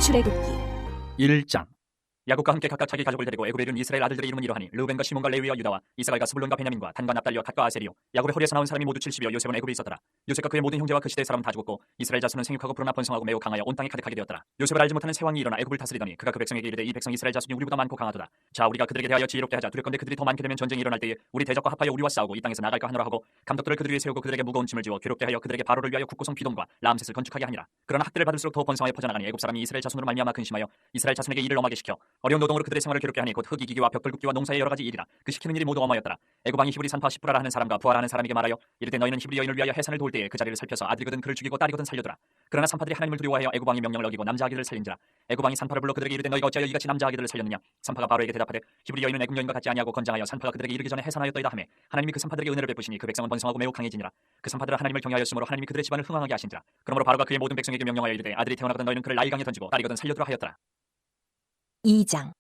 출애굽기 1장. 야곱과 함께 각각 자기 가족을 데리고 애굽에 이른 이스라엘 아들들의 이름은 이러하니 르우벤과 시몬과 레위와 유다와 이사갈과 스불론과 베냐민과 단과 납달리와 갓과 아셀이요. 야곱의 허리에서 나온 사람이 모두 70이요 요셉은 애굽에 있었더라. 요셉과 그의 모든 형제와 그 시대의 사람은 다 죽었고 이스라엘 자손은 생육하고 불어나 번성하고 매우 강하여 온 땅에 가득하게 되었더라. 요셉을 알지 못하는 새 왕이 일어나 애굽을 다스리더니 그가 그 백성에게 이르되 이 백성 이스라엘 자손이 우리보다 많고 강하도다. 자, 우리가 그들에게 대하여 지혜롭게 하자. 두렵건대 그들이 더 많게 되면 전쟁이 일어날 때에 우리 대적과 합하여 우리와 싸우고 이 땅에서 나갈까 하노라 하고 감독들을 그들 위에 세우고 그들에게 무거운 짐을 지워 괴롭게 하여 그들에게 바로를 위하여 국고성 비돔과 라암셋을 건축하게 하니라. 그러나 학대를 받을수록 더 번성하여 퍼져나가니 애굽 사람이 이스라엘 자손으로 말미암아 근심하여 이스라엘 자손에게 일을 엄하게 시켜 어려운 노동으로 그들의 생활을 괴롭게 하니 곧 흙이기와 벽돌 굽기와 농사의 여러 가지 일이라. 그 시키는 일이 모두 엄하였더라. 애굽 왕이 히브리 산파 시프라라 하는 사람과 부하라 하는 사람에게 말하여 이르되 너희는 히브리 여인을 위하여 해산을 도울 때에 그 자리를 살펴서 아들이거든 그를 죽이고 딸이거든 살려두라. 그러나 산파들이 하나님을 두려워하여 애굽 왕이 명령을 어기고 남자 아기들을 살린지라. 애굽 왕이 산파를 불러 그들에게 이르되 너희가 어찌하여 이같이 남자 아기들을 살렸느냐. 산파가 바로에게 대답하되 히브리 여인은 애굽 여인과 같지 아니하고 건장하여 산파가 그들에게 이르기 전에 해산하였더이다 하매 하나님이 그 산파들에게 은혜를 베푸시니 그 백성은 번성하고 매우 강해지니라. 그 산파들은 하나님을 경외하였으므로 하나님이 그들의 집안을 흥왕하게 하신지라. 그러므로 바로가 그의 모든 백성에게 명령하여 이르되 아들이 태어나거든 너희는 그를 나일강에 던지고 딸이거든 살려두라 하였더라. 2장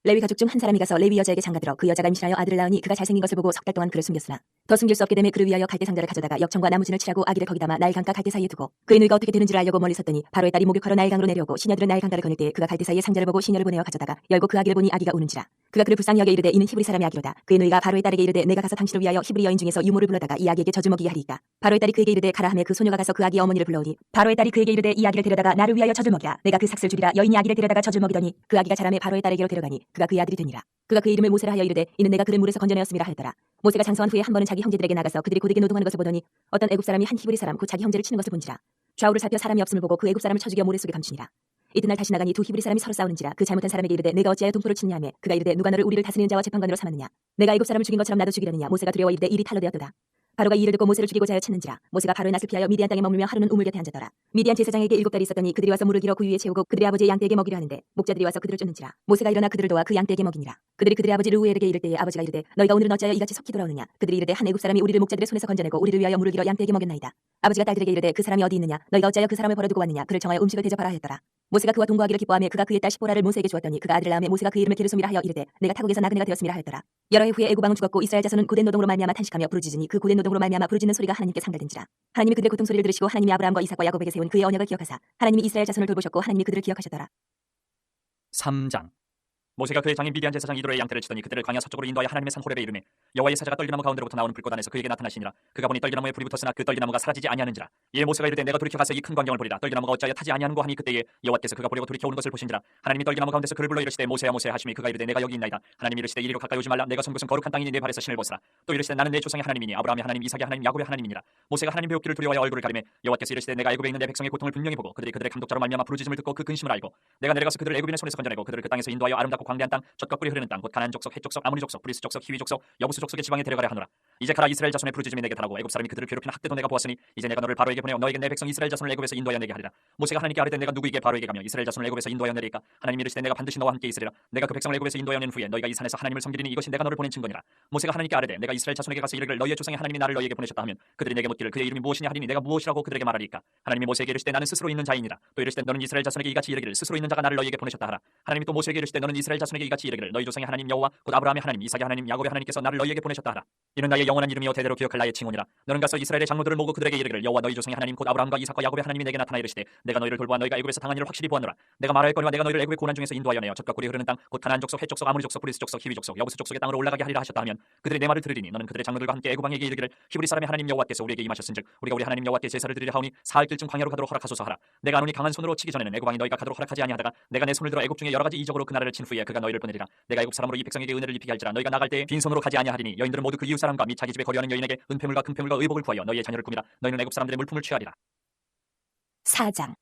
레위 가족 중 한 사람이 가서 레위 여자에게 장가들어 그 여자가 임신하여 아들을 낳으니 그가 잘생긴 것을 보고 석 달 동안 그를 숨겼으나 더 숨길 수 없게 되매 그를 위하여 갈대 상자를 가져다가 역청과 나무진을 칠하고 아기를 거기 담아 나일강과 갈대 사이에 두고 그의 누이가 어떻게 되는지를 알려고 멀리 섰더니 바로의 딸이 목욕하러 나일강으로 내려오고 시녀들은 나일강가를 거닐 때에 그가 갈대 사이에 상자를 보고 시녀를 보내어 가져다가 열고 그 아기를 보니 아기가 우는지라. 그가 그를 불쌍히 여겨 이르되 이는 히브리 사람의 아기로다. 그의 누이가 바로의 딸에게 이르되 내가 가서 당신을 위하여 히브리 여인 중에서 유모를 불러다가 이 아기에게 젖을 먹이게 하리이까. 바로의 딸이 그에게 이르되 가라 하매 그 소녀가 가서 그 아기의 어머니를 불러오니 바로의 딸이 그에게 이르되 이 아기를 데려다가 나를 위하여 젖을 먹이라. 내가 그 삭슬 주리라. 여인이 아기를 데려다가 젖을 먹이더니 그 아기가 자라매 바로의 딸에게로 데려가니 그가 그의 아들이 되니라. 그가 그 이름을 모세라 하여 이르되 이는 내가 그를 물에서 건져내었음이라 하였더라. 모세가 장성한 후에 한 번은 자기 형제들에게 나가서 그들이 고되게 노동하는 것을 보더니 어떤 애굽 사람이 한 히브리 사람 곧 자기 형제를 치는 것을 본지라. 좌우를 살펴 사람이 없음을 보고 그 애굽 사람을 쳐 죽여 모래 속에 감추니라. 이튿날 다시 나가니 두 히브리 사람이 서로 싸우는지라. 그 잘못한 사람에게 이르되 내가 어찌하여 동토를 치느냐 하매 그가 이르되 누가 너를 우리를 다스리는 자와 재판관으로 삼았느냐. 내가 애굽 사람을 죽인 것처럼 나도 죽이려느냐. 모세가 두려워 이르되 일이 탈로 되었도다. 바로가 이 일을 듣고 모세를 죽이고자 하여 찾는지라. 모세가 바로의 낯을 피하여 미디안 땅에 머물며 하루는 우물 곁에 앉았더라. 미디안 제사장에게 7달이 있었더니 그들이 와서 물을 길어 그 위에 채우고 그들의 아버지의 양떼에게 먹이려 하는데 목자들이 와서 그들을 쫓는지라. 모세가 일어나 그들을 도와 그 양떼에게 먹이니라. 그들이 그들의 아버지 르우엘에게 이를 때에 아버지가 이르되 너희가 오늘은 어찌하여 이같이 속히 돌아오느냐. 그들이 이르되 한 애굽 사람이 우리를 목자들의 손에서 건져내고 우리를 위하여 물을 길어 양떼에게 먹였나이다. 아버지가 딸들에게 이르되 그 사람이 어디 있느냐. 너희가 어찌하여 그 사람을 버려두고 왔느냐. 그를 정하여 음식을 대접하라 하였더라. 모세가 그와 동거하기를 기뻐하며 그가 그의 딸 시보라를 모세에게 주었더니 그가 아들을 낳으며 모세가 그 이름을 게르솜이라 하여 이르되 내가 타국에서 나그네가 되었음이라 하였더라. 여러 해 후에 애굽 왕은 죽었고 이스라엘 자손은 고된 노동으로 말미암아 탄식하며 부르짖으니 그 고된 노동으로 말미암아 부르짖는 소리가 하나님께 상달된지라. 하나님이 그들의 고통 소리를 들으시고 하나님이 아브라함과 이삭과 야곱에게 세운 그의 언약을 기억하사 하나님이 이스라엘 자손을 돌보셨고 하나님이 그들을 기억하셨더라. 3장. 모세가 그의 장인 미디안 제사장 이도로의 양떼를 치더니 그들을 광야 서쪽으로 인도하여 하나님의 산 호렙에 이르매 여호와의 사자가 떨기나무 가운데로부터 나오는 불꽃 안에서 그에게 나타나시니라. 그가 보니 떨기나무에 불이 붙었으나 그 떨기나무가 사라지지 아니하는지라. 이에 모세가 이르되 내가 돌이켜 가서 이 큰 광경을 보리라. 떨기나무가 어찌하여 타지 아니하는고 하니 그때에 여호와께서 그가 보려고 돌이켜 오는 것을 보신지라. 하나님이 떨기나무 가운데서 그를 불러 이르시되 모세야 모세야 하시니 그가 이르되 내가 여기 있나이다. 하나님이 이르시되 이리로 가까이 오지 말라. 내가 선 곳은 거룩한 땅이니 내 발에서 신을 벗으라. 또 이르시되 나는 내 조상의 하나님이니 아브라함의 하나님 이삭의 하나님 야곱의 하나님이니라. 모세가 하나님 배우기를 두려워하여 얼굴을 가리매 여호와께서 이르시되 내가 애굽에 있는 내 백성의 고통을 분명히 보고 그들이 그들의 감독자로 말미암아 부르짖음을 듣고 그 근심을 알고 내가 내려가서 그들을 애굽인의 손에서 건져내고 그들을 그 땅에서 인도하여 아름답고 광대한 땅 젖과 꿀이 흐르는 땅 곧 가나안 족속 헷 족속 아모리 족속 브리스 족속 히위 족속 여부스 족속의 지방에 데려가려 하노라. 이제 가라. 이스라엘 자손의 부르짖음이 내게 달하고 애굽 사람이 그들을 괴롭히는 학대도 내가 보았으니 이제 내가 너를 바로에게 보내어 너에게 내 백성 이스라엘 자손을 애굽에서 인도하여 내게 하리라. 모세가 하나님께 아뢰되 내가 누구에게 바로에게 가며 이스라엘 자손을 애굽에서 인도하여 내리까. 하나님이 이르시되 내가 반드시 너와 함께 있으리라. 내가 그 백성을 애굽에서 인도하여 낸 후에 너희가 이 산에서 하나님을 섬기리니 이것이 내가 너를 보낸 증거니라. 모세가 하나님께 아뢰되 내가 이스라엘 자손에게 가서 이르기를 너희의 조상의 하나님이 나를 너희에게 보내셨다 하면 그들이 내게 묻기를 그의 이름이 무엇이냐 하리니 내가 무엇이라고 그들에게 말하리까. 하나님이 모세에게 이르시되 나는 스스로 있는 자이니라. 또 이르시되 너는 이스라엘 자손에게 이같이 이르기를 스스로 있는 자가 나를 너희에게 보내셨다 하라. 하나님이 또 모세에게 이르시되 너는 이스라엘 자손에게 이같이 이르기를 너희 조상의 하나님 여호와 곧 아브라함의 하나님 이삭의 하나님 야곱의 하나님께서 나를 너희에게 보내셨다 하라. 이는 나의 영원한 이름이요 대대로 기억할 나의 칭호니라. 너는 가서 이스라엘의 장로들을 모으고 그들에게 이르기를 여호와 너희 조상의 하나님 곧 아브라함과 이삭과 야곱의 하나님이 내게 나타나 이르시되 내가 너희를 돌보아 너희가 애굽에서 당한 일을 확실히 보았노라. 내가 말하였거니와 내가 너희를 애굽의 고난 중에서 인도하여 내어 젖과 꿀이 흐르는 땅 곧 가나안 족속 헷 족속 아모리 족속 브리스 족속 히위 족속 여부스 족속의 땅으로 올라가게 하리라 하셨다 하면 그들이 내 말을 들으리니 너는 그들의 장로들과 함께 애굽 왕에게 이르기를 히브리 사람의 하나님 여호와께서 우리에게 임하셨은즉 우리가 우리 하나님 여호와께 제사를 드리려 하오니 사흘 길쯤 광야로 가도록 허락하소서 하라. 내가 아노니 강한 손으로 치기 전에는 애굽 왕이 너희가 가도록 허락하지 아니하다가 내가 내 손을 들어 애굽 중에 여러 가지 이적으로 그 나라를 친 후에 그가 너희를 보내리라. 내가 애굽 사람으로 이 백성에게 은혜를 입히게 할지라. 너희가 나갈 때에 빈손으로 가지 아니하리니 여인들은 모두 그 이웃 사람과 및 자기 집에 거류하는 여인에게 은폐물과 금폐물과 의복을 구하여 너희의 자녀를 꾸미라. 너희는 애굽 사람들의 물품을 취하리라. 4장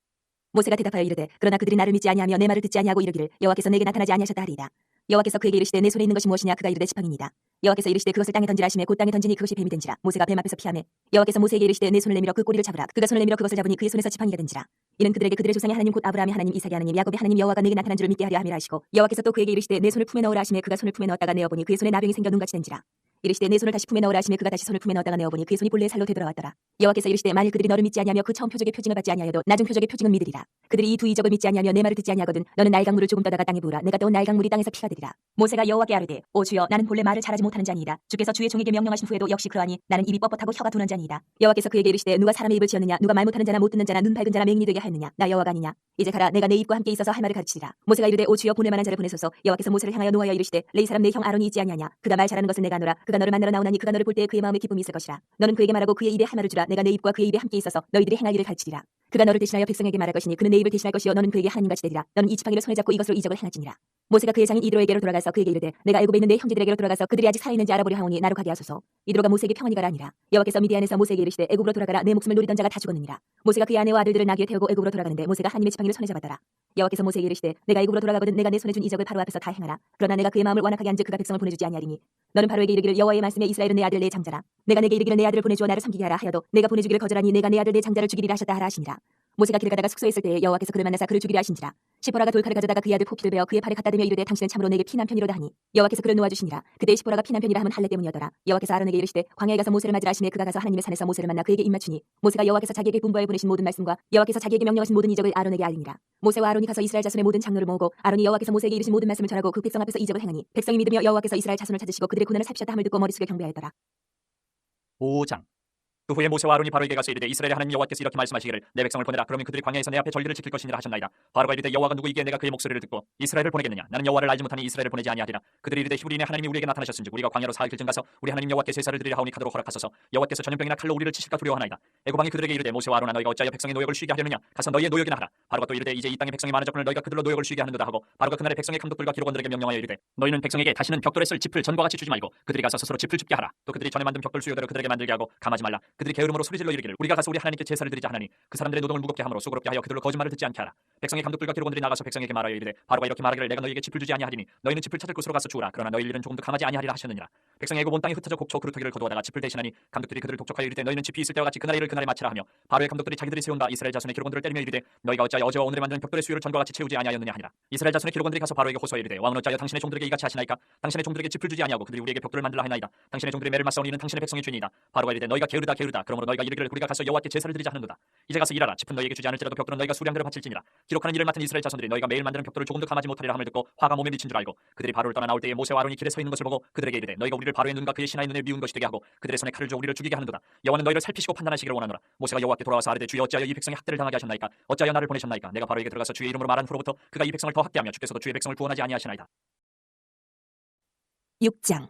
모세가 대답하여 이르되 그러나 그들이 나를 믿지 아니하며 내 말을 듣지 아니하고 이르기를 여호와께서 내게 나타나지 아니하셨다 하리이다. 여호와께서 그에게 이르시되 내 손에 있는 것이 무엇이냐. 그가 이르되 지팡이니이다. 여호와께서 이르시되 그것을 땅에 던지라 하시매 곧 땅에 던지니 그것이 뱀이 된지라. 모세가 뱀 앞에서 피하매 여호와께서 모세에게 이르시되 내 손을 내밀어 그 꼬리를 잡으라. 그가 손을 내밀어 그것을 잡으니 그의 손에서 지팡이가 된지라. 이는 그들에게 그들의 조상의 하나님 곧 아브라함의 하나님 이삭의 하나님 야곱의 하나님 여호와가 내게 나타난 줄을 믿게 하려 함이라 하시고 여호와께서 또 그에게 이르시되 내 손을 품에 넣으라 하시매 그가 손을 품에 넣었다가 내어 보니 그의 손에 나병이 생겨 눈같이 된지라. 이르시되 내 손을 다시 품에 넣으라 하시며 그가 다시 손을 품에 넣었다가 내어보니 그의 손이 본래의 살로 되돌아왔더라. 여호와께서 이르시되 만일 그들이 너를 믿지 아니하며 그 처음 표적의 표징을 받지 아니하여도 나중 표적의 표징은 믿으리라. 그들이 이 두 이적을 믿지 아니하며 내 말을 듣지 아니하거든 너는 나일 강물을 조금 떠다가 땅에 부으라. 내가 떠온 나일 강물이 땅에서 피가 되리라. 모세가 여호와께 아뢰되 오 주여 나는 본래 말을 잘하지 못하는 자니이다. 주께서 주의 종에게 명령하신 후에도 역시 그러하니 나는 입이 뻣뻣하고 혀가 둔한 자니이다. 여호와께서 그에게 이르시되 누가 사람의 입을 지었느냐 누가 말 못하는 자나 못 듣는 자나 눈 밝은 자나 맹인이 되게 하였느냐 나 여호와가 아니냐. 이제 가라 내가 내 입과 함께 있어서 할 말을 가르치리라. 모세가 이르되 오 주여 보낼 만한 자를 보내소서. 여호와께서 모세를 향하여 노하여 이르시되 레위 사람 내 형 아론이 있지 아니하냐. 그가 말 잘하는 것을 내가 아노라. 그가 너를 만나러 나오나니 그가 너를 볼 때에 그의 마음에 기쁨이 있을 것이라. 너는 그에게 말하고 그의 입에 할 말을 주라. 내가 내 입과 그의 입에 함께 있어서 너희들이 행할 일을 가르치리라. 그가 너를 대신하여 백성에게 말할 것이니 그는 내 입을 대신할 것이요 너는 그에게 하나님같이 되리라. 너는 이 지팡이를 손에 잡고 이것으로 이적을 행할지니라. 모세가 그의 장인 이드로에게로 돌아가서 그에게 이르되 내가 애굽에 있는 내 형제들에게로 돌아가서 그들이 아직 살아있는지 알아보려 하오니 나로 가게 하소서. 이드로가 모세에게 평안히 가라 하니라. 여호와께서 미디안에서 모세에게 이르시되 애굽으로 돌아가라. 내 목숨을 노리던 자가 다 죽었느니라. 모세가 그의 아내와 아들들을 나귀에 태우고 애굽으로 돌아가는데 모세가 하나님의 지팡이를 손에 잡았더라. 여호와께서 모세에게 이르시되 내가 애굽으로 돌아가거든 내가 내 손에 준 이적을 바로 앞에서 다 행하라. 그러나 내가 그의 마음을 완악하게 한즉 그가 백성을 보내주지 아니하리니 너는 바로에게 이르기를 여호와의 말씀에 이스라엘은 내 아들 내 장자라. 내가 내게 이르기를 내 아들을 보내주어 나를 섬기게 하라 하여도 내가 보내주기를 거절하니 내가 내 아들 내 장자를 죽이리라 하셨다 하라 하시니라. 모세가 길을 가다가 숙소에 있을 때에 여호와께서 그를 만나사 그를 죽이려 하신지라. 시포라가 돌칼을 가져다가 그의 아들 포피를 베어 그의 팔에 갖다 대며 이르되 당신은 참으로 내게 피난편이로다 하니 여호와께서 그를 놓아주시니라. 그때 시포라가 피난편이라 함은 할례 때문이었더라. 여호와께서 아론에게 이르시되 광야에 가서 모세를 맞으라 하시매 그가 가서 하나님의 산에서 모세를 만나 그에게 입맞추니 모세가 여호와께서 자기에게 분부하여 보내신 모든 말씀과 여호와께서 자기에게 명령하신 모든 이적을 아론에게 알리니라. 모세와 아론이 가서 이스라엘 자손의 모든 장로를 모으고 아론이 여호와께서 모세에게 이르신 모든 말씀을 전하고 그 백성 앞에서 이적을 행하니 백성이 믿으며 여호와께서 이스라엘 자손을 찾으시고 그들의 고난을 살피셨다 함을 듣고 머리 숙여 경배하였더라. 5장. 그 후에 모세와 아론이 바로에게 가서 이르되 이스라엘의 하나님 여호와께서 이렇게 말씀하시기를 내 백성을 보내라. 그러면 그들이 광야에서 내 앞에 전리를 지킬 것이니라 하셨나이다. 바로가 이르되 여호와가 누구이기에 내가 그의 목소리를 듣고 이스라엘을 보내겠느냐. 나는 여호와를 알지 못하니 이스라엘을 보내지 아니하리라. 그들이 이르되 히브리인의 하나님이 우리에게 나타나셨은즉 우리가 광야로 사흘쯤 가서 우리 하나님 여호와께 제사를 드리려 하오니 가도록 허락하소서. 여호와께서 전염병이나 칼로 우리를 치실까 두려워하나이다. 애굽 왕이 그들에게 이르되 모세와 아론아 너희가 어찌하여 백성의 노역을 쉬게 하려느냐. 가서 너희의 노역이나 하라. 바로가 또 이르되 이제 이 땅에 백성이 많아졌거늘 너희가 그들로 노역을 쉬게 하는도다 하고 바로가 그날에 백성의 감독들과 기록원들에게 명령하여 이르되 너희는 백성에게 다시는 벽돌에 쓸 짚을 전과 같이 주지 말고 그들이 가서 스스로 짚을 줍게 하라. 또 그들이 전에 만든 벽돌 수요대로 그들에게 만들게 하고 감하지 말라. 그들이 게으름으로 소리질러 이르기를 우리가 가서 우리 하나님께 제사를 드리자 하나니 그 사람들의 노동을 무겁게 함으로 수고롭게 하여 그들로 거짓말을 듣지 않게 하라. 백성의 감독들과 기록원들이 나가서 백성에게 말하여 이르되 바로가 이렇게 말하기를 내가 너희에게 짚을 주지 아니하리니 너희는 짚을 찾을 곳으로 가서 주우라. 그러나 너희 일은 조금도 감하지 아니하리라 하셨느니라. 백성이 애굽 온 땅에 흩어져 곡초 그루터기를 거두어다가 짚을 대신하니 감독들이 그들을 독촉하여 이르되 너희는 짚이 있을 때와 같이 그날의 일을 그날에 마치라 하며 바로의 감독들이 자기들이 세운 바 이스라엘 자손의 기록원들을 때리며 이르되 너희가 어찌하여 어제와 오늘에 만든 벽돌의 수요를 전과 같이 채우지 아니하였느냐 하니라. 이스라엘 자손의 기록원들이 가서 바로에게 호소하여 이르되 왕은 어찌하여 당신의 종들에게 이같이 하시나이까. 당신의 종들에게 짚을 주지 아니하고 그들이 우리에게 벽돌을 만들라 하나이다. 당신의 종들이 매를 맞사오니 이는 당신의 백성의 죄니이다. 바로가 이르되 너희가 게으르다 게으르다. 그러므로 너희가 이르기를 우리가 가서 여호와께 제사를 드리자 하는도다. 이제 가서 일하라. 짚은 너희에게 주지 않을지라도 벽돌은 너희가 수량대로 바칠지니라. 기록하는 일을 맡은 이스라엘 자손들이 너희가 매일 만드는 벽돌을 조금도 감하지 못하리라 함을 듣고 화가 몸에 미친 줄 알고 그들이 바로를 떠나 나올 때에 모세와 아론이 길에 서 있는 것을 보고 그들에게 이르되 너희가 우리를 바로의 눈과 그의 신하의 눈에 미운 것이 되게 하고 그들의 손에 칼을 줘 우리를 죽이게 하는도다. 여호와는 너희를 살피시고 판단하시기를 원하노라. 모세가 여호와께 돌아와서 아뢰되 주여 어찌하여 이 백성이 학대를 당하게 하셨나이까. 어찌하여 나를 보내셨나이까. 내가 바로에게 들어가서 주의 이름으로 말한 후로부터 그가 이 백성을 더 학대하며 주께서도 주의 백성을 구원하지 아니하시나이다. 6장.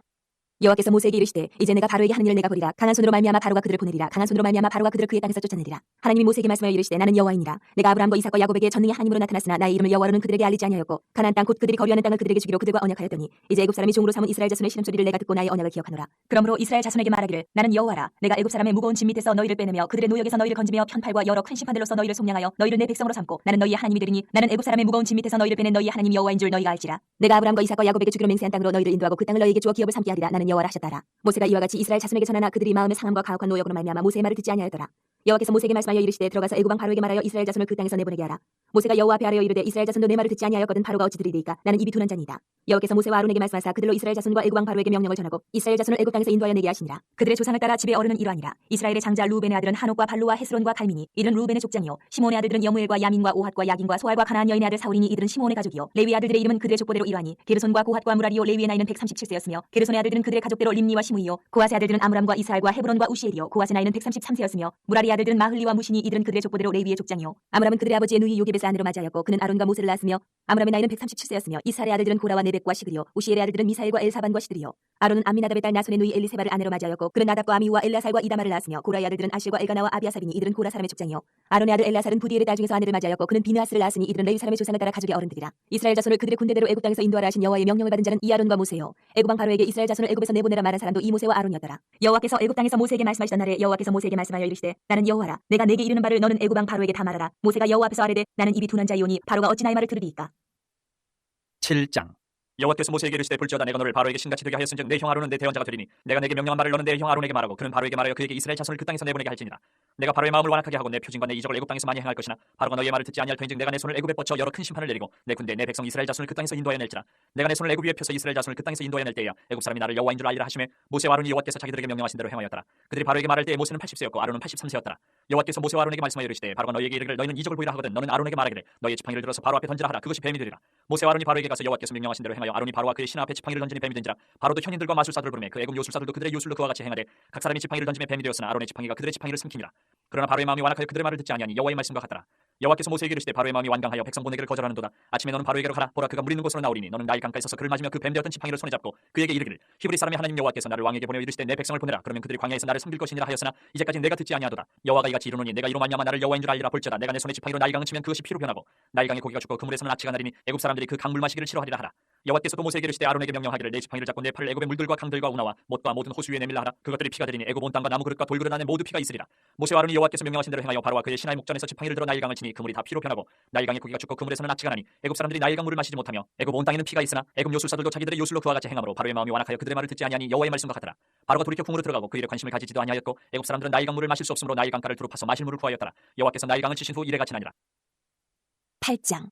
여호와께서 모세에게 이르시되 이제 내가 바로에게 하는 일을 내가 보리라. 강한 손으로 말미암아 바로가 그들을 보내리라. 강한 손으로 말미암아 바로가 그들을 그의 땅에서 쫓아내리라. 하나님이 모세에게 말씀하여 이르시되 나는 여호와이니라. 내가 아브라함과 이삭과 야곱에게 전능히 하나님으로 나타났으나 나의 이름을 여호와로는 그들에게 알리지 아니하였고 가나안 땅 곧 그들이 거류하는 땅을 그들에게 주기로 그들과 언약하였더니 이제 애굽 사람이 종으로 삼은 이스라엘 자손의 시름소리를 내가 듣고 나의 언약을 기억하노라. 그러므로 이스라엘 자손에게 말하기를 나는 여호와라. 내가 애굽 사람의 무거운 짐 밑에서 너희를 빼내며 그들의 노역에서 너희를 건지며 편팔과 여러 큰 심판들로서 너희를 속량하여 너희를 내 백성으로 삼고 나는 너희의 하나님이 되리니 나는 애굽 사람의 무거운 짐 밑에서 너희를 빼낸 너희의 하나님 여호와인 줄 너희가 알지라. 내가 아브라함과 이삭과 야곱에게 주기로 맹세한 땅으로 너희를 인도하고 그 땅을 너희에게 주어 기업을 삼게 하리라. 나는 여호와라 하셨다라. 모세가 이와 같이 이스라엘 자손에게 전하나 그들이 마음의 상함과 가혹한 노역으로 말미암아 모세의 말을 듣지 아니하였더라. 여호와께서 모세에게 말씀하여 이르시되 들어가서 애굽 왕 바로에게 말하여 이스라엘 자손을 그 땅에서 내보내게 하라. 모세가 여호와 앞에 아뢰어 이르되 이스라엘 자손도 내 말을 듣지 아니하였거든 바로가 어찌 들으리이까. 나는 입이 둔한 자니이다. 여호와께서 모세와 아론에게 말씀하사 그들로 이스라엘 자손과 애굽 왕 바로에게 명령을 전하고 이스라엘 자손을 애굽 땅에서 인도하여 내게 하시니라. 그들의 조상을 따라 집의 어른은 이러하니라. 이스라엘의 장자 루벤의 아들은 한옥과 발루와 헤스론과 갈미니 이들은 루벤의 족장이요. 시몬의 아들들은 여무엘과 야민과 오핫과 야긴과 소알과 가나안 여인의 아들 사울이니 이들은 시몬의 가족이요. 레위 아들들의 이름은 그들의 족보대로 이러하니 게르손과 고핫과 무라리요. 레위의 나이는 137세였으며 게르손의 아들들은 그들의 가족대로 림니와 시므이요. 고핫의 아들들은 아므람과 이스라엘과 헤브론과 우시엘이요. 고핫의 나이는 133세였으며 무라리의 아들들은 마흘리와 무시니 이들은 그들의 족보대로 레위의 족장이요. 아므람은 그들의 아버지의 누이 요게벳의 아내로 맞이하였고 그는 아론과 모세를 낳았으며 아므람의 나이는 137세였으며 이스라엘의 아들들은 고라와 네벡과 시드리요. 우시엘의 아들들은 미사엘과 엘사반과 시드리요. 아론은 아미나답의 딸 나손의 누이 엘리세바를 아내로 맞이하였고 그는 나답과 아미우와 엘라살과 이다마를 낳았으며 고라의 아들들은 아실과 엘가나와 아비아삽이니 이들은 고라 사람의 족장이요. 아론의 아들 엘라살은 부디엘의 딸 중에서 아내를 맞이하였고 그는 비느하스를 낳았으니 이들은 레위 사람의 조상을 따라 가족의 어른들이라. 이스라엘 자손을 그들의 군대대로 애굽 땅에서 인도하라 하신 여호와의 명령을 받은 자는 이 아론과 모세요. 애굽 왕 바로에게 이스라엘 자손을 애굽에서 내보내라 말한 사람도 이 모세와 아론이었더라. 여호와께서 애굽 땅에서 모세에게 말씀하시던 날에 여호와께서 모세에게 말씀하여 이르시되 나는 여호와라. 내가 내게 이르는 바를 너는 애굽 왕 바로에게 다 말하라. 모세가 여호와 앞에서 아뢰되 나는 입이 둔한 자이오니 바로가 어찌 나의 말을 들으리이까. 7장. 여호와께서 모세에게 이르시되 볼지어다 내가 너를 바로에게 신같이 되게 하였은즉 내 형 아론은 내 대언자가 되리니 내가 내게 명령한 말을 너는 내 형 아론에게 말하고 그는 바로에게 말하여 그에게 이스라엘 자손을 그 땅에서 내보내게 할지니라. 내가 바로의 마음을 완악하게 하고 내 표징과 내 이적을 애굽 땅에서 많이 행할 것이나 바로가 너희의 말을 듣지 아니할 터인즉 내가 내 손을 애굽에 뻗쳐 여러 큰 심판을 내리고 내 군대 내 백성 이스라엘 자손을 그 땅에서 인도하여 낼지라. 내가 내 손을 애굽 위에 펴서 이스라엘 자손을 그 땅에서 인도하여 낼 때야 애굽 사람이 나를 여호와인 줄 알리라 하시매 모세와 아론이 여호와께서 자기들에게 명령하신 대로 행하였더라. 그들이 바로에게 말할 때에 모세는 80세였고 아론은 83세였더라. 여호와께서 모세와 아론에게 말씀하여 이르시되 바로가 너희에게 이르기를 너희는 이적을 보이라 하거든 너는 아론에게 말하기를 너희의 지팡이를 들어서 바로 앞에 던지라 하라. 그것이 뱀이 되리라. 모세와 아론이 바로에게 가서 여호와께서 명령하신 대로 행하여 아론이 바로와 그의 신하 앞에 지팡이를 던지니 뱀이 된지라. 바로도 현인들과 마술사들을 부르매 그 애굽 요술사들도 그들의 요술로 그와 같이 행하되 각 사람이 지팡이를 던지며 뱀이 되었으나 아론의 지팡이가 그들의 지팡이를 삼키니라. 그러나 바로의 마음이 완악하여 그들의 말을 듣지 아니하니 여호와의 말씀과 같더라. 여호와께서 모세에게 이르시되 바로의 마음이 완강하여 백성 보내기를 거절하는도다. 아침에 너는 바로에게로 가라. 보라 그가 물 있는 곳으로 나오리니 너는 나일 강가에 서서 그를 맞으며 그 뱀 되었던 지팡이를 손에 잡고 그에게 이르기를 히브리 사람의 하나님 여호와께서 나를 왕에게 보내어 이르시되 내 백성을 보내라. 그러면 그들이 광야에서 나를 섬길 것이니라 하였으나 이제까지 내가 듣지 아니하도다. 여호와가 이같이 이르노니 내가 이로 말미암아 나를 여호와인 줄 알리라. 볼지어다 내가 내 손에 지팡이로 나일강을 치면 그것이 피로 변하고 나일강의 고기가 죽고 그물에서는 악취가 나리니 애굽 사람들이 그 강물 마시기를 싫어하리라 하라. 여호와께서 또 모세에게 이르시되 아론에게 명령하기를 내 지팡이를 잡고 내 팔을 애굽의 물들과 강들과 운하와 못과 모든 호수 위에 내밀라 하라. 그것들이 피가 되리니 애굽 온 땅과 나무 그릇과 돌그릇 안에 모두 피가 있으리라. 모세와 아론이 여호와께서 명령하신 대로 행하여 바로와 그의 신하의 목전에서 지팡이를 들어 나일강을 치니 그물이 다 피로 변하고 나일강의 고기가 죽고 그물에서는 악취가 나니 애굽 사람들이 나일강 물을 마시지 못하며 애굽 온 땅에는 피가 있으나 애굽 요술사들도 자기들의 요술로 그와 같이 행함으로 바로의 마음이 완악하여 그들의 말을 듣지 아니하니 여호와의 말씀과 같더라. 바로가 돌이켜 궁으로 들어가고 그 일에 관심을 가지지도 아니하였고 애굽 사람들은 나일강 물을 마실 수 없으므로 나일 강가를 두루 파서 마실 물을 구하였더라. 여호와께서 나일강을 치신 후 이래 같이 나니라. 8장.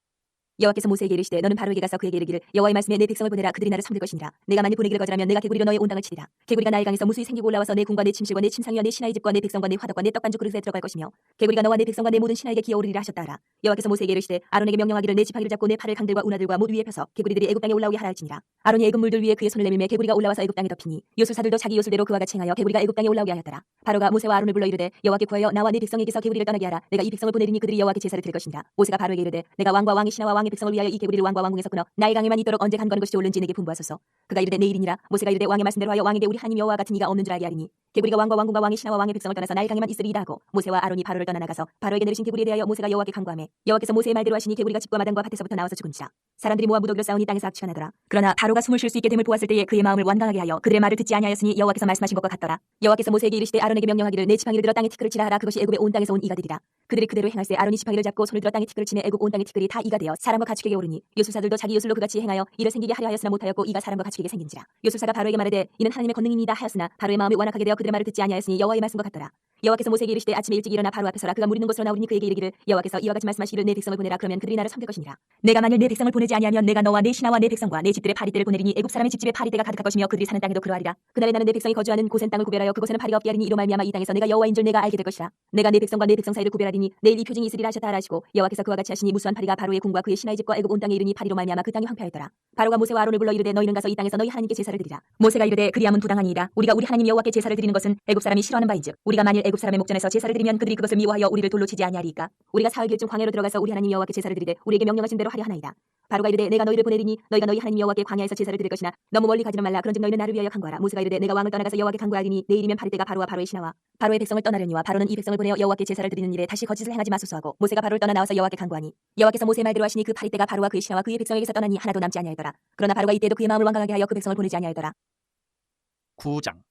여호와께서 모세에게 이르시되 너는 바로에게 가서 그에게 이르기를 여호와의 말씀에 내 백성을 보내라. 그들이 나를 섬길 것이니라. 내가 만일 보내기를 거절하면 내가 개구리로 너의 온 땅을 치리라. 개구리가 나일강에서 무수히 생기고 올라와서 내 궁과 내 침실과 내 침상위와 내 신하의 집과 내 백성과 내 화덕과 내 떡반죽 그릇에 들어갈 것이며 개구리가 너와 내 백성과 내 모든 신하에게 기어오르리라 하셨다 하라. 여호와께서 모세에게 이르시되 아론에게 명령하기를 내 지팡이를 잡고 내 팔을 강들과 운하들과 못 위에 펴서 개구리들이 애굽 땅에 올라오게 하라 할지니라. 아론이 애굽 물들 위에 그의 손을 내밀매 개구리가 올라와서 애굽 땅에 덮이니 요술사들도 자기 요술대로 그와 같이 행하여 개구리가 애굽 땅에 올라오게 하였더라. 바로가 모세와 아론을 불러 이르되 여호와께 구하여 나와 내 백성에게서 개구리를 떠나게 하라. 내가 이 백성을 보내리니 그들이 여호와께 제사를 드릴 것이니라. 모세가 바로에게 이르되 내가 왕과 왕의 신하와 왕의 백성을 위하여 이 개구리를 왕과 왕궁에서 끊어 나일강에만 있도록 언제 간거는 것이 옳은지 내게 분부하소서. 그가 이르되 내일이니라. 모세가 이르되 왕의 말씀대로 하여 왕에게 우리 하나님 여호와 같은 이가 없는 줄 알게 하리니 개구리가 왕과 왕궁과 왕의 신하와 왕의 백성을 떠나서 나일강에만 있으리이다 하고 모세와 아론이 바로를 떠나 나가서 바로에게 내리신 개구리에 대하여 모세가 여호와께 간구하매 여호와께서 모세의 말대로 하시니 개구리가 집과 마당과 밭에서부터 나와서 죽은지라. 사람들이 모아 무더기로 싸우니 땅에서 악취가 나더라. 그러나 바로가 숨을 쉴 수 있게 됨을 보았을 때에 그의 마음을 완강하게 하여 그들의 말을 듣지 아니하였으니 여호와께서 말씀하신 것과 같더라. 여호와께서 모세에게 이르시되 아론에게 명령하기를 내 지팡이를 들어 땅에 티끌을 치라 하라. 그것이 애굽의 온 땅에서 온 이가 되리라. 그들이 그대로 행할세 아론이 지팡이를 잡고 손을 들어 땅에 티끌을 치매 애굽 온 땅의 티끌이 다 이가 되어 사람과 가축에게 오르니 요술사들도 자기 요술로 그같이 행하여 이를 생기게 하려 하였으나 못하였고 이가 사람과 가축에게 생긴지라. 요술사가 바로에게 말하되 이는 하나님의 권능이니이다 하였으나 바로의 마음이 완악하게 되어 그들의 말을 듣지 아니하였으니 여호와의 말씀과 같더라. 여호와께서 모세에게 이르시되 아침에 일찍 일어나 바로 앞에 서라. 그가 물 있는 곳으로 나오리니 그에게 이르기를 여호와께서 이와 같이 말씀하시기를 내 백성을 보내라. 그러면 그들이 나를 섬길 것이니라. 내가 만일 내 백성을 보내지 아니하면 내가 너와 내 신하와 내 백성과 내 집들의 파리떼를 보내리니 애굽 사람의 집집에 파리떼가 가득할 것이며 그들이 사는 땅에도 그러하리라. 그날에 나는 내 백성이 거주하는 곳엔 땅을 구별하여 그곳에는 파리가 없게 하리니 이로 말미암아 이 땅에서 내가 여호와인 줄 내가 알게 될 것이라. 내가 내 백성과 내 백성 사이를 구별하리니 내일 이 표징이 있으리라 하셨다 하시고 여호와께서 그와 같이 하시니 무수한 파리가 바로의 궁과 그의 신하의 집과 애굽 온 땅에 이르니 파리로 말미암아 그 땅이 황폐하였더라. 바로가 모세와 아론을 불러 이르되 너희는 가서 이 땅에서 너희 하나님께 제사를 드리라. 모세가 이르되 그리함은 부당하니이다. 우리가 우리 하나님 여호와께 제사를 드리는 것은 애굽 사람이 싫어하는 바인즉 우리가 만일 애굽 사람의 목전에서 제사를 드리면 그들이 그것을 미워하여 우리를 돌로 치지 아니하리이까. 우리가 사흘길쯤 광야로 들어가서 우리 하나님 여호와께 제사를 드리되 우리에게 명령하신 대로 하려 하나이다. 바로가 이르되 내가 너희를 보내리니 너희가 너희 하나님 여호와께 광야에서 제사를 드릴 것이나 너무 멀리 가지는 말라. 그런즉 너희는 나를 위하여 간구하라. 모세가 이르되 내가 왕을 떠나가서 여호와께 간구하리니 내일이면 파리떼가 바로와 바로의 신하와 바로의 백성을 떠나려니와 바로는 이 백성을 보내어 여호와께 제사를 드리는 일에 다시 거짓을 행하지 마소서 하고 모세가 바로를 떠나 나와서 여호와께 간구하니 여호와께서 모세의 말대로 하시니 그 파리떼가 바로와 그의 신하와 그의 백성에게서 떠나니 하나도 남지 아니하였더라. 그러나 바로가 이때도 그의 마음을 완강하게 하여 그 백성을 보내지 아니하였더라. 9장.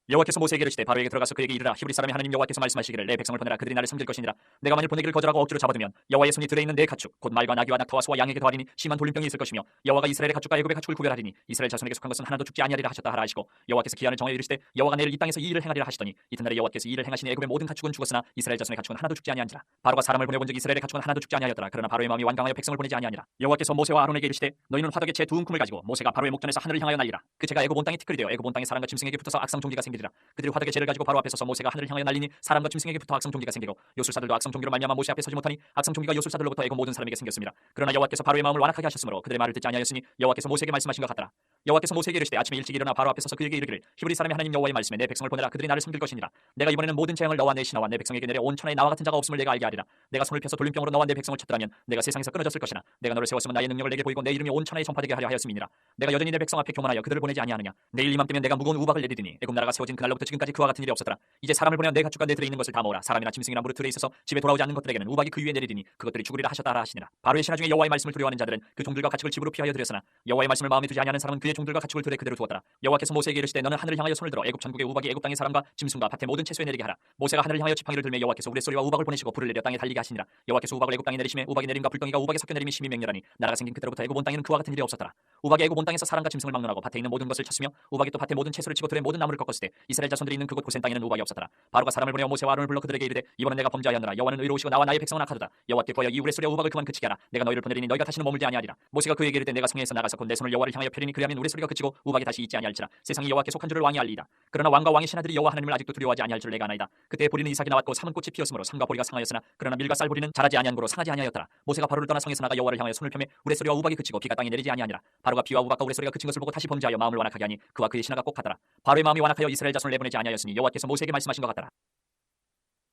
여호와께서 모세에게 이르시되 바로에게 들어가서 그에게 이르라. 히브리 사람의 하나님 여호와께서 말씀하시기를 내 백성을 보내라. 그들이 나를 섬길 것이니라. 내가 만일 보내기를 거절하고 억지로 잡아두면 여호와의 손이 들에 있는 내 가축 곧 말과 나귀와 낙타와 소와 양에게 더하리니 심한 돌림병이 있을 것이며 여호와가 이스라엘의 가축과 애굽의 가축을 구별하리니 이스라엘 자손에게 속한 것은 하나도 죽지 아니하리라 하셨다 하라 하시고 여호와께서 기한을 정하여 이르시되 여호와가 내일 이 땅에서 이 일을 행하리라 하시더니 이튿날에 여호와께서 이 일을 행하시니 애굽의 모든 가축은 죽었으나 이스라엘 자손의 가축은 하나도 죽지 아니한지라. 바로가 사람을 보내본즉 이스라엘의 가축은 하나도 죽지 아니하였더라. 그러나 바로의 마음이 완강하여 백성을 보내지 아니하니라. 여호와께서 모세와 아론에게 이르시되 너희는 화덕에 재 두 움큼을 가지고 모세가 바로의 목전에서 하늘을 향하여 날리라. 그 재가 애굽 온 땅에 티끌이 되어 애굽 온 땅의 사람과 짐승에게 붙어서 악성 종기가 생기리라. 그들이 화덕에 재를 가지고 바로 앞에 서서 모세가 하늘을 향하여 날리니 사람과 짐승에게 붙어 악성 종기가 생기고 요술사들도 악성 종기로 말미암아 모세 앞에 서지 못하니 악성 종기가 요술사들로부터 애굽 모든 사람에게 생겼습니다. 그러나 여호와께서 바로의 마음을 완악하게 하셨으므로 그들의 말을 듣지 아니하였으니 여호와께서 모세에게 말씀하신 것 같더라. 여호와께서 모세에게 이르시되 아침에 일찍 일어나 바로 앞에 서서 그에게 이르기를 히브리 사람의 하나님 여호와의 말씀에 내 백성을 보내라. 그들이 나를 섬길 것이니라. 내가 이번에는 모든 재앙을 너와 내 신하와 내 백성에게 내려 온 천하에 나와 같은 자가 없음을 내가 알게 하리라. 내가 손을 펴서 돌림병으로 너와 내 백성을 쳤더라면 내가 세상에서 끊어졌을 것이나 내가 너를 세웠으면 나의 능력을 내게 보이고 내 이름이 온 천하에 전파되게 하려 하였음이니라. 내가 여전히 내 백성 앞에 교만하여 그들을 보내지 아니하느냐. 내일 이맘 때면 내가 무거운 우박을 내리리니 애굽 나라가 세워진 그날로부터 지금까지 그와 같은 일이 없었더라. 이제 사람을 보내어 내 가축과 내 들에 있는 것을 다 모으라. 사람이나 짐승이나 무릇 들에 있어서 집에 돌아오지 않는 것들에게는 우박이 그 위에 내리리니 그것들이 죽으리라 하셨다 하시니라. 바로의 신하 중에 여호와의 말씀을 두려워하는 자들은 그 종들과 가축을 집으로 피하여 들였으나 여호와의 말씀을 마음에 두지 아니하는 사람은 그의 종들과 가축을 들에 그대로 두었더라. 여호와께서 모세에게 이르시되 너는 하늘을 향하여 손을 들어 애굽 전국의 우박이 애굽 땅의 사람과 짐승과 밭의 모든 채소에 내리게 하라. 모세가 하늘을 향하여 지팡이를 들매 여호와께서 우레소리와 우박을 보내시고 불을 내려 땅에 달리게 하시니라. 여호와께서 우박을 애굽 땅에 내리시매 우박이 내림과 불덩이가 우박에 섞여 내림이 심히 맹렬하니 나라가 생긴 그때로부터 애굽 온 땅에는 그와 같은 일이 없었더라. 우박이 애굽 온 땅에서 사람과 짐승을 막 논하고 밭에 있는 모든 것을 쳤으며 우박이 또 밭의 모든 채소를 치고 들의 모든 나무를 꺾었을 때 이스라엘 자손들이 있는 그곳 고센 땅에는 우박이 없었더라. 바로가 사람을 보내어 모세와 아론을 불러 그들에게 이르되 이번은 내가 범죄하였노라. 여호와는 의로우시고 나와 나의 백성은 악하도다. 여호와께 구하여 이 우레소리와 우박을 그만 그치게 하라. 내가 너희를 보내리니 너희가 다시는 머물지 아니하리라. 모세가 그에게 이르되 내가 성에서 나가서 곧 내 손을 여호와를 향하여 펴리니 그리하면 우레소리가 그치고 우박이 다시 있지 아니할지라. 세상이 여호와께 속한 줄을 왕이 알리이다. 그러나 왕과 왕의 신하들이 여호와 하나님을 아직도 두려워하지 아니할 줄 내가 아나이다. 그때 보리는 이삭이 나왔고 삼은 꽃이 피었으므로 삼과 보리가 상하였으나 그러나 밀과 쌀 보리는 자라지 아니한 고로 상하지 아니하였더라. 모세가 바로를 떠나 성에서 나가 여호와를 향하여 손을 펴매 우레소리와 우박이 그치고 비가 땅에 내리지 아니하니라. 바로가 비와 우박과 우레소리가 그친 것을 보고 다시 범죄하여 마음을 완악하게 하니 그와 그의 신하가 꼭 하더라. 바로의 마음이 완악하여 이스라엘 자손을 내보내지 아니하였으니 여호와께서 모세에게 말씀하신 것 같더라.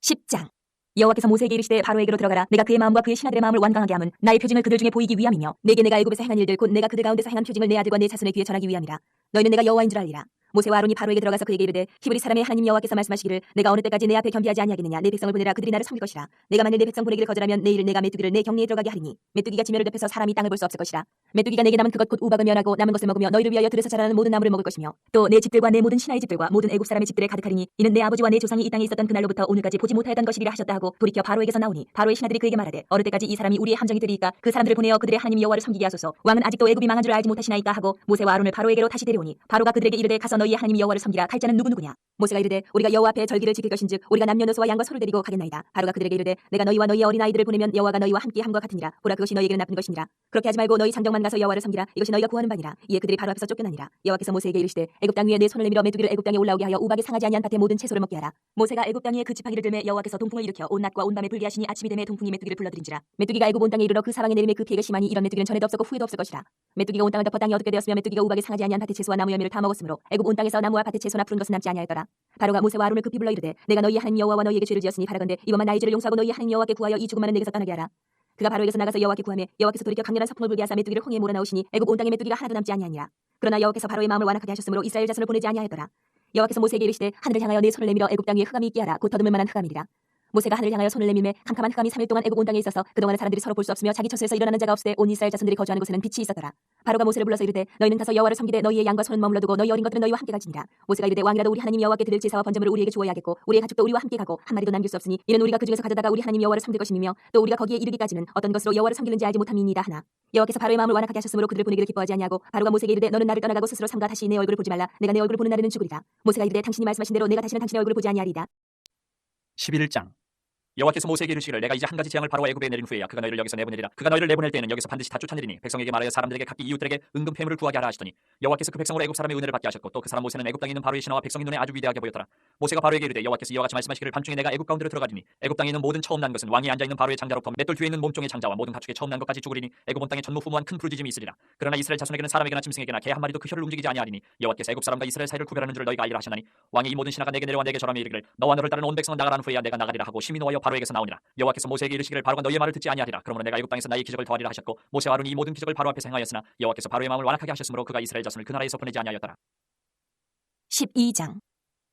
10장. 여호와께서 모세에게 이르시되 바로에게로 들어가라. 내가 그의 마음과 그의 신하들의 마음을 완강하게 함은 나의 표징을 그들 중에 보이기 위함이며 내게 내가 애굽에서 행한 일들 곧 내가 그들 가운데서 행한 표징을 내 아들과 내 자손의 귀에 전하기 위함이라. 너희는 내가 여호와인 줄 알리라. 모세와 아론이 바로에게 들어가서 그에게 이르되 히브리 사람의 하나님 여호와께서 말씀하시기를 내가 어느 때까지 내 앞에 겸비하지 아니하겠느냐. 내 백성을 보내라. 그들이 나를 섬길 것이라. 내가 만일 내 백성 보내기를 거절하면 내일 내가 메뚜기를 내 경내에 들어가게 하리니 메뚜기가 지면을 덮여서 사람이 땅을 볼 수 없을 것이라. 메뚜기가 내게 남은 그것 곧 우박을 면하고 남은 것을 먹으며 너희를 위하여 들에서 자라는 모든 나무를 먹을 것이며 또 내 집들과 내 모든 신하의 집들과 모든 애굽 사람의 집들에 가득하리니 이는 내 아버지와 내 조상이 이 땅에 있었던 그날로부터 오늘까지 보지 못하였던 것이리라 하셨다 하고 돌이켜 바로에게서 나오니 바로의 신하들이 그에게 말하되 어느 때까지 이 사람이 우리의 함정이 되리이까 그 사람들을 보내어 그들의 하나님 여호와를 섬기게 하소서. 왕은 아직도 애굽이 망한 줄을 알지 못하시나이까 하고 모세와 아론을 바로에게로 다시 데려오니 바로가 그들에게 이르되 가서 너희의 하나님 여호와를 섬기라. 갈 자는 누구누구냐. 모세가 이르되 우리가 여호와 앞에 절기를 지킬 것인즉 우리가 남녀노소와 양과 소를 데리고 가겠나이다. 바로가 그들에게 이르되 내가 너희와 너희의 어린 아이들을 보내면 여호와가 너희와 함께 함과 같으니라. 보라 그것이 너희에게는 나쁜 것이니라. 그렇게 하지 말고 너희 장정만 가서 여호와를 섬기라. 이것이 너희가 구하는 바니라. 이에 그들이 바로 앞에서 쫓겨나니라. 여호와께서 모세에게 이르시되 애굽 땅 위에 내 손을 내밀어 메뚜기를 애굽 땅에 올라오게 하여 우박이 상하지 아니한 밭의 모든 채소를 먹게 하라. 모세가 애굽 땅 위에 그 지팡이를 들매 여호와께서 동풍을 일으켜 온 낮과 온 밤에 불게 하시니 아침이 되매 동풍이 메뚜기를 불러들인지라. 메뚜기가 애굽 온 땅에 이르러 그 사방에 내림에 그 피해가 심하니 이런 메뚜기는 전에도 없었고 후에도 없을 것이라. 메뚜기가 온 땅을 덮어 땅이 어둡게 되었으며 메뚜기가 우박이 상하지 아니한 밭의 채소와 나무 열매를 다 먹었으므로 애굽 온 땅에서 나무와 밭의 채소나 푸른 것은 남지 아니하였더라. 바로가 모세와 아론을 급히 불러 이르되 내가 너희 하나님 여호와와 너희에게 죄를 지었으니 바라건대 이번만 나의 죄를 용서하고 너희 하나님 여호와께 구하여 이 죽음 많은 내게서 떠나게 하라. 그가 바로에게서 나가서 여호와께 구하며 여호와께서 돌이켜 강렬한 서풍을 불게 하사 메뚜기를 홍해에 몰아넣으시니 애굽 온 땅에 메뚜기가 하나도 남지 아니하니라. 그러나 여호와께서 바로의 마음을 완악하게 하셨으므로 이스라엘 자손을 보내지 아니하였더라. 여호와께서 모세에게 이르시되 하늘을 향하여 내 손을 내밀어 애굽 땅 위에 흑암이 있게 하라. 곧 더듬을 만한 흑암이리라. 모세가 하늘을 향하여 손을 내밀매 캄캄한 흑암이 3일 동안 애굽 온 땅에 있어서 그동안에 사람들이 서로 볼 수 없으며 자기 처소에서 일어나는 자가 없으되 온 이스라엘 자손들이 거주하는 곳에는 빛이 있었더라. 바로가 모세를 불러서 이르되 너희는 가서 여호와를 섬기되 너희의 양과 소는 머물러 두고 너희 어린 것들은 너희와 함께 갈지니라. 모세가 이르되 왕이라도 우리 하나님 여호와께 드릴 제사와 번제물을 우리에게 주어야겠고 우리의 가축도 우리와 함께 가고 한 마리도 남길 수 없으니 이는 우리가 그 중에서 가져다가 우리 하나님 여호와를 섬길 것임이며 또 우리가 거기에 이르기까지는 어떤 것으로 여호와를 섬기는지 알지 못함이니이다 하나. 여호와께서 바로의 마음을 완악하게 하셨으므로 그들을 보내기를 기뻐하지 아니하고 바로가 모세에게 이르되 너는 나를 떠나가고 스스로 삼가 다시 내 얼굴을 보지 말라. 내가 내 얼굴을 보는 날에는 죽으리라. 모세가 이르되 당신이 말씀하신 대로 내가 다시는 당신의 얼굴을 보지 아니하리이다. 11장. 여호와께서 모세에게 이르시기를 내가 이제 한 가지 재앙을 바로와 애굽에 내린 후에야 그가 너희를 여기서 내보내리라. 그가 너희를 내보낼 때에는 여기서 반드시 다 쫓아내리니 백성에게 말하여 사람들에게 각기 이웃들에게 은금 폐물을 구하게 하라 하시더니 여호와께서 그 백성으로 애굽 사람의 은혜를 받게 하셨고 또 그 사람 모세는 애굽 땅에 있는 바로의 신하와 백성의 눈에 아주 위대하게 보였더라. 모세가 바로에게 이르되 여호와께서 이와 같이 말씀하시기를 밤중에 내가 애굽 가운데로 들어가리니 애굽 땅에 있는 모든 처음 난 것은 왕이 앉아 있는 바로의 장자로부터 맷돌 뒤에 있는 몸종의 장자와 모든 가축의 처음 난 것까지 죽으리니 애굽 온 땅에 전무후무한 큰 부르짖음이 있으리라. 그러나 이스라엘 자손에게는 사람에게나 짐승에게나 개 한 마리도 그 혀를 움직이지 아니하리니 여호와께서 애굽 사람과 이스라엘 사이를 구별하는 줄을 너희가 알리라 하시나니 왕이 이 모든 신하가 내게 내려와 내게 절하며 이르기를 너와 너를 따르는 온 백성은 나가라는 후에야 내가 나가리라 하고 심히 노하여 바로에게서 나오니라. 여호와께서 모세에게 이르시기를 바로가 너희의 말을 듣지 아니하리라. 그러므로 내가 애굽 땅에서 나의 기적을 더하리라 하셨고 모세와 아론이 이 모든 기적을 바로 앞에서 행하였으나 여호와께서 바로의 마음을 완악하게 하셨으므로 그가 이스라엘 자손을 그 나라에서 보내지 아니하였더라. 12장.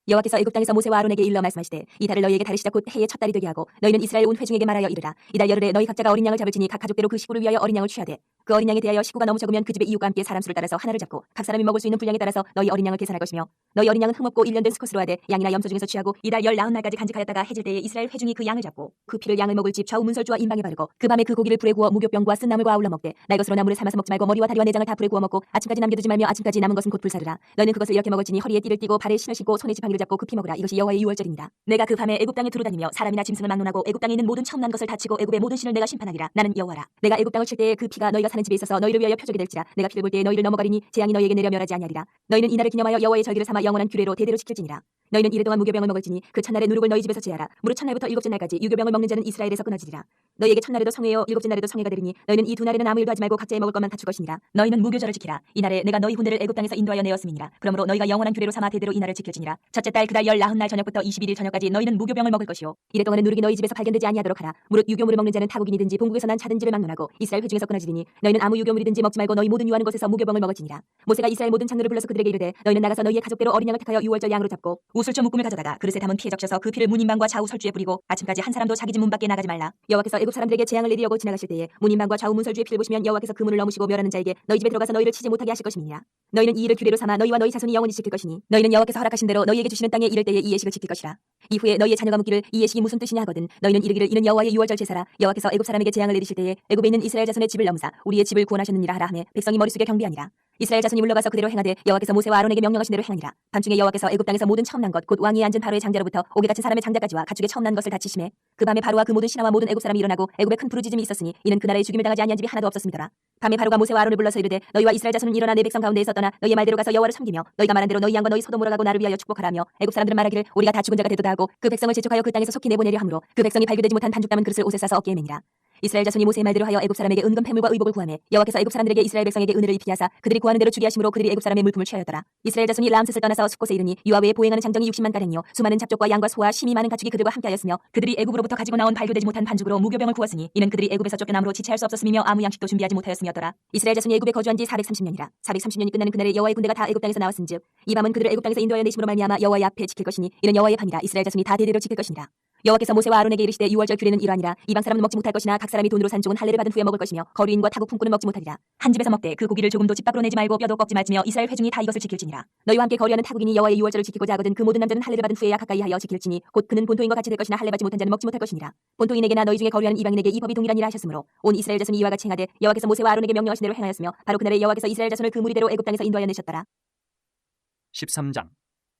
여호와께서 애굽 땅에서 모세와 아론에게 일러 말씀하시되 이 달을 너희에게 달이 시작 곧 해의 첫 달이 되게 하고 너희는 이스라엘 온 회중에게 말하여 이르라. 이달 열흘에 너희 각자가 어린 양을 잡을지니 각 가족대로 그 식구를 위하여 어린 양을 취하되 그 어린 양에 대하여 식구가 너무 적으면 그 집의 이웃과 함께 사람 수를 따라서 하나를 잡고 각 사람이 먹을 수 있는 분량에 따라서 너희 어린 양을 계산할 것이며 너희 어린 양은 흠없고 1년 된 수컷으로 하되 양이나 염소 중에서 취하고 이달 19날까지 간직하였다가 해질 때에 이스라엘 회중이 그 양을 잡고 그 피를 양을 먹을 집 좌우 문설주와 인방에 바르고 그 밤에 그 고기를 불에 구워 무교병과 쓴 나물과 아울러 먹되 날 것으로 나물을 삶아서 먹지 말고 머리와 다리와 내장을 다 불에 구워 먹고 아침까지 남겨두지 말며 아침까지 남은 것은 곧 불사르라. 너희는 그것을 이렇게 먹을지니 허리에 띠를 띠고 발에 신을 신고 손에 지팡이를 잡고 그 피 먹으라. 이것이 여호와의 유월절입니다. 내가 그 밤에 애굽 땅에 두루다니며 사람이나 짐승을 막론하고 애굽 땅에 있는 모든 처음 난 것을 다치고 애굽의 모든 신을 내가 심판하리라. 나는 여호와라. 내가 애굽 땅을 칠 때에 그 피가 너희가 사는 집에 있어서 너희를 위하여 표적이 될지라. 내가 피를 볼 때에 너희를 넘어가리니 재앙이 너희에게 내려 멸하지 아니하리라. 너희는 이날을 기념하여 여호와의 절기를 삼아 영원한 규례로 대대로 지킬지니라. 너희는 이래 동안 무교병을 먹을지니 그 첫날에 누룩을 너희 집에서 제하라. 무릇 첫날부터 일곱째 날까지 유교병을 먹는 자는 이스라엘에서 끊어지리라. 너희에게 첫날에도 성회요 일곱째 날에도 성회가 되리니 너희는 이 두 날에는 아무 일도 하지 말고 각자의 먹을 것만 갖출 것이니라. 너희는 무교절을 지키라. 이 날에 내가 너희 후대를 애굽 땅에서 인도하여 내었음이니라. 그러므로 너희가 영원한 규례로 삼아 대대로 이 날을 지킬지니라. 첫째 달 그달 19날 저녁부터 21일 저녁까지 너희는 무교병을 먹을 것이요 이래 동안에 누룩이 너희 집에서 발견되지 아니하도록 하라. 무릇 유교물을 먹는 자는 타국인이든지 본국에서 난 자든지를 막론하고 이스라엘 회중에서 끊어지리니 너희는 아무 유교물이든지 먹지 말고 너희 모든 유하는 곳에서 무교병을 먹을지니라. 모세가 이스라엘 모든 장로를 불러서 그들에게 이르되 너희는 나가서 너희의 가족대로 어린 양을 택하여 유월절 양으로 잡고 우슬초 묶음을 가져다가 그릇에 담은 피에 적셔서 그 피를 문인방과 좌우 설주에 뿌리고 아침까지 한 사람도 자기 집 문 밖에 나가지 말라. 여호와께서 애굽 사람들에게 재앙을 내리려고 지나가실 때에 문인방과 좌우 문설주에 피를 보시면 여호와께서 그 문을 넘으시고 멸하는 자에게 너희 집에 들어가서 너희를 치지 못하게 하실 것임이니라. 너희는 이 일을 규례로 삼아 너희와 너희 자손이 영원히 지킬 것이니 너희는 여호와께서 허락하신 대로 너희에게 주시는 땅에 이를 때에 이 예식을 지킬 것이라. 이후에 너희의 자녀가 묻기를 이 예식이 무슨 뜻이냐 하거든 너희는 이르기를 이는 여호와의 유월절 제사라. 여호와께서 애굽 사람에게 재앙을 내리실 때에 애굽에 있는 이스라엘 자손의 집을 넘으사 우리의 집을 구원하셨느니라 하라 하매 백성이 머릿속에 경비하니라. 이스라엘 자손이 물러가서 그대로 행하되 여호와께서 모세와 아론에게 명령하신 대로 행하니라. 밤중에 여호와께서 애굽 땅에서 모든 처음 난 것 곧 왕위에 앉은 바로의 장자로부터 옥에 갇힌 사람의 장자까지와 가축의 처음 난 것을 다 치시매 그 밤에 바로와 그 모든 신하와 모든 애굽 사람이 일어나고 애굽에 큰 부르짖음이 있었으니 이는 그 나라에 죽임을 당하지 아니한 집이 하나도 없었음이더라. 밤에 바로가 모세와 아론을 불러서 이르되 너희와 이스라엘 자손은 일어나 내 백성 가운데에서 떠나 너희의 말대로 가서 여호와를 섬기며 너희가 말한 대로 너희 양과 너희 소도 몰아가고 나를 위하여 축복하라며 애굽 사람들은 말하기를 우리가 다 죽은 자가 되도다 하고 그 백성을 재촉하여 그 땅에서 속히 내보내려 하므로 그 백성이 발교되지 못한 반죽 담은 그릇을 옷에 싸서 어깨에 매니라. 이스라엘 자손이 모세의 말대로 하여 애굽 사람에게 은금 패물과 의복을 구하매 여호와께서 애굽 사람들에게 이스라엘 백성에게 은혜를 입히게 하사 그들이 구하는 대로 주게 하심으로 그들이 애굽 사람의 물품을 취하였더라. 이스라엘 자손이 람셋을 떠나서 숫곳에 이르니 유아 외에 보행하는 장정이 60만 가량이요 수많은 잡족과 양과 소와 심이 많은 가축이 그들과 함께하였으며 그들이 애굽으로부터 가지고 나온 발교되지 못한 반죽으로 무교병을 구웠으니 이는 그들이 애굽에서 쫓겨남으로 지체할 수 없었음이며 아무 양식도 준비하지 못하였음이었더라. 이스라엘 자손이 애굽에 거주한 지 430년이라. 430년이 끝나는 그날에 여호와의 군대가 다 애굽 땅에서 나왔은즉 이 밤은 그들을 애굽 땅에서 인도하여 내심으로 말미암아 여호와의 앞에 지킬 것이니 이는 여호와의 밤이라. 이스라엘 자손이 다 대대로 지킬 것이니라. 여호와께서 모세와 아론에게 이르시되 유월절 규례는 이러하니라. 이방 사람은 먹지 못할 것이나 각 사람이 돈으로 산 종은 할례를 받은 후에 먹을 것이며 거류인과 타국 품꾼은 먹지 못하리라. 한 집에서 먹되 그 고기를 조금도 집 밖으로 내지 말고 뼈도 꺾지 말지며 이스라엘 회중이 다 이것을 지킬지니라. 너희와 함께 거류하는 타국인이 여호와의 유월절을 지키고자 하거든 그 모든 남자는 할례를 받은 후에야 가까이 하여 지킬지니 곧 그는 본토인과 같이 될 것이나 할례 받지 못한 자는 먹지 못할 것이니라. 본토인에게나 너희 중에 거류하는 이방인에게 이 법이 동일하니라 하셨으므로 온 이스라엘 자손이 이와 같이 행하되 여호와께서 모세와 아론에게 명령하신 대로 행하였으며 바로 그날에 여호와께서 이스라엘 자손을 그 무리대로 애굽 땅에서 인도하여 내셨더라. 13장.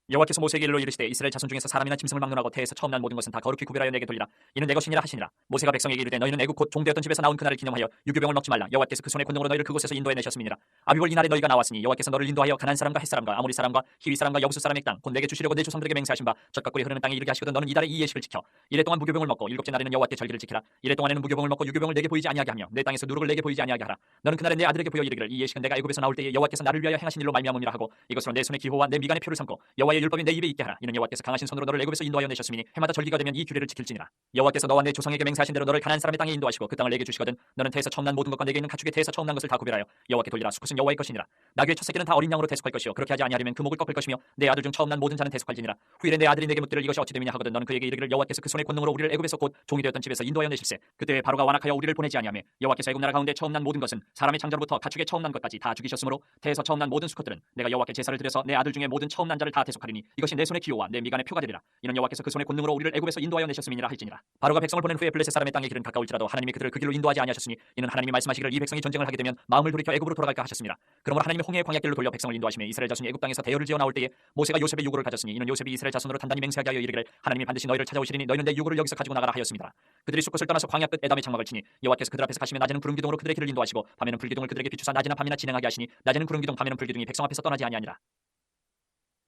여호와께서 모세에게 일러 이르시되 이스라엘 자손 중에서 사람이나 짐승을 막론하고 태에서 처음 난 모든 것은 다 거룩히 구별하여 내게 돌리라. 이는 내 것이니라 하시니라. 모세가 백성에게 이르되 너희는 애굽 곧 종되었던 집에서 나온 그날을 기념하여 유교병을 먹지 말라. 여호와께서 그 손의 권능으로 너희를 그곳에서 인도해 내셨음이니라. 아비볼 이날에 너희가 나왔으니 여호와께서 너를 인도하여 가나안 사람과 헷 사람과 아모리 사람과 히위 사람과 여부스 사람의 땅 곧 내게 주시려고 내 조상들에게 맹세하신 바 젖과 꿀이 흐르는 땅에 이르게 하시거든 너는 이달에 이 예식을 지켜. 이래 동안 무교병을 먹고 일곱째 날에는 여호와께 절기를 지키라. 이래 동안에는 무교병을 먹고 유교병을 내게 보이지 아니하게 하며 내 땅에서 누룩을 내게 보이지 아니하게 하라. 너는 그날에 내 아들에게 보여 이르기를 이 예식은 내가 애굽에서 나올 때에 여호와께서 나를 위하여 행하신 일로 말미암음이라 하고 이것으로 내 손의 기호와 내 미간의 표를 삼고 여호와의 율법이 내 입에 있게 하라. 이는 여호와께서 강하신 손으로 너를 애굽에서 인도하여 내셨으니 해마다 절기가 되면 이 규례를 지킬지니라. 여호와께서 너와 내 조상에게 맹세하신 대로 너를 가나안 사람의 땅에 인도하시고 그 땅을 내게 주시거든 너는 태에서 처음 난 모든 것과 내게 있는 가축의 태에서 처음 난 것을 다 구별하여 여호와께 돌리라. 수컷은 여호와의 것이니라. 나귀의 첫 새끼는 다 어린 양으로 대속할 것이요 그렇게 하지 아니하려면 그 목을 꺾을 것이며 내 아들 중 처음 난 모든 자는 대속할지니라. 후일에 내 아들이 내게 묻기를 이것이 어찌 됨이냐 하거든 너는 그에게 이르기를 여호와께서 그 손의 권능으로 우리를 애굽에서 곧 종이 되었던 집에서 인도하여 내실세. 그때 바로가 완악하여 우리를 보내지 아니하며 여호와께서 애굽 나라 가운데 처음 난 모든 것은 사람의 장자로부터 가축의 처음 난 것까지 다 죽이셨으므로 태에서 처음 난 모든 수컷들은 내가 여호와께 제사를 드려서 내 아들 중에 모든 처음 난 자를 다 대속하리니 이것이 내 손의 기호와 내 미간의 표가 되리라. 이는 여호와께서 그 손의 권능으로 우리를 애굽에서 인도하여 내셨음이니라 할지니라. 바로가 백성을 보낸 후에 블레셋 사람의 땅의 길은 가까울지라도 하나님이 그들을 그 길로 인도하지 아니하셨으니 이는 하나님이 말씀하시기를 이 백성이 전쟁을 하게 되면 마음을 돌이켜 애굽으로 돌아갈까 하셨습니다. 그러므로 하나님이 홍해의 광야길로 돌려 백성을 인도하시며 이스라엘 자손이 애굽 땅에서 대열을 지어 나올 때에 모세가 요셉의 유고를 가졌으니 이는 요셉이 이스라엘 자손으로 단단히 맹세하게 하여 이르기를 하나님이 반드시 너희를 찾아오시리니 너희는 내 유고를 여기서 가지고 나가라 하였습니다. 그들이 숫곳을 떠나서 광야 끝 에담의 장막을 치니 여호와께서 그들 앞에서 가시며 낮에는 구름 기둥으로 그들의 길을 인도하시고 밤에는 불기둥을 그들에게 비추사 낮이나 밤이나 진행하게 하시니 낮에는 구름 기둥 밤에는 불기둥이 백성 앞에서 떠나지 아니하니라.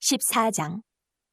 14장.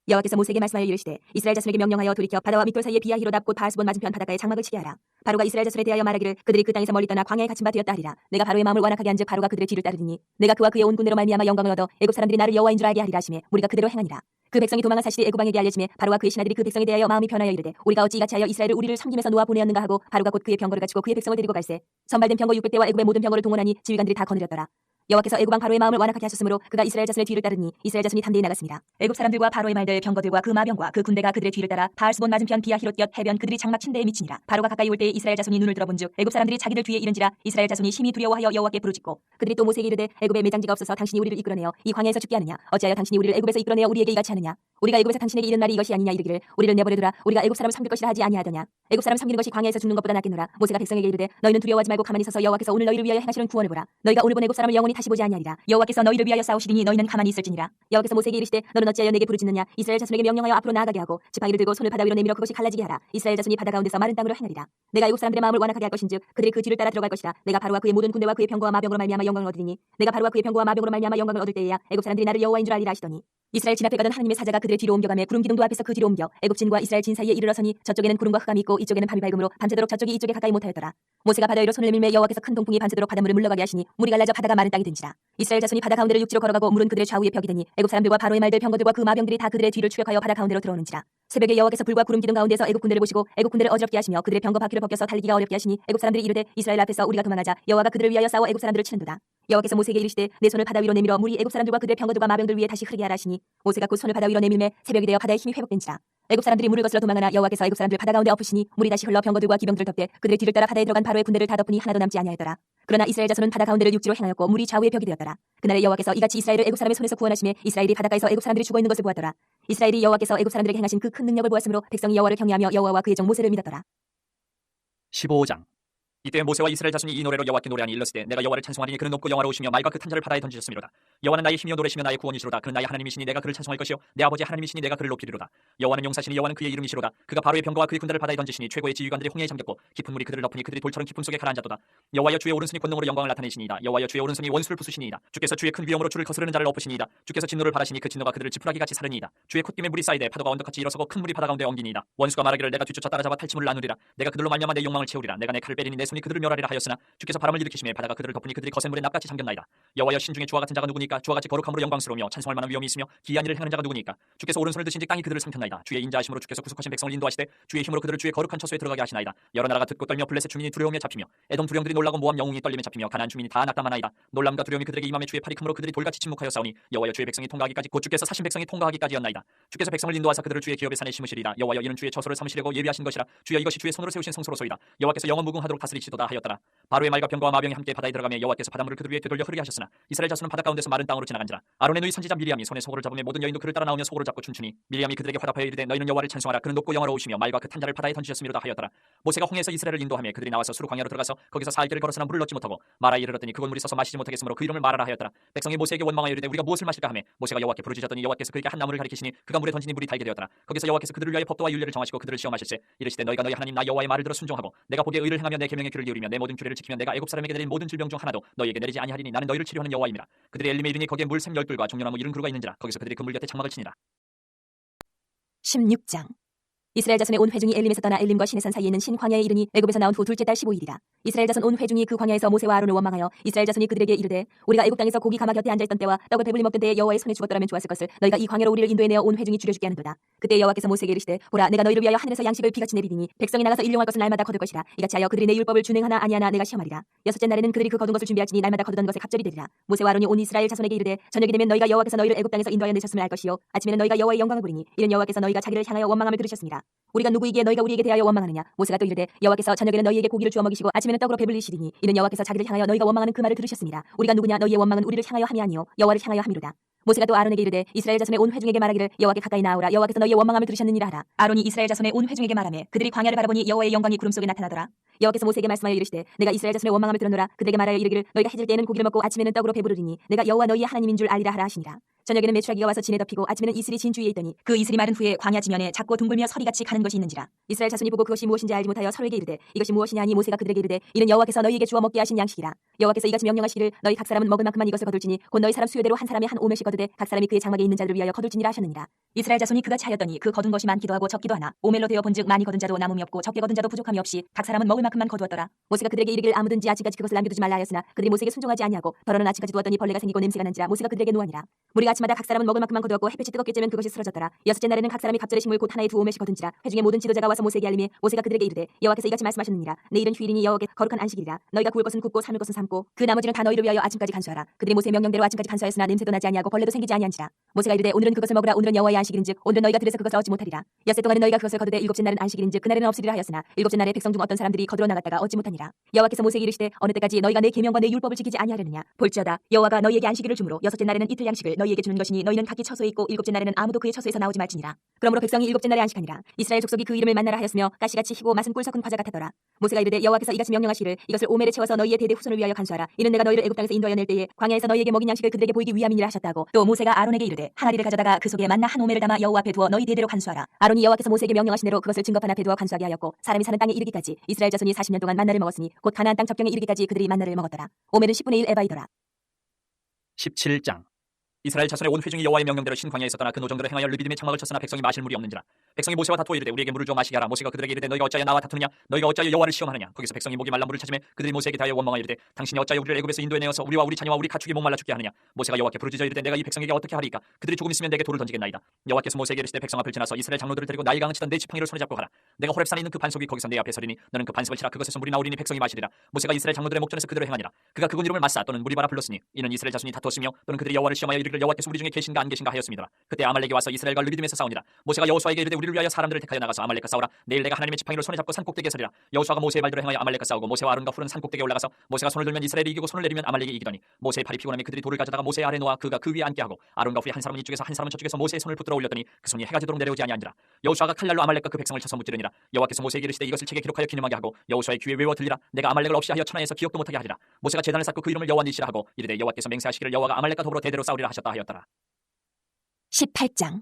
여호와께서 모세에게 말씀하여 이르시되 이스라엘 자손에게 명령하여 돌이켜 바다와 밑돌 사이에 비아히로답 곧 바알스본 맞은편 바닷가에 장막을 치게 하라. 바로가 이스라엘 자손에 대하여 말하기를 그들이 그 땅에서 멀리 떠나 광야에 갇힌 바 되었다 하리라. 내가 바로의 마음을 완악하게 한즉 바로가 그들의 뒤를 따르리니 내가 그와 그의 온 군대로 말미암아 영광을 얻어 애굽 사람들이 나를 여호와인 줄 알게 하리라 하시매 우리가 그대로 행하니라. 그 백성이 도망한 사실이 애굽 왕에게 알려지매 바로와 그의 신하들이 그 백성에 대하여 마음이 변하여 이르되 우리가 어찌 이같이 하여 이스라엘을 우리를 섬김에서 놓아 보내었는가 하고 바로가 곧 그의 병거를 갖추고 그의 백성을 데리고 갈새 선발된 병거 600대와 애굽의 모든 병거를 동원하니 지휘관들이 다 거느렸더라. 여호와께서 애굽 왕 바로의 마음을 완악하게 하셨으므로 그가 이스라엘 자손의 뒤를 따르니 이스라엘 자손이 담대히 나갔습니다. 애굽 사람들과 바로의 말들 병거들과 그 마병과 그 군대가 그들의 뒤를 따라 바알스본 맞은편 비아히롯 곁 해변 그들이 장막 친 데에 미치니라. 바로가 가까이 올 때에 이스라엘 자손이 눈을 들어본즉 애굽 사람들이 자기들 뒤에 이른지라. 이스라엘 자손이 심히 두려워하여 여호와께 부르짖고 그들이 또 모세에게 이르되 애굽에 매장지가 없어서 당신이 우리를 이끌어내어 이 광야에서 죽게 하느냐. 어찌하여 당신이 우리를 애굽에서 이끌어내어 우리에게 이같이 하느냐. 우리가 애굽에서 당신에게 이른 날이 이것이 아니냐. 이르기를 우리를 내버려두라. 우리가 애굽 사람을 섬길 것이라 하지 아니하더냐. 애굽 사람 섬기는 것이 광야에서 죽는 것보다 낫겠노라. 모세가 백성에게 이르되 너희는 두려워하지 말고 가만히 서서 여호와께서 오늘 너희를 위하여 행하시는 구원을 보라. 너희가 오늘 본 애굽 사람을 영원히 다시 보지 아니하리라. 여호와께서 너희를 위하여 싸우시리니 너희는 가만히 있을지니라. 여호와께서 모세에게 이르시되 너는 어찌하여 내게 부르짖느냐. 이스라엘 자손에게 명령하여 앞으로 나아가게 하고 지팡이를 들고 손을 바다 위로 내밀어 그것이 갈라지게 하라. 이스라엘 자손이 바다 가운데서 마른 땅으로 행하리라. 내가 애굽 사람들의 마음을 완악하게 할 것인즉 그들이 그 뒤를 따라 들어갈 것이라. 내가 바로와 그의 모든 군대와 그의 병거와 마병으로 말미암아 영광을 얻으리니 내가 바로와 그의 병거와 마병으로 말미암아 영광을 얻을 때에야 애굽 사람들이 나를 여호와인 줄 알리라 하시더니 이스라엘 진 앞에 가던 하나님의 사자가 그들의 뒤로 옮겨가며 구름 기둥도 앞에서 그 뒤로 옮겨 애굽 진과 이스라엘 진 사이에 이르러서니 저쪽에는 구름과 흑암이 있고 이쪽에는 밤이 밝음으로 밤새도록 저쪽이 이쪽에 가까이 못하였더라. 모세가 바다 위로 손을 밀매 여호와께서 큰 동풍이 밤새도록 바닷물을 물러가게 하시니 물이 갈라져 바다가 마른 땅이 된지라. 이스라엘 자손이 바다 가운데를 육지로 걸어가고 물은 그들의 좌우에 벽이 되니 애굽 사람들과 바로의 말들 병거들과 그 마병들이 다 그들의 뒤를 추격하여 바다 가운데로 들어오는지라. 새벽에 여호와께서 불과 구름 기둥 가운데서 애굽 군대를 보시고 애굽 군대를 어지럽게 하시며 그들의 병거 바퀴를 벗겨서 달리기가 어렵게 하시니 애굽 사람들이 이르되 이스라엘 앞에서 우리가 도망하자. 여호와가 그들을 위하여 싸워 애굽 사람들을 치는도다. 여호와께서 모세에게 이르시되 내 손을 바다 위로 내밀어 물이 애굽 사람들과 그들의 병거들과 마병들 위에 다시 흐르게 하라 하시니 모세가 곧 손을 바다 위로 내밀매 새벽이 되어 바다의 힘이 회복된지라. 애굽 사람들이 물을 거슬러 도망하나 여호와께서 애굽 사람들을 바다 가운데 엎으시니 물이 다시 흘러 병거들과 기병들을 덮되 그들의 뒤를 따라 바다에 들어간 바로의 군대를 다 덮으니 하나도 남지 아니하였더라. 그러나 이스라엘 자손은 바다 가운데를 육지로 행하였고 물이 좌우의 벽이 되었더라. 그날에 여호와께서 이같이 이스라엘을 애굽 사람의 손에서 구원하시매 이스라엘이 바닷가에서 애굽 사람들이 죽어 있는 것을 보았더라. 이스라엘이 여호와께서 애굽 사람들에게 행하신 그 큰 능력을 보았으므로 백성이 여호와를 경외하며 여호와와 그의 종 모세를 믿었더라. 15장. 이때 모세와 이스라엘 자손이 이 노래로 여호와께 노래하니 일렀으되 내가 여호와를 찬송하리니 그는 높고 영화로우시며 말과 그 탄자를 바다에 던지셨음이로다. 여호와는 나의 힘이요 노래시며 나의 구원이시로다. 그는 나의 하나님이시니 내가 그를 찬송할 것이요 내 아버지 하나님이시니 내가 그를 높이리로다. 여호와는 용사시니 여호와는 그의 이름이시로다. 그가 바로의 병거와 그의 군대를 바다에 던지시니 최고의 지휘관들이 홍해에 잠겼고 깊은 물이 그들을 덮으니 그들이 돌처럼 깊음 속에 가라앉았도다. 여호와여 주의 오른손이 권능으로 영광을 나타내시니이다. 여호와여 주의 오른손이 원수를 부수시니이다. 주께서 주의 큰 위엄으로 주를 거스르는 자를 엎으시니이다. 주께서 진노를 바라시니 그 진노가 그들을 지푸라기 같이 사르니이다. 주의 콧김에 물이 쌓이되 파도가 언덕같이 일어서고 큰 물이 바다 가운데 엉기니이다. 원수가 말하기를 내가 뒤쫓아 따라잡아 탈취물을 나누리라. 내가 그들로 말미암아 내 욕망을 채우리라. 내가 내 칼을 빼리니 내 손이 그들을 멸하리라 하였으나 주께서 바람을 일으키심에 바다가 그들을 덮으니 그들이 거센 물에 납같이 잠겼나이다. 여호와여 신중에 주와 같은 자가 누구니까? 주와 같이 거룩함으로 영광스러우며 찬송할 만한 위엄이 있으며 기이한 일을 행하는 자가 누구니까? 주께서 오른손을 드신즉 땅이 그들을 삼켰나이다. 주의 인자하심으로 주께서 구속하신 백성을 인도하시되 주의 힘으로 그들을 주의 거룩한 처소에 들어가게 하시나이다. 여러 나라가 듣고 떨며 블레셋 주민이 두려움에 잡히며 에돔 두령들이 놀라고 모함 영웅이 떨림에 잡히며 가나안 주민이 다 낙담하나이다. 놀람과 두려움이 그들에게 임함에 주의 팔이 크므로 그들이 돌같이 침묵하여 싸우니 여호와여 주의 백성이 통과하기까지 곧 주께서 사신 백성이 통과하기까지였나이다. 주께서 백성을 인도하사 그들을 주의 기업의 산에 심으시리라. 여호와여 이는 주의 처소를 삼으시려고 예비하신 것이라. 주여 이것이 주의 손으로 세우신 성소로소이다. 여호와께서 영원 무궁하도록 다스리시도다 하였더라. 바로의 말과 병거와 마병이 함께 바다에 들어가며 여호와께서 바닷물을 그들 위에 되돌려 흐르게 하셨으나 이스라엘 자손은 바다 가운데서 마른 땅으로 지나간지라. 아론의 누이 선지자 미리암이 손에 소고를 잡으며 모든 여인도 그를 따라 나오며 소고를 잡고 춤추니 미리암이 그들에게 화답하여 이르되 너희는 여호와를 찬송하라. 그는 높고 영화로우시며 말과 그 탄자를 바다에 던지셨음이로다 하였더라. 모세가 홍해에서 이스라엘을 인도하며 그들이 나와서 수르 광야로 들어가서 거기서 4일길을 걸었으나 물을 얻지 못하고 마라에 이르렀더니 그곳 물이 써서 마시지 못하겠으므로 그 이름을 마라라 하였더라. 백성이 모세에게 원망하여 이르되 우리가 무엇을 마실까 하매 모세가 여호와께 부르짖었더니 여호와께서 그에게 한 나무를 가리키시니 그가 물에 던지니 물이 달게 되었더라. 거기서 여호와께서 그들을 위하여 법도와 율례를 정하시고 그들을 시험하실세 이르시되 너희가 너희 하나님 나 여호와의 말을 들어 순종하고 내가 보기에 의를 행하며 내 계명에 귀를 기울이며 내 모든 규례를 지키면 내가 애굽 사람에게 내린 모든 질병 중 하나도 너희에게 내리지 아니하리니 나는 너희를 치료하는 여호와임이라. 그들이 엘림에 이르니 거기에 물샘 열둘과 종려나무 이른 그루가 있는지라. 거기서 그들이 그 물 곁에 장막을 치니라. 16장. 이스라엘 자손의 온 회중이 엘림에서 떠나 엘림과 시내산 사이에 있는 신 광야에 이르니 애굽에서 나온 후 둘째 달 15일이라. 이스라엘 자손 온 회중이 그 광야에서 모세와 아론을 원망하여 이스라엘 자손이 그들에게 이르되 우리가 애굽 땅에서 고기 가마 곁에 앉아 있던 때와 떡을 배불리 먹던 때에 여호와의 손에 죽었더라면 좋았을 것을 너희가 이 광야로 우리를 인도해 내어 온 회중이 죽여 죽게 하는도다. 그때 여호와께서 모세에게 이르시되 보라 내가 너희를 위하여 하늘에서 양식을 비같이 내리리니 백성이 나가서 일용할 것을 날마다 거둘 것이라. 이같이 하여 그들이 내 율법을 준행하나 아니하나 내가 시험하리라. 여섯째 날에는 그들이 그 거둔 것을 준비할지니 날마다 거두던 것에 갑절이 되리라. 모세와 아론이 온 이스라엘 자손에게 이르되 저녁이 되면 너희가 여호와께서 너희를 애굽 땅에서 인도하여 내셨음을 알 것이요 아침에는 너희가 여호와의 영광을 보리니 이는 여호와께서 너희가 자기를 향하여 원망함을 들으셨습니다. 우리가 누구이기에 너희가 우리에게 대하여 원망하느냐. 모세가 또 이르되 여호와께서 저녁에는 너희에게 고기를 주어 먹이시고 아침에는 떡으로 배불리시리니 이는 여호와께서 자기를 향하여 너희가 원망하는 그 말을 들으셨습니다. 우리가 누구냐. 너희의 원망은 우리를 향하여 함이 아니요 여호와를 향하여 함이로다. 모세가 또 아론에게 이르되 이스라엘 자손의 온 회중에게 말하기를 여호와께 가까이 나아오라. 여호와께서 너희의 원망함을 들으셨느니라 하라. 아론이 이스라엘 자손의 온 회중에게 말하매 그들이 광야를 바라보니 여호와의 영광이 구름 속에 나타나더라. 여호와께서 모세에게 말씀하여 이르시되 내가 이스라엘 자손의 원망함을 들었노라. 그들에게 말하여 이르기를 너희가 해질 때에는 고기를 먹고 아침에는 떡으로 배부르리니 내가 여호와 너희의 하나님인 줄 알리라 하라 하시니라. 저녁에는 메추라기가 와서 진에 덮이고 아침에는 이슬이 진 주위에 있더니 그 이슬이 마른 후에 광야 지면에 작고 둥글며 서리같이 가는 것이 있는지라. 이스라엘 자손이 보고 그것이 무엇인지 알지 못하여 서로에게 이르되 이것이 무엇이냐 하니 모세가 그들에게 이르되 이는 여호와께서 너희에게 주어 먹게 하신 양식이라. 여호와께서 이같이 명령하시기를 너희 각 사람은 먹을 만큼만 이것을 거둘지니 곧 너희 사람 수요대로 한 사람이 한 오멜씩 거두되 각 사람이 그의 장막에 있는 자들을 위하여 거둘지니라 하셨느니라. 이스라엘 자손이 그같이 하였더니 그 거둔 것이 많기도 하고 적기도 하나 오멜로 되어 본즉 많이 거둔 자도 남음이 없고 적게 거둔 자도 부족함이 없이 각 사람은 먹을 만큼만 거두었더라. 모세가 그들에게 이르기를 아무든지 아침까지 그것을 남겨두지 말라 하였으나 그들이 모세에게 순종하지 아니하고 더러는 아침까지 두었더니 벌레가 생기고 냄새가 난지라. 모세가 그들에게 노하니라. 우리가 아침마다 각 사람은 먹을 만큼만 거두었고 햇볕이 뜨겁게 쬐면 그것이 쓰러졌더라. 여섯째 날에는 각 사람이 갑절의 식물 곧 하나에 두 오멜씩 거둔지라. 회중의 모든 지도자가 와서 모세에게 알림해 모세가 그들에게 이르되 여호와께서 이같이 말씀하셨느니라. 내일은 휴일이니 여호와께 거룩한 안식일이라. 너희가 구울 것은 굽고 삶을 것은 삶고 그 나머지는 다 너희를 위하여 아침까지 간수하라. 그들이 모세의 명령대로 아침까지 간수하였으나 냄새도 나지 아니하고 벌레도 생기지 아니한지라. 모세가 이르되 오늘은 그것을 먹으라. 오늘은 여호와의 안식일인즉 오늘은 너희가 들에서 그것을 얻지 못하리라. 엿새 동안은 너희가 그것을 거두되 일곱째 날은 안식일인즉 그날에는 없으리라 하였으나 일곱째 날에 백성 중 어떤 사람들이 거두러 나갔다가 얻지 못하니라. 여호와께서 모세에게 이르시되 어느 때까지 너희가 내 계명과 내 율법을 지키지 아니하려느냐. 볼지어다 여호와가 너희에게 안식일을 주므로 여섯째 날에는 이틀 양식을 너희에게 주는 것이니 너희는 각기 처소에 있고 일곱째 날에는 아무도 그의 처소에서 나오지 말지니라. 그러므로 백성이 일곱째 날에 안식하니라. 이스라엘 족속이 그 이름을 만나라 하였으며 가시같이 희고 맛은 꿀 섞은 과자 같았더라. 모세가 이르되 여호와께서 이같이 명령하시기를 이것을 오멜에 채워서 너희의 대대 후손을 위하여 간수하라. 이는 내가 너희를 애굽 땅에서 인도하여 낼 때에 광야에서 너희에게 먹인 양식을 그들에게 보이기 위함이니라 하셨다고. 또 모세가 아론에게 이르되 항아리를 가져다가 그 속에 만나 한 오멜을 담아 여호와 앞에 두어 너희 대대로 간수하라. 아론이 여호와께서 모세에게 명령하신 대로 그것을 증거판 앞에 두어 간수하게 하였고 사람이 사는 땅에 이르기까지 이스라엘 자손이 40년 동안 만나를 먹었으니 곧 가나안 땅 접경에 이르기까지 그들이 만나를 먹었더라. 오멜은 10분의 1 에바이더라. 17장. 이스라엘 자손의 온 회중이 여호와의 명령대로 신광야에 있었더나 그 노정대로 행하여 르비딤에 장막을 쳤으나 백성이 마실 물이 없는지라. 백성이 모세와 다투어 이르되 우리에게 물을 주어 마시게 하라. 모세가 그들에게 이르되 너희가 어찌하여 나와 다투느냐. 너희가 어찌하여 여호와를 시험하느냐. 거기서 백성이 목이 말라 물을 찾으며 그들이 모세에게 대하여 원망하여 이르되 당신이 어찌하여 우리를 애굽에서 인도해 내어서 우리와 우리 자녀와 우리 가축이 목말라 죽게 하느냐. 모세가 여호와께 부르짖어 이르되 내가 이 백성에게 어떻게 하리이까. 그들이 조금 있으면 내게 돌을 던지겠나이다. 여호와께서 모세에게 이르시되 백성 앞을 지나서 이스라엘 장로들을 데리고 나일강을 치던 네 지팡이를 손에 잡고 가라. 내가 호렙산에 있는 그 반석이 거기서 내 앞에 서리니 너는 그 반석을 치라. 그것에서 물이 나오리니 백성이 마시리라. 모세가 이스라엘 장로들의 목전에서 그대로 행하니라. 그가 그군 이름을 마사 또는 무리바라 불렀으니 이는 이스라엘 자손이 다투었으며 또는 그들이 여호와를 시험하여 이르기를 여호와께서 우리 중에 계신가 안 계신가 하였습니다. 그때 아말렉이 와서 이스라엘과 르비딤에서 싸우니라. 모세가 여호수아에게 이르되 우리를 위하여 사람들을 택하여 나가서 아말렉과 싸우라. 내일 내가 하나님의 지팡이를 손에 잡고 산꼭대기에 서리라. 여호수아가 모세의 말대로 행하여 아말렉과 싸우고 모세와 아론과 훌은 산꼭대기에 올라가서 모세가 손을 들면 이스라엘이 이기고 손을 내리면 아말렉이 이기더니 모세의 팔이 피곤하며 그들이 돌을 가져다가 모세 아래 놓아 그가 그 위에 앉게 하고 아론과 훌이 한 사람은 이쪽에서 한 사람은 저쪽에서 모세의 손을 붙들어 올렸더니 그 손이 해가 지도록 내려오지 아니한지라. 여호수아가 칼날로 아말렉과 그 백성을 쳐서 무찌르니라. 하였느니라. 여호와께서 모세에게 이르시되 이것을 책에 기록하여 기념하게 하고 여호수아의 귀에 외워 들리라. 내가 아말렉을 없이 하여 천하에서 기억도 못하게 하리라. 모세가 제단을 쌓고 그 이름을 여호와 니시라 하고 이르되 여호와께서 맹세하시기를 여호와가 아말렉과 더불어 대대로 싸우리라 하셨다 하였더라. 18장.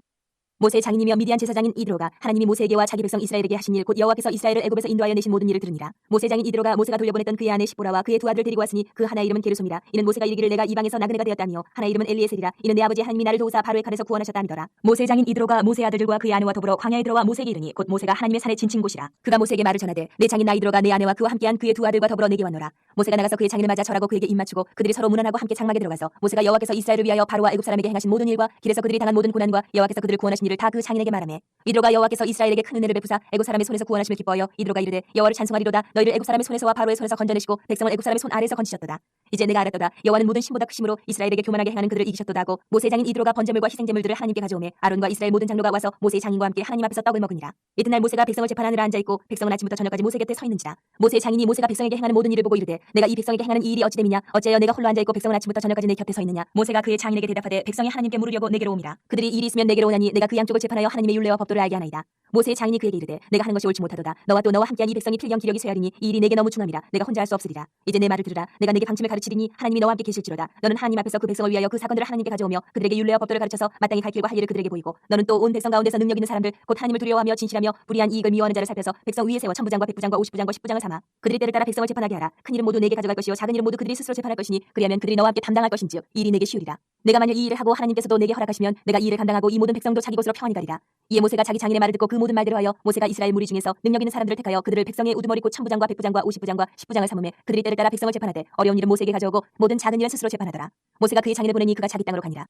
모세의 장인이며 미디안 제사장인 이드로가 하나님이 모세에게와 자기 백성 이스라엘에게 하신 일 곧 여호와께서 이스라엘을 애굽에서 인도하여 내신 모든 일을 들으니라. 모세 장인 이드로가 모세가 돌려보냈던 그의 아내 시보라와 그의 두 아들을 데리고 왔으니 그 하나의 이름은 게르솜이라. 이는 모세가 이르기를 내가 이방에서 나그네가 되었다며 하나의 이름은 엘리에셀이라. 이는 내 아버지 하나님이 나를 도우사 바로의 칼에서 구원하셨다 함이더라. 모세 장인 이드로가 모세의 아들들과 그의 아내와 더불어 광야에 들어와 모세에게 이르니 곧 모세가 하나님의 산에 지친 곳이라. 그가 모세에게 말을 전하되 내 장인 나 이드로가 내 아내와 그와 함께한 그의 두 아들과 더불어 내게 왔노라. 모세가 나가서 그의 장인을 맞아 절하고 그에게 입맞추고 그들이 서로 문안하고 함께 장막에 들어가서 모세가 여호와께서 이스라엘을 위하여 바로와 애굽 사람에게 행하신 모든 일과 길에서 그들이 당한 모든 고난과 여호와께서 그들을 구원하신 일을 다 그 장인에게 말하매 이드로가 여호와께서 이스라엘에게 큰 은혜를 베푸사 애굽 사람의 손에서 구원하심을 기뻐하여 이드로가 이르되 여호와를 찬송하리로다. 너희를 애굽 사람의 손에서와 바로의 손에서 건져내시고 백성을 애굽 사람의 손 아래에서 건지셨도다. 이제 내가 알았도다. 여호와는 모든 신보다 크심으로 이스라엘에게 교만하게 행하는 그들을 이기셨도다 하고 모세 장인 이드로가 번제물과 희생제물들을 하나님께 가져오매 아론과 이스라엘 모든 장로가 와서 모세의 장인과 함께 하나님 앞에서 떡을 먹으니라. 이튿날 모세가 백성을 재판하느라 앉아있고 백성은 아침부터 저녁까지 모세 곁에 서 있는지라. 모세의 장인이 모세가 백성에게 행하는 모든 일을 보고 이르되 내가 이 백성에게 행하는 이 일이 어찌 됨이냐. 어찌하여 내가 홀로 앉아있고 백성은 아침부터 저녁까지 내 곁에 서 있느냐. 모세가 그의 장인에게 대답하되 백성이 하나님께 물으려고 내게로 옴이라. 그들이 일이 있으면 내게로 오나니 내가 그 양쪽을 재판하여 하나님의 율례와 법도를 알게 하나이다. 모세의 장인이 그에게 이르되 내가 하는 것이 옳지 못하도다. 너와 또 너와 함께한 이 백성이 필경 기력이 쇠하리니 이 일이 내게 너무 중함이라. 내가 혼자 할 수 없으리라. 이제 내 말을 들으라. 내가 내게 방침을 가르치리니 하나님이 너와 함께 계실지로다. 너는 하나님 앞에서 그 백성을 위하여 그 사건들을 하나님께 가져오며 그들에게 율례와 법도를 가르쳐서 마땅히 갈 길과 할 일을 그들에게 보이고 너는 또 온 백성 가운데서 능력 있는 사람들 곧 하나님을 두려워하며 진실하며 불의한 이익을 미워하는 자를 살펴서 백성 위에 세워 천부장과 백부장과 50부장과 10부장을 삼아 그들이 때를 따라 백성을 재판하게 하라. 큰 일은 모두 내게 가져갈 것이요 작은 일은 모두 그들이 스스로 재판할 것이니 그리하면 그들이 너와 함께 담당할 것인즉 이 일이 내게 쉬우리라. 내가 만일 이 일을 하고 하나님께서도 내게 허락하시면 내가 이 일을 감당하고 이 모든 백성도 자기 곳으로 평안히 가리라. 이에 모세가 자기 장인의 말을 듣고 그 모든 말대로 하여 모세가 이스라엘 무리 중에서 능력 있는 사람들을 택하여 그들을 백성의 우두머리 곧 천부장과 백부장과 50부장과 10부장을 삼으매 그들이 때를 따라 백성을 재판하되 어려운 일은 모세에게 가져오고 모든 작은 일은 스스로 재판하더라. 모세가 그의 장인을 보내니 그가 자기 땅으로 가니라.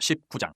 19장.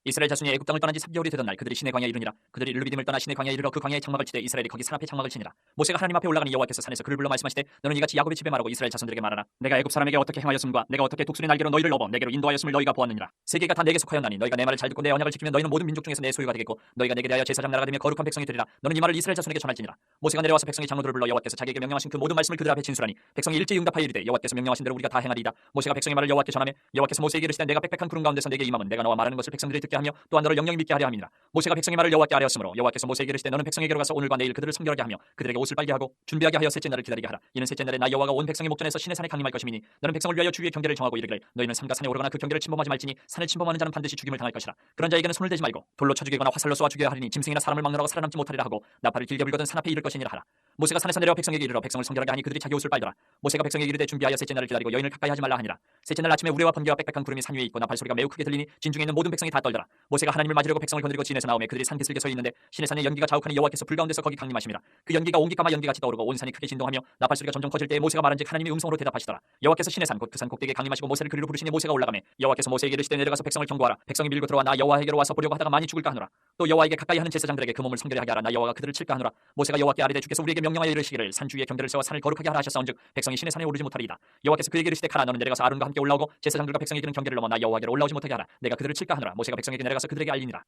이스라엘 자손이 애굽 땅을 떠난 지 3개월이 되던 날 그들이 시내 광야에 이르니라. 그들이 르비딤을 떠나 시내 광야에 이르러 그 광야에 장막을 치되 이스라엘이 거기 산 앞에 장막을 치니라. 모세가 하나님 앞에 올라가니 여호와께서 산에서 그를 불러 말씀하시되 너는 이같이 야곱의 집에 말하고 이스라엘 자손들에게 말하라. 내가 애굽 사람에게 어떻게 행하였음과 내가 어떻게 독수리 날개로 너희를 넘어 내게로 인도하였음을 너희가 보았느니라. 세계가 다 내게 속하였나니 너희가 내 말을 잘 듣고 내 언약을 지키면 너희는 모든 민족 중에서 내 소유가 되겠고 너희가 내게 대하여 제사장 나라가 되며 거룩한 백성이 되리라. 너는 이 말을 이스라엘 자손에게 전할지니라. 모세가 내려와서 백성의 장로들을 불러 여호와께서 자기에게 명령하신 그 모든 말씀을 그들 앞에 진술하니 백성이 일제히 응답하여 이르되 여호와께서 명령하신 대로 우리가 다 행하리이다. 모세가 백성의 말을 여호와께 전하며 여호와께서 모세에게 이르시되 내가 빽빽한 구름 가운데서 내게 임함은 내가 너와 말하는 것을 백성들이 듣게 하며 또한 너를 영영히 믿게 하려 함이니라. 모세가 백성의 말을 여호와께 아뢰었으므로 여호와께서 모세에게 이르시되 너는 백성에게로 가서 오늘과 내일 그들을 성결하게 하며 그들에게 옷을 빨게 하고 준비하게 하여 셋째 날을 기다리게 하라. 이는 셋째 날에 나 여호와가 온 백성의 목전에서 시내 산에 강림할 것이니 너는 백성을 위하여 주위의 경계를 정하고 이르기를 너희는 삼가 산에 오르거나 그 경계를 침범하지 말지니 산을 침범하는 자는 반드시 죽임을 당할 것이라. 그런 자에게는 손을 대지 말고 돌로 쳐 죽이거나 화살로 쏘아 죽여야 하리니 짐승이나 사람을 막느라고 살아남지 못하리라 하고 나팔을 길게 불거든 산 앞에 이를 것이니라 하라. 모세가 산에서 내려와 백성에게 이르러 백성을 성결하게 하니 그들이 자기 옷을 빨더라. 모세가 백성에게 이르되 준비하여 셋째 날을 기다리고 여인을 가까이 하지 말라 하니라. 셋째 날 아침에 우레와 번개와 빽빽한 구름이 산 위에 있고 나팔 소리가 매우 크게 들리니 진중에 있는 모든 백성이 다 떨더라. 모세가 하나님을 맞으려고 백성을 거느리고 진에서 나오매 그들이 산 기슭에 서 있는데 시내 산에 연기가 자욱하니 여호와께서 불 가운데서 거기 강림하심이라. 그 연기가 온기까마 연기같이 떠오르고 온 산이 크게 진동하며 나팔 소리가 점점 커질 때에 모세가 말한즉 하나님이 음성으로 대답하시더라. 여호와께서 시내 산 곧 그 산 꼭대기에 강림하시고 모세를 그리로 부르시니 모세가 올라가매 여호와께서 모세에게 이르시되 내려가서 백성을 경고하라. 백성이 밀고 들어와 나 여호와에게로 와서 보려고 하다가 많이 죽을까 하노라. 또 여호와에게 가까이 하는 제사장들에게 그 몸을 성결히 하게 하라. 나 여호와가 그들을 칠까 하노라. 모세가 여호와께 아뢰되 주께서 우리에게 명령하여 이르시기를 산 주위에 경계를 세워 산을 거룩하게 하라 하셨사온즉 백성이 시내 산에 오르지 못하리이다. 여호와께서 그에게 이르시되 가라. 너는 내려가서 아론과 함께 올라오고 제사장들과 백성이 기는 경계를 넘어 나 여호와께로 올라오지 못하게 하라. 내가 그들을 칠까 하노라. 모세가 백성에게 내려가서 그들에게 알리니라.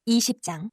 20장.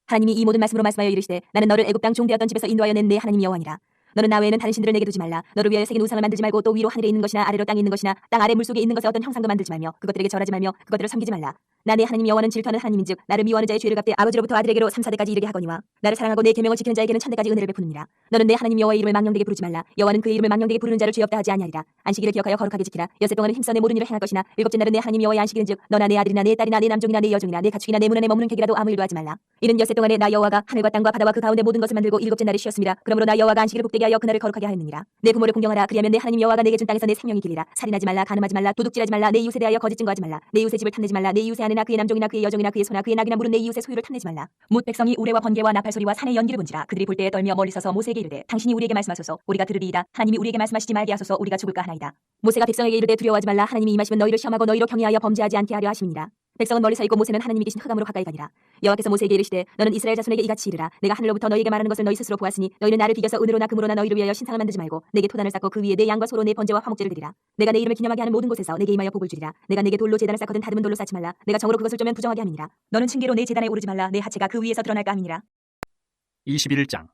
하나님이 이 모든 말씀으로 말씀하여 이르시되 나는 너를 애굽 땅 종되었던 집에서 인도하여 낸 내 하나님 여호와니라. 너는 나 외에는 다른 신들을 내게 두지 말라. 너를 위하여 새긴 우상을 만들지 말고 또 위로 하늘에 있는 것이나 아래로 땅에 있는 것이나 땅 아래 물속에 있는 것의 어떤 형상도 만들지 말며 그것들에게 절하지 말며 그것들을 섬기지 말라. 나 내 하나님 여호와는 질투하는 하나님인즉 나를 미워하는 자의 죄를 갚되 아버지로부터 아들에게로 3, 4대까지 이르게 하거니와 나를 사랑하고 내 계명을 지키는 자에게는 1000대까지 은혜를 베푸느니라. 너는 내 하나님 여호와의 이름을 망령되게 부르지 말라. 여호와는 그의 이름을 망령되게 부르는 자를 죄 없다 하지 아니하리라. 안식일을 기억하여 거룩하게 지키라. 엿새 동안은 힘써 내 모든 일을 행할 것이나 일곱째 날은 내 하나님 여호와의 안식일인즉 너나 내 아들이나 내 딸이나 내 남종이나 내 여종이나 내 가축이나 내 문 안에 머무는 객이라도 아무 일도 하지 말라. 이는 엿새 동안에 나 여호와가 하늘과 땅과 바다와 그 가운데 모든 것을 만들고 일곱째 날에 쉬었습니다. 그러므로 나 여호와가 안식일을 복되게 하여 그날을 거룩하게 하였느니라. 내 부모를 공경하라. 그리하면 내 하나님 여호와가 내게 준 땅에서 내 생명이 길리라. 살인하지 말라. 간음하지 말라. 도둑질하지 말라. 내 이웃에 대하여 거짓 증거하지 말라. 내 이웃의 집을 탐내지 말라. 내 이웃의 아내나 그의 남종이나 그의 여종이나 그의 소나 그의 낙이나 물은 내 이웃의 소유를 탐내지 말라. 뭇 백성이 우레와 번개와 나팔 소리와 산의 연기를 본지라. 그들이 볼 때에 떨며 멀리 서서 모세에게 이르되 당신이 우리에게 말씀하소서. 우리가 들으리이다. 하나님이 우리에게 말씀하시지 말게 하소서. 우리가 죽을까 하나이다. 모세가 백성에게 이르되 두려워하지 말라. 하나님이 임하시면 너희를 시험하고 너희로 경외하여 범죄하지 않게 하려 하심이니라. 백성은 멀리 서 있고 모세는 하나님이 계신 흑암으로 가까이 가니라. 여호와께서 모세에게 이르시되 너는 이스라엘 자손에게 이같이 이르라. 내가 하늘로부터 너희에게 말하는 것을 너희 스스로 보았으니 너희는 나를 비겨서 은으로나 금으로나 너희를 위하여 신상을 만들지 말고 내게 토단을 쌓고 그 위에 내 양과 소로 내 번제와 화목제를 드리라. 내가 내 이름을 기념하게 하는 모든 곳에서 내게 임하여 복을 주리라. 내가 내게 돌로 제단을 쌓거든 다듬은 돌로 쌓지 말라. 내가 정으로 그것을 쪼면 부정하게 함이니라. 너는 층계로 내 제단에 오르지 말라. 내 하체가 그 위에서 드러날까 함이니라. 21장.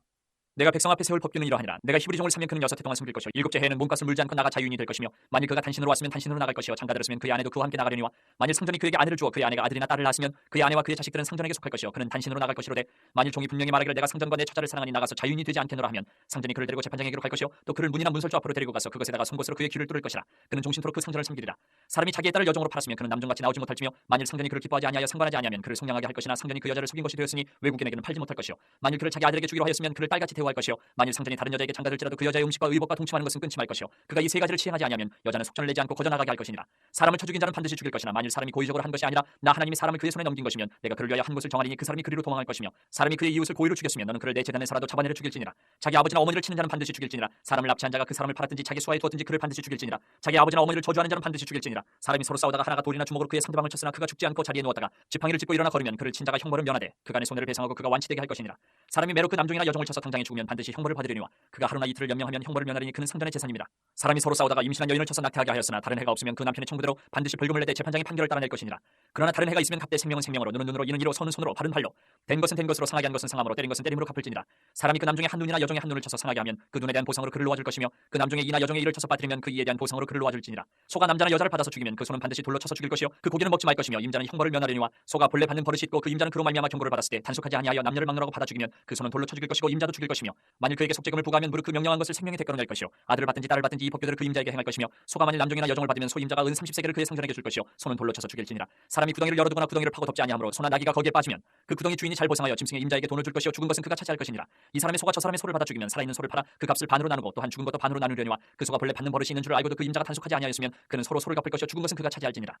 내가 백성 앞에 세울 법규는 이러하니라. 내가 히브리 종을 사면 그는 6해 동안 섬길 것이요 7째 해에는 몸값을 물지 않고 나가 자유인이 될 것이며 만일 그가 단신으로 왔으면 단신으로 나갈 것이요 장가들었으면 그의 아내도 그와 함께 나가려니와 만일 상전이 그에게 아내를 주어 그의 아내가 아들이나 딸을 낳았으면 그의 아내와 그의 자식들은 상전에게 속할 것이요 그는 단신으로 나갈 것이로되 만일 종이 분명히 말하기를 내가 상전과 내 처자를 사랑하니 나가서 자유인이 되지 않겠노라 하면 상전이 그를 데리고 재판장에게로 갈 것이요 또 그를 문이나 문설주 앞으로 데리고 가서 그것에다가 송곳으로 그의 귀를 뚫을 것이라. 그는 종신토록 그 상전을 섬기리라. 사람이 자기의 딸을 여종으로 팔았으면 그는 남종같이 나오지 못할지며 만일 상전이 그를 기뻐하지 아니하여 상관하지 아니하면 그를 속량하게 할 것이나 상전이 그 여자를 속인 것이 되었으니 외국인에게는 팔지 못할 것이요 만일 그를 자기 아들에게 주기로 하였으면 그를 딸같이 대우할 것이요 만일 상전이 다른 여자에게 장가들지라도 그 여자의 음식과 의복과 동침하는 것은 끊지 말 것이요 그가 이 세 가지를 시행하지 아니하면 여자는 속전을 내지 않고 거저나가게 할 것이니라. 사람을 쳐 죽인 자는 반드시 죽일 것이나 만일 사람이 고의적으로 한 것이 아니라 나 하나님이 사람을 그의 손에 넘긴 것이면 내가 그를 위하여 한 곳을 정하리니 그 사람이 그리로 도망할 것이며 사람이 그의 이웃을 고의로 죽였으면 너는 그를 내 재단에서라도 잡아내려 죽일지니라. 자기 아버지나 어머니를 치는 자는 반드시 죽일지니라. 사람을 납치한 자가 그 사람을 팔았든지 자기 수하에 두었든지 그를 반드시 죽일지니라. 자기 아버지나 어머니를 저주하는 자는 반드시 죽일지니라. 사람이 서로 싸우다가 하나가 돌이나 주먹으로 그의 상대방을 쳤으나 그가 죽지 않고 자리에 누웠다가 지팡이를 짚고 일어나 걸으면 그를 친 자가 형벌을 면하되 그간의 손해를 배상하고 그가 완치되게 할 것이니라. 사람이 매로 그 남종이나 여종을 쳐서 당장에 죽으면 반드시 형벌을 받으려니와 그가 하루나 이틀을 연명하면 형벌을 면하리니 그는 상전의 재산입니다. 사람이 서로 싸우다가 임신한 여인을 쳐서 낙태하게 하였으나 다른 해가 없으면 그 남편의 청구대로 반드시 벌금을 내되 재판장이 판결을 따라낼 것이니라. 그러나 다른 해가 있으면 값대 생명은 생명으로 눈은 눈으로 이는 이로 손은 손으로 발은 발로 된 것은 된 것으로 상하게 한 것은 상함으로 때린 것은 때림으로 갚을지니라. 사람이 그 남종의 한 눈이나 여종의 한 눈을 쳐서 상하게 하면 그 눈에 대한 보상으로 그를 놓아줄 것이며 그 남종의 이나 여종의 이를 쳐서 빠뜨리면 그 이에 대한 보상으로 그를 놓아줄지니라. 소가 남자나 여자를 받아서 죽이면 그 소는 반드시 돌로 쳐서 죽일 것이요 그 고기는 먹지 말 것이며 임자는 형벌을 면하려니와 소가 본래 받는 버릇이 있고 그 임자는 그로 말미암아 경고를 받았을 때 단속하지 아니하여 남녀를 막론하고 받아 죽이면 그 소는 돌로 쳐 죽일 것이고 임자도 죽일 것이며 만일 그에게 속죄금을 부과하면 무릇 그 명령한 것을 생명의 대가로 낼 것이요 아들을 받든지 딸을 받든지 이 법규대로 그 임자에게 행할 것이며 소가 만일 남종이나 여종을 받으면 소 임자가 은 30세겔을 그의 상전에게 줄 것이요 소는 돌로 쳐서 죽일지니라. 사람이 구덩이를 열어두거나 구덩이를 파고 덮지 아니하므로 소나 나귀가 거기에 빠지면 그 구덩이 주인이 잘 보상하여 짐승의 임자에게 돈을 줄 것이요 죽은 것은 그가 차지할 것이니라. 이 사람의 소가 저 사람의 소를 받아 죽이면 살아있는 소를 팔아 그 값을 반으로 나누고 또한 죽은 것도 반으로 나누려니와 그 소가 본래 받는 버릇이 있는 줄 알고도 그 임자가 단속하지 아니하였으면 그는 서로 소를 갚을 것이요 죽은 것은 그가 차지할지니라.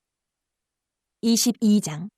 22장.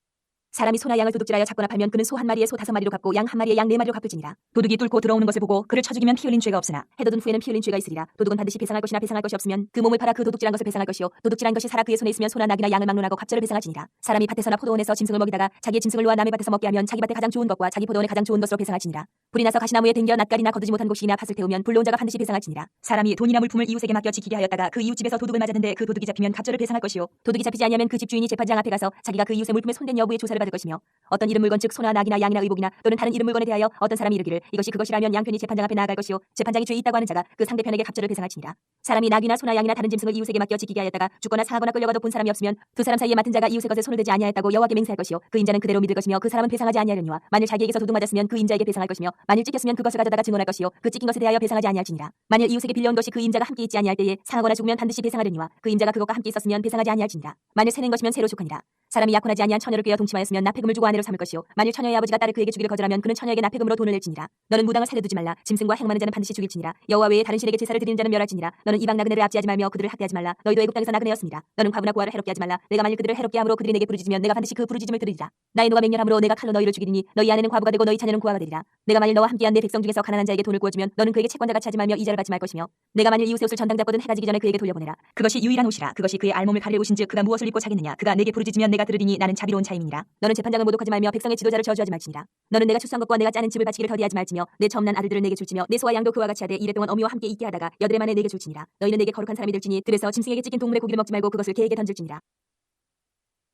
사람이 소나 양을 도둑질하여 잡거나 팔면 그는 소 한 마리에 소 5마리로 갚고 양 한 마리에 양 4마리로 갚을지니라. 도둑이 뚫고 들어오는 것을 보고 그를 쳐 죽이면 피 흘린 죄가 없으나 해돋은 후에는 피 흘린 죄가 있으리라. 도둑은 반드시 배상할 것이나 배상할 것이 없으면 그 몸을 팔아 그 도둑질한 것을 배상할 것이요 도둑질한 것이 살아 그의 손에 있으면 소나 낙이나 양을 막론하고 갑절을 배상할지니라. 사람이 밭에서나 포도원에서 짐승을 먹이다가 자기의 짐승을 놓아 남의 밭에서 먹게 하면 자기 밭에 가장 좋은 것과 자기 포도원에 가장 좋은 것으로 배상할지니라. 불이 나서 가시나무에 댕겨 낫갈이나 거두지 못한 곡식이나 팥을 태우면 불러온 자가 반드시 배상할지니라. 사람이 돈이나 물품을 이웃에게 맡겨 지키게 하였다가 그 이웃 집에서 도둑을 맞았는데 그 도둑이 잡히면 갑절을 배상할 것이요 도둑이 잡히지 아니하면 그 집 주인이 재판장 앞에 가서 자기가 그 이웃의 물품에 손댄 여부의 조사를 받을 것이며 어떤 이름 물건 즉 소나 낙이나 양이나 의복이나 또는 다른 이름 물건에 대하여 어떤 사람이 이르기를 이것이 그것이라면 양편이 재판장 앞에 나아갈 것이요 재판장이 죄 있다고 하는 자가 그 상대편에게 갑절을 배상할지니라. 사람이 낙이나 소나 양이나 다른 짐승을 이웃에게 맡겨 지키게 하였다가 죽거나 상하거나 끌려가도 본 사람이 없으면 두 사람 사이에 맡은 자가 이웃의 것에 손을 대지 아니하였다고 여호와께 맹세할 것이요 그 인자는 그대로 믿을 것이며 그 사람은 배상하지 아니하려니와 만일 자기에게서 도둑 맞았으면 그 임자에게 배상할 것이며 만일 찢겼으면 그것을 가져다가 증언할 것이요 그 찢긴 것에 대하여 배상하지 아니할지니라. 만일 이웃에게 빌려온 것이 그 임자가 함께 있지 아니할 때에 상하거나 죽으면 반드시 배상하려니와 그 임자가 그것과 함께 있었으면 배상하지 아니할지니라. 만일 새낸 것이면 새로 족하니라. 사람이 약혼하지 아니한 처녀를 꾀어 동침하였으면 납폐금을 주고 아내로 삼을 것이요 만일 처녀의 아버지가 딸을 그에게 주기를 거절하면 그는 처녀에게 납폐금으로 돈을 낼지니라. 너는 무당을 살려두지 말라. 짐승과 행하는 자는 반드시 죽일지니라. 여호와 외에 다른 신에게 제사를 드리는 자는 멸할지니라. 너는 이방 나그네를 압제하지 말며 그들을 학대하지 말라. 너희도 애굽 땅에서 나그네였습니다. 너는 과부나 고아를 해롭게 하지 말라. 내가 만일 그들을 해롭게 함으로 그들이 내게 부르짖으면 내가 반드시 그 부르짖음을 들으리라. 나의 노가 맹렬함으로 내가 칼로 너희를 죽이리니 너희 아내는 과부가 되고 너희 자녀는 고아가 되리라. 내가 만일 너와 함께한 내 백성 중에서 가난한 자에게 돈을 구워주면 너는 그에게 채권자같이 하지 말며 이자를 받지 말 것이며 내가 만일 이웃의 옷을 전당 잡거든 해가 지기 전에 그에게 돌려보내라. 그것이 유일한 옷이라. 그것이 그의 알몸을 가릴 옷인즉 그가 무엇을 입고 자겠느냐. 그가 내게 부르짖으면 내가 들으리니 나는 자비로운 자임이니라. 너는 재판장을 모독하지 말며 백성의 지도자를 저주하지 말지니라. 너는 내가 추수한 것과 내가 짜는 집을 바치기를 더디하지 말지며 내 처음 난 아들들을 내게 줄지며 내 소와 양도 그와 같이 하되 이래 동안 어미와 함께 있게 하다가 여드레 만에 내게 줄지니라. 너희는 내게 거룩한 사람이 될지니 들에서 짐승에게 찢긴 동물의 고기를 먹지 말고 그것을 개에게 던질지니라.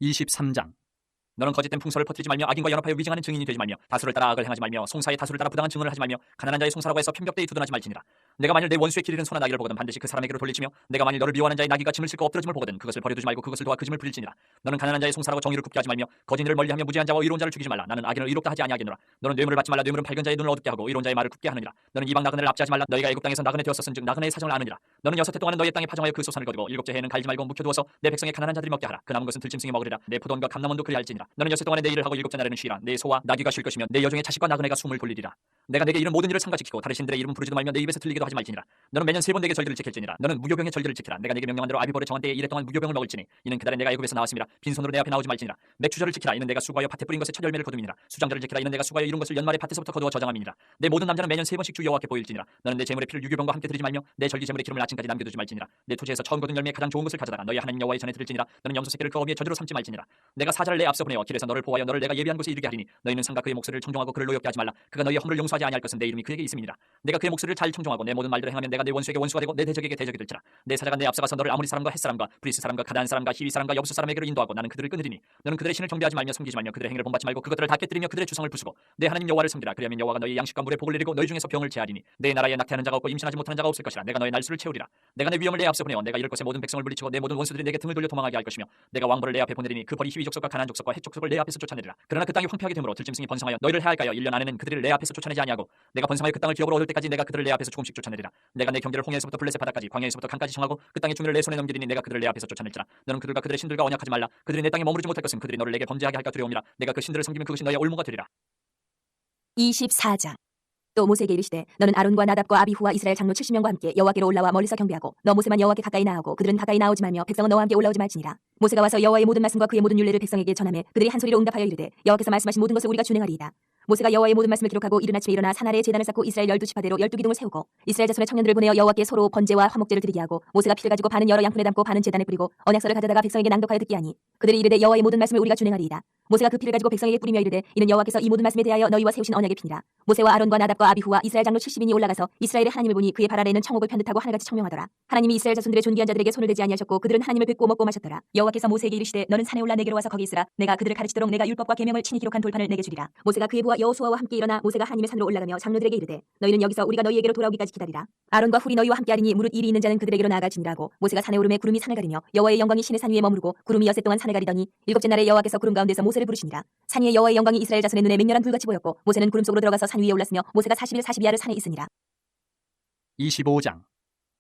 23장. 너는 거짓된 풍설을 퍼뜨리지 말며 악인과 연합하여 위증하는 증인이 되지 말며 다수를 따라 악을 행하지 말며 송사의 다수를 따라 부당한 증언을 하지 말며 가난한 자의 송사라고 해서 편벽대에 두둔하지 말지니라. 내가 만일 내 원수의 길 잃은 소나 나귀를 보거든 반드시 그 사람에게로 돌리치며 내가 만일 너를 미워하는 자의 나귀가 짐을 싣고 엎드러짐을 보거든 그것을 버려두지 말고 그것을 도와 그 짐을 부릴지니라. 너는 가난한 자의 송사라고 정의를 굽게 하지 말며 거짓 일을 멀리하며 무지한 자와 의로운 자를 죽이지 말라. 나는 악인을 의롭다 하지 아니하겠노라. 너는 뇌물을 받지 말라. 뇌물은 밝은 자의 눈을 어둡게 하고 의로운 자의 말을 굽게 하느니라. 너는 이방 나그네를 압제하지 말라. 너희가 애굽 땅에서 나그네 되었었은즉 나그네의 사정을 아느니라. 너는 6해 동안은 너희 땅에 파종하여 그 소산을 거두고 7째 해에는 갈지 말고 묵혀두어서 내 백성의 가난한 자들이 먹게 하라. 그 남은 것은 들짐승이 먹으리라. 내 포도원과 감람원도 그리할지니라. 너는 6해 동안에 내 일을 하고 7째 날에는 쉬라. 내 소와 나귀가 쉴 것이며 내 여종의 자식과 나그네가 숨을 돌리리라. 내가 내게 이런 모든 일을 삼가지키고 다른 신들의 이름 부르지도 말며 내 입에서 들리기도 하지 말지니라. 너는 매년 3번 내게 절기를 지킬지니라. 너는 무교병의 절기를 지키라. 내가 내게 명령한 대로 아비벌의 정한 때에 1해 동안 무교병을 먹을지니 이는 그달에 내가 애굽에서 나왔음이라. 빈손으로 내 앞에 나오지 말지니라. 맥주절을 지키라. 이는 내가 수고하여 밭에 뿌린 것의 첫 열매를 거둠이니라. 수장절을 지키라. 이는 내가 수고하여 이룬 것을 연말에 밭에서부터 거두어 저장함이니라. 내 모든 남자는 매년 3번씩 주 여호와께 보일지니라. 너는 내 제물의 피를 유교병과 함께 드리지 말며 내 절기 제물의 기름을 아침까지 남겨두지 말지니라. 내 토지에서 처음 거둔 열매의 가장 좋은 것을 가져다가 너희 하나님 여호와의 전에 드릴지니라. 너는 염소 새끼를 그 어미의 저주로 삼지 말지니라. 내가 사자를 내 앞서 보내어 길에서 너를 보호하여 너를 내가 예비한 곳에 이르게 하리니 너희는 상가 그의 목소리를 청종하고 그를 노엽게 하지 말라. 그가 너희의 허물을 용서하고 용서하지 아니할 것은 내 이름이 그에게 있음이니라. 내가 그의 목소리를 잘 청종하고 내 모든 말대로 행하면 내가 내 원수에게 원수가 되고 내 대적에게 대적이 될지라. 내 사자가 내 앞서가서 너를 아모리 사람과 헷 사람과 브리스 사람과 가단 사람과 히위 사람과 여부스 사람에게로 인도하고 나는 그들을 끊으리니 너는 그들의 신을 경배하지 말며 섬기지 말며 그들의 행위를 본받지 말고 그것들을 다 깨뜨리며 그들의 주성을 부수고 내 하나님 여호와를 섬기라. 그리하면 여호와가 너희 양식과 물의 복을 내리고 너희 중에서 병을 제하리니 내 나라에 낙태하는 자가 없고 임신하지 못하는 자가 없을 것이라. 내가 너의 날수를 채우리라. 내가 내 위엄을 내 앞서 보내어 내가 이럴 것에 모든 백성을 물리치고 내 모든 원수들이 내게 등을 돌려 도망하게 할 것이며 내가 왕벌을 내 앞에 보내리니 그 벌이 히위 족속과 가나안 족속과 헷 족속을 내 앞에서 쫓아내리라. 그러나 그 땅이 황폐하게 되므로 들짐승이 번성하여 너희를 해할까요? 1년 안에는 그들을 내 앞에서 쫓아내지 아니하고 내가 번성하여 그 땅을 기업으로 얻을 때까지 내가 그들을 내 앞에서 조금씩 쫓아내리라. 내가 내 경계를 홍해에서부터 블레셋 바다까지 광야에서부터 강까지 정하고 그 땅의 주민을 내 손에 넘기리니 내가 그들을 내 앞에서 쫓아낼지라. 너는 그들과 그들의 신들과 언약하지 말라. 그들이 내 땅에 머무르지 못할 것은 그들이 너를 내게 범죄하게 할까 두려움이라. 내가 그 신들을 섬기면 그것이 너의 올무가 되리라. 24장. 또 모세에게 이르시되 너는 아론과 나답과 아비후와 이스라엘 장로 70명과 함께 여호와께로 올라와 멀리서 경배하고 너 모세만 여호와께 가까이 나아오고 그들은 가까이 나오지 말며 백성은 너와 함께 올라오지 말지니라. 모세가 와서 여호와의 모든 말씀과 그의 모든 율례를 백성에게 전하매 그들이 한 소리로 응답하여 이르되 여호와께서 말씀하신 모든 것을 우리가 준행하리이다. 모세가 여호와의 모든 말씀을 기록하고 이른 아침에 일어나 산 아래에 제단을 쌓고 이스라엘 12지파대로 12기둥을 세우고 이스라엘 자손의 청년들을 보내어 여호와께 소로 번제와 화목제를 드리게 하고 모세가 피를 가지고 반은 여러 양푼에 담고 반은 제단에 뿌리고 언약서를 가져다가 백성에게 낭독하여 듣게 하니 그들이 이르되 여호와의 모든 말씀을 우리가 준행하리이다. 모세가 그 피를 가지고 백성에게 뿌리며 이르되 이는 여호와께서 이 모든 말씀에 대하여 너희와 세우신 언약의 피니라. 모세와 아론과 나답과 아비후와 이스라엘 장로 70인이 올라가서 이스라엘의 하나님을 보니 그의 발 아래에는 청옥을 편듯하고 하늘같이 청명하더라. 하나님이 이스라엘 자손들의 존귀한 자들에게 손을 대지 아니하셨고 그들은 하나님을 뵙고 먹고 마셨더라. 여호와께서 모세에게 이르시되 너는 산에 올라 내게로 와서 거기 있으라. 내가 그들을 가르치도록 내가 율법과 계명을 친히 기록한 돌판을 내게 주리라. 모세가 그의 부하 여호수아와 함께 일어나 모세가 하나님의 산으로 올라가며 장로들에게 이르되 너희는 여기서 우리가 너희에게로 돌아오기까지 기다리라. 아론과 훌이 너희와 함께 하리니 무릇 일이 있는 자는 그들에게로 나아갈지니라 하고 모세가 산에 오르매 구름이 산을 가리며 여호와의 영광이 신의 산 위에 머무르고 구름이 엿새 동안 산을 가리더니 일곱째 날에 여호와께서 구름 가운데서 모세를 부르시니라. 산 위에 여호와의 영광이 이스라엘 자손의 눈에 맹렬한 불같이 보였고 모세는 구름 속으로 들어가서 산 위에 올랐으며 모세가 40일 42야를 산에 있으니라. 25장.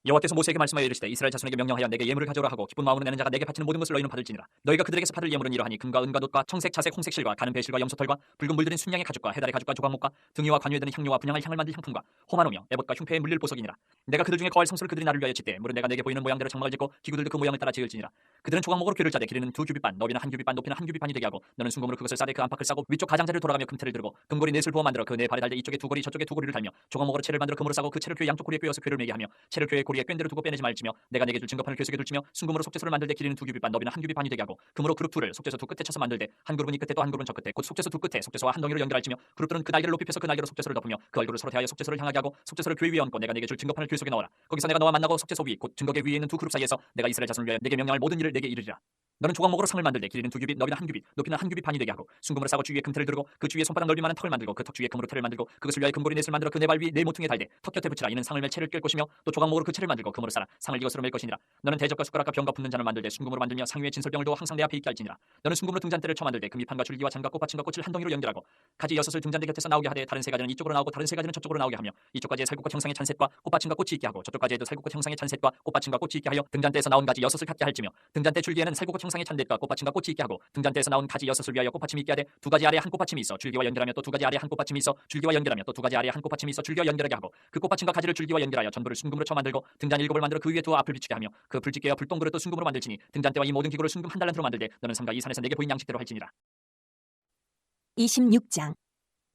여호와께서 모세에게 말씀하여 이르시되 이스라엘 자손에게 명령하여 내게 예물을 가져오라 하고 기쁜 마음으로 내는 자가 내게 바치는 모든 것을 너희는 받을지니라. 너희가 그들에게서 받을 예물은 이러하니 금과 은과 놋과 청색 자색 홍색 실과 가는 배실과 염소털과 붉은 물들인 순양의 가죽과 해달의 가죽과 조각목과 등이와 관유에 드는 향료와 분향할 향을 만들 향품과 호마노며 에봇과 흉패에 물릴 보석이니라. 내가 그들 중에 거할 성소를 그들이 나를 위하여 짓되 물은 내가 내게 보이는 모양대로 장막을 짓고 기구들도 그 모양을 따라 지을지니라. 그들은 조각목으로 궤를 짜되 길이는 2규빗 반 너비는 1규빗 반 높이는 1규빗 반이 되게 하고 너는 순금으로 그것을 싸되 그 안팎을 싸고 위쪽 가장자리를 돌아가며 금태를 들고 금고리 넷을 부어 만들어 그 네 발에 달되 이쪽에 두 고리 저쪽에 두 고리를 달며 조각목으로 채를 만들어 금으로 싸고 그 채를 궤 양쪽 고리에 꿰어서 궤를 매게 하며 채를 궤의 고리에 꿰대로 두고 빼내지 말지며 내가 내게 줄 증거판을 궤 속에 둘지며 순금으로 속죄소를 만들되 길이는 2규빗 반 너비는 1규빗 반이 되게 하고 금으로 그룹 둘을 속죄소 두 끝에 쳐서 만들되 한 그룹은 이 끝에 또 한 그룹은 저 끝에 곧 속죄소 두 끝에 속죄소와 한 덩이로 연결할지며 그룹들은 그 날개를 높이 펴서 그 날개로 속죄소를 덮으며 그 얼굴을 서로 대하여 속죄소를 향하게 하고 속죄소를 궤 위에 얹고 내가 내게 줄 증거판을 궤 속에 넣어라. 거기서 내가 너와 만나고 속죄소 위 곧 증거궤 위에 있는 두 그룹 사이에서 내가 이스라엘 자손을 위하여 내게 명령할 모든 일을 내게 이르리라. 너는 조각목으로 상을 만들되 길이는 2규빗 너비는 1규빗 높이는 1규빗 반이 되게 하고 순금으로 싸고 주위에 금태를 두르고 그 주위에 손바닥 넓이만한 턱을 만들고 그 턱 주위에 금으로 태를 만들고 그것을 위하여 금고리 넷을 만들어 그 네 발 위에 네 모퉁이에 달되 턱 곁에 붙이라. 이는 상을 멜 채를 꿰 것이며 또 조각목으로 그 채를 만들고 금으로 싸라. 상을 이것으로 멜 것이니라. 너는 대접과 숟가락과 병과 붓는 잔을 만들되 순금으로 만들며 상 위에 진설병을 두어 항상 내 앞에 있게 할지니라. 너는 순금으로 등잔대를 쳐 만들되 금비판과 줄기와 잔과 꽃받침과 꽃을 한 덩이로 연결하고 가지 6을 등잔대 곁에서 나오게 하되 다른 세 가지는 이쪽으로 나오고 다른 세 가지는 저쪽으로 나오게 하며 이쪽 가지에 살구꽃 형상의 잔셋과 꽃받침과 꽃이 있게 하고 저쪽 가지에도 살구꽃 형상의 잔셋과 꽃받침과 꽃이 있게 하여 등잔대에서 나온 가지 6을 갖게 할지며 등잔대 줄기에는 살구꽃 형상의 잔셋과 꽃받침과 꽃이 있게 하고 등잔대에서 나온 가지 6을 위하여 꽃받침이 있게 하되 두 가지 아래에 한 꽃받침이 있어 줄기와 연결하며 또 두 가지 아래에 한 꽃받침이 있어 줄기와 연결하며 또 두 가지 아래에 한 꽃받침이 있어 줄기와 연결하게 하고 그 꽃받침과 가지를 줄기와 연결하여 전부를 순금으로 쳐 만들고 등잔 7을 만들어 그 위에 두어 앞을 비추게 하며 그 불짓개와 불똥그릇도 순금으로 만들지니 등잔대와 이 모든 기구를 순금 한 달란트로 만들되 너는 삼가 이 산에서 내게 보인 양식대로 할지니라. 26장.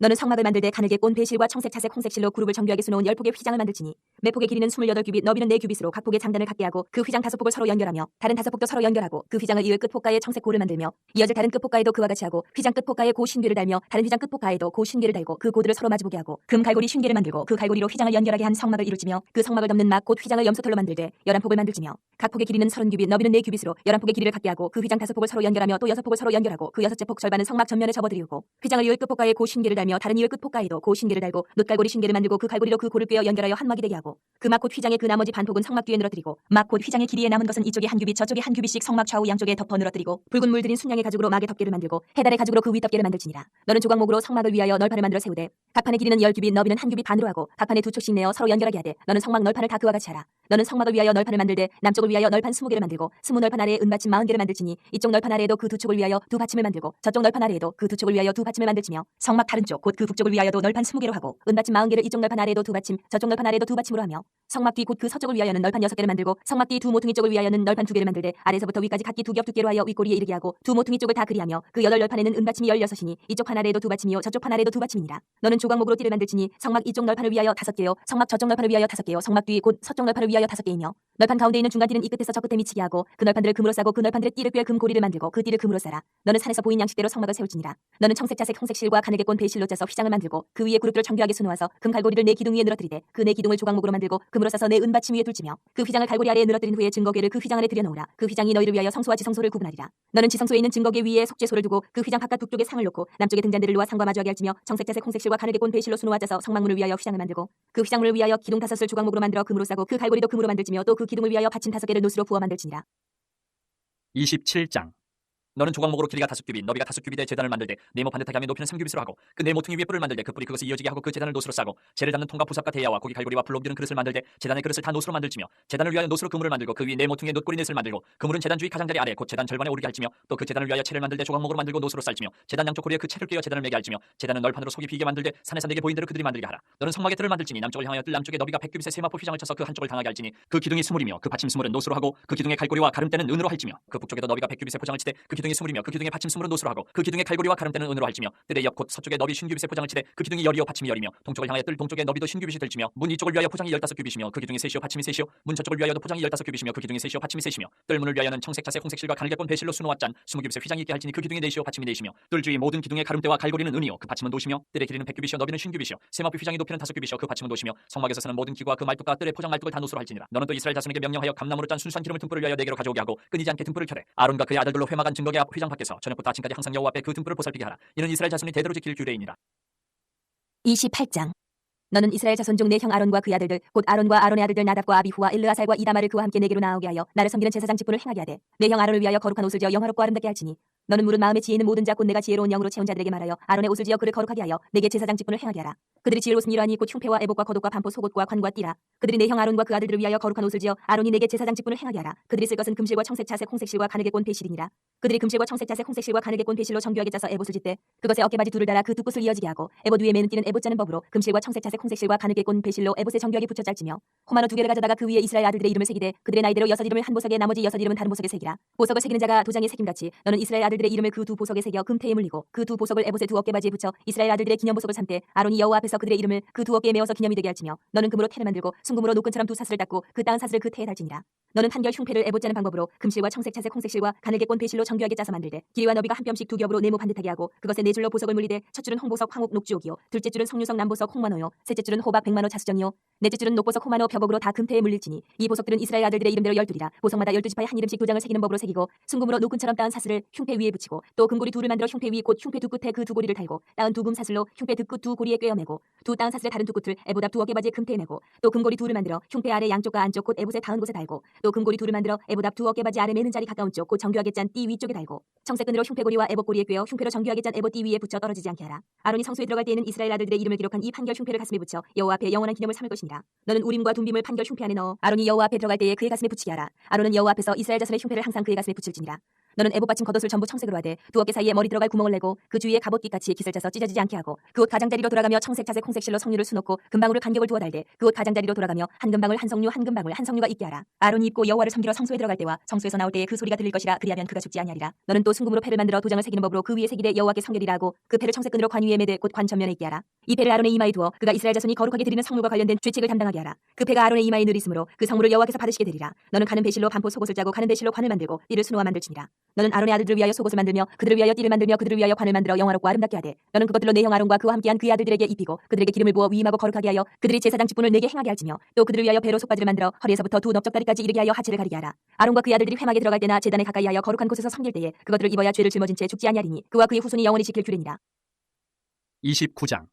너는 성막을 만들되 가늘게 꼰 배실과 청색 자색 홍색 실로 그룹을 정교하게 수놓은 10폭의 휘장을 만들지니 매폭의 길이는 28규빗 너비는 4규빗으로 각 폭의 장단을 갖게 하고 그 휘장 5폭을 서로 연결하며 다른 5폭도 서로 연결하고 그 휘장을 이을 끝폭가에 청색 고를 만들며 이어질 다른 끝폭가에도 그와 같이 하고 휘장 끝폭가에 고 쉰괴를 달며 다른 휘장 끝폭가에도 고 쉰괴를 달고 그 고들을 서로 마주보게 하고 금 갈고리 쉰괴를 만들고 그 갈고리로 휘장을 연결하게 한 성막을 이룰지며 그 성막을 덮는 막 곧 휘장을 염소털로 만들되 11폭을 만들지며 각 폭의 길이는 30규빗 너비는 4규빗으로 11폭의 길이를 갖게 하고 그 휘장 5폭을 서로 연결하며 또 6폭을 서로 연결하고 그 여섯째 폭 절반은 성막 전면에 접어들이고 휘장을 이을 끝폭가에 고 쉰괴를 달며 다른 이을 끝폭가에도 고 쉰괴를 달고 놋갈고리 쉰괴를 만들고 그 갈고리로 그 고를 꿰어 연결하여 한막이 되게 하고 그 막 곧 휘장의 그 나머지 반폭은 성막 뒤에 늘어뜨리고 막 곧 휘장의 길이에 남은 것은 이쪽에 1규빗 저쪽에 1규빗씩 성막 좌우 양쪽에 덮어 늘어뜨리고 붉은 물들인 순양의 가죽으로 막의 덮개를 만들고 해달의 가죽으로 그 윗덮개를 만들지니라. 너는 조각목으로 성막을 위하여 널판을 만들어 세우되 각 판의 길이는 10규빗 너비는 1규빗 반으로 하고 각 판에 2촉씩 내어 서로 연결하게 하되 너는 성막 널판을 다 그와 같이 하라. 너는 성막을 위하여 널판을 만들되 남쪽을 위하여 널판 20개를 만들고 20널판 아래에 은받침 40개를 만들지니 이쪽 널판 아래에도 그 2촉을 위하여 2받침을 만들고 저쪽 널판 아래에도 그 2촉을 위하여 2받침을 만들지며 성막 다른 쪽 곧 그 북쪽을 위하여도 널판 20개로 하고 은받침 40개를 이쪽 널판 아래에도 2받침 저쪽 널판 아래에도 2받침으로 하며 성막 뒤 곧 그 서쪽을 위하여는 널판 6개를 만들고 성막 뒤 두 모퉁이 쪽을 위하여는 널판 2개를 만들되 아래서부터 위까지 각기 2겹 두께로 하여 윗꼬리에 이르게 하고 두 모퉁이 쪽을 다 그리하며 그 8널판에는 은받침이 16이니 이쪽 판 아래에도 2받침이요 저쪽 판 아래에도 2받침이니라. 너는 조각목으로 띠를 만들지니 성막 이쪽 널판을 위하여 5개요 성막 저쪽 널판을 위하여 5개요 성막 뒤 곧 서쪽 널판을 위하여 5개이며 널판 가운데 있는 중간 띠는 이 끝에서 저 끝에 미치게 하고 그 널판들을 금으로 싸고 그 널판들의 띠를 꿰어 금고리를 만들고 그 띠를 금으로 싸라. 너는 산에서 보인 양식대로 성막을 세울지니라. 너는 청색 자색 홍색 실과 가늘게 꼰 배실로 짜서 휘장을 만들고 그 위에 그룹들을 정교하게 수놓아서 금 갈고리를 내 기둥 위에 늘어뜨리되 그 내 기둥을 조각목으로 만들고 금으로 싸서 내 은받침 위에 둘지며 그 휘장을 갈고리 아래에 늘어뜨린 후에 증거궤를 그 휘장 안에 들여놓으라. 그 휘장이 너희를 위하여 성소와 지성소를 구분하리라. 너는 지성소에 있는 증거궤 위에 속죄소를 두고 그 휘장 바깥 북쪽에 상을 놓고 남쪽에 등잔대를 놓아 상과 마주하게 할지며 청색 자색 홍색 실과 가늘게 꼰 배실로 수놓아 짜서 성막문을 위하여 휘장을 만들고 그 휘장문을 위하여 기둥 5을 조각목으로 만들어 금으로 싸고 그 갈고리도 금으로 만들지며 또 그 기둥을 위하여 받침 5개를 노스로 부어 만들지니라. 27장. 너는 조각목으로 길이가 5규빗, 너비가 5규빗의 제단을 만들되 네모 반듯하게 하며 높이는 3규빗으로 하고 그 네모 퉁이 위에 뿔을 만들되 그 뿔이 그것을 이어지게 하고 그 제단을 노스로 싸고 재를 담는 통과 부삽과 대야와 고기 갈고리와 불로 옮기는 그릇을 만들되 제단의 그릇을 다 노스로 만들지며 제단을 위하여 노스로 그물을 만들고 그 위에 네모 퉁이에 놋고리 넷을 만들고 그물은 제단 주위 가장자리 아래 곧 제단 절반에 오르게 할지며 또 그 제단을 위하여 채를 만들되 조각목으로 만들고 노스로 쌀지며 제단 양쪽 고리에 그 채를 끼워 제단을 매게 할지며 제단은 널판으로 속이 비게 만들되 산에서 내게 보인 대로 그들이 만들게 하라. 너는 성막의 뜰을 만들지니 남쪽을 향하여 뜰 남쪽에 너비가 100규빗의 세마포 휘장을 쳐서 그 한쪽을 당하게 할지니 그 기둥이 스물이며 그 받침 스물은 노스로 하고 그 기둥의 갈고리와 가름대는 은으로 할지며 그 북쪽에도 너비가 100규빗의 포장을 치되 그 기둥이 스물이며 그 기둥의 받침 스물은 노스로 하고 그 기둥의 갈고리와 가름대는 은으로 할지며 뜰의 옆 곧 서쪽에 너비 50규빗의 포장을 치되 그 기둥이 열이요 받침이 열이며 동쪽을 향하여 뜰 동쪽에 너비도 50규빗이 될지며 문 이쪽을 위하여 포장이 15규빗이며 그 기둥이 셋이요 받침이 셋이요 문 저쪽을 위하여도 포장이 15규빗이며 그 기둥이 셋이요 받침이 셋이며 뜰 문을 위하여는 청색 자색 홍색 실과 가늘게 꼰 배실로 수놓아 짠 20규빗의 휘장이 있게 할지니 그 기둥이 넷이요 받침이 넷이며 뜰 주위 모든 기둥의 가름대와 갈고리는 은이요 그 받침은 노시며 뜰의 길이는 100규빗이요 너비는 50규빗이요 세마포 휘장이 높이는 5규빗이요 그 받침은 노시며 성막에서 쓰는 모든 기구와 그 말뚝과 뜰의 포장 말뚝을 다 노수로 할지니라. 너는 또 이스라엘 자손에게 명령하여 감나무로 짠 순수한 기름을 등불을 위하여 내게로 가져오게 하고 끊이지 않게 등불을 켜래. 아론과 그의 아들들로 회막한 증거궤 앞 휘장 밖에서 저녁부터 아침까지 항상 여호와 앞에 그 등불을 보살피게 하라. 이는 이스라엘 자손이 대대로 지킬 규례이니라. 28장. 너는 이스라엘 자손 중 내 형 아론과 그의 아들들 곧 아론과 아론의 아들들 나답과 아비후와 일르아살과 이다말을 그와 함께 내게로 나오게 하여 나를 섬기는 제사장 직분을 행하게 하되 내 형 아론을 위하여 거룩한 옷을 지어 영화롭고 아름답게 할지니 너는 물은 마음에 지혜 있는 모든 자 곧 내가 지혜로운 영으로 채운 자들에게 말하여 아론의 옷을 지어 그를 거룩하게 하여 내게 제사장 직분을 행하게 하라. 그들이 지을 옷은 이러하니 곧 흉패와 애복과 겉옷과 반포 속옷과 관과 띠라. 그들이 내 형 아론과 그 아들들을 위하여 거룩한 옷을 지어 아론이 내게 제사장 직분을 행하게 하라. 그들이 쓸 것은 금실과 청색 자색 홍색 실과 가늘게 꼰 배실이니라. 그들이 금실과 청색 자색 홍색 실과 가늘게 꼰 배실로 정교하게 짜서 에봇을 짓되 그것에 어깨바지 둘을 달아 그 두 끝을 이어지게 하고 에봇 위에 매는 띠는 에봇 짜는 법으로 금실과 청색 자색 홍색 실과 가늘게 꼰 배실로 에봇에 정교하게 붙여 짤지며 호마노 2개를 가져다가 그 위에 이스라엘 아들들의 이름을 새기되 그들의 나이대로 6 이름을 한 보석에 나머지 6 이름은 다른 보석에 새기라. 보석을 새기는 자가 도장에 새김같이 너는 이스라엘 아들들의 이름을 그 두 보석에 새겨 금태에 물리고 그 두 보석을 에봇의 두 어깨바지에 붙여 이스라엘 아들들의 기념보석을 삼되 아론이 여호와 앞에서 그들의 이름을 그 두 어깨에 메어서 기념이 되게 할지며 너는 금으로 태를 만들고 순금으로 노끈처럼 두 사슬을 닦고 그 따은 사슬을 그 태에 달지니라. 너는 판결 흉패를 에봇 짜는 방법으로 금실과 청색 자색 홍색 실과 가늘게 꼰 배실로 정교하게 짜서 만들되 길이와 너비가 한 뼘씩 2겹으로 네모 반듯하게 하고 그것에 4줄로 보석을 물리되 첫 줄은 홍보석 황옥 녹주옥이요 둘째 줄은 석류석 남보석 홍만호요 셋째 줄은 호박 백만호 자수정이요 넷째 줄은 녹보석 호만호 벽옥으로 다 금태에 물릴지니 이 보석들은 이스라엘 아들들의 이름대로 12이라. 보석마다 12지파에 한 이름씩 도장을 새기는 법으로 새기고 순금으로 노끈처럼 따은 사슬을 흉패 위에 붙이고 또 금고리 둘을 만들어 흉패 위 곧 흉패 두 끝에 그 두 고리를 달고 따은 두 금 사슬로 흉패 득끝 두 고리에 꿰어 매고 두 따은 사슬의 다른 두 끝을 에봇 앞 두 어깨바지에 금태에 매고 또 금고리 둘을 만들어 흉패 아래 양쪽과 안쪽 곧 에봇에 닿은 곳에 달고 또 금고리 둘을 만들어 에봇 앞 두 어깨바지 아래 매는 자리 가까운 쪽 곧 정교하게 짠 띠 위쪽에 달고 청색끈으로 흉패고리와 에봇 고리에 꿰어 흉패로 정교하게 짠 에봇 띠 위에 붙여 떨어지지 않게 하라. 아론이 성소에 들어갈 때에는 이스라엘 아들들의 이름을 기록한 이 판결 흉패를 가슴에 붙여 여호와 앞에 영원한 기념을 삼을 것이니라. 너는 우림과 둠빔을 판결 흉패 안에 넣어 아론이 여호와 앞에 들어갈 때에 그의 가슴에 붙이게 하라. 아론은 여호와 앞에서 이스라엘 자손의 흉패를 항상 그의 가슴에 붙일지니라. 너는 에봇 받침 겉옷을 전부 청색으로 하되 두 어깨 사이에 머리 들어갈 구멍을 내고 그 주위에 갑옷깃같이 깃을 짜서 찢어지지 않게 하고 그 옷 가장자리로 돌아가며 청색 자색 홍색 실로 석류를 수놓고 금방울을 간격을 두어 달되 그 옷 가장자리로 돌아가며 한 금방울 한 석류 한 금방울 한 석류가 있게 하라. 아론이 입고 여호와를 섬기러 성소에 들어갈 때와 성소에서 나올 때에 그 소리가 들릴 것이라. 그리하면 그가 죽지 아니하리라. 너는 또 순금으로 패를 만들어 도장을 새기는 법으로 그 위에 새기되 여호와께 성결이라 하고 그 패를 청색끈으로 관 위에 매되 곧 관 전면에 있게 하라. 이 패를 아론의 이마에 두어 그가 이스라엘 자손이 거룩하게 드리는 성물과 관련된 죄책을 담당하게 하라. 그 패가 아론의 이마에 늘 있으므로 그 성물을 여호와께서 받으시게 되리라. 너는 가는 배실로 반포 속옷을 짜고 가는 배실로 관을 만들고 띠를 수놓아 만들지니라. 너는 아론의 아들들을 위하여 속옷을 만들며 그들을 위하여 띠를 만들며 그들을 위하여 관을 만들어 영화롭고 아름답게 하되 너는 그것들로 내 형 아론과 그와 함께한 그의 아들들에게 입히고 그들에게 기름을 부어 위임하고 거룩하게 하여 그들이 제사장 직분을 내게 행하게 할지며 또 그들을 위하여 배로 속바지를 만들어 허리에서부터 두 넓적다리까지 이르게 하여 하체를 가리게 하라. 아론과 그의 아들들이 회막에 들어갈 때나 제단에 가까이 하여 거룩한 곳에서 섬길 때에 그것들을 입어야 죄를 짊어진 채 죽지 아니하리니 그와 그의 후손이 영원히 지킬 규례니라. 29장.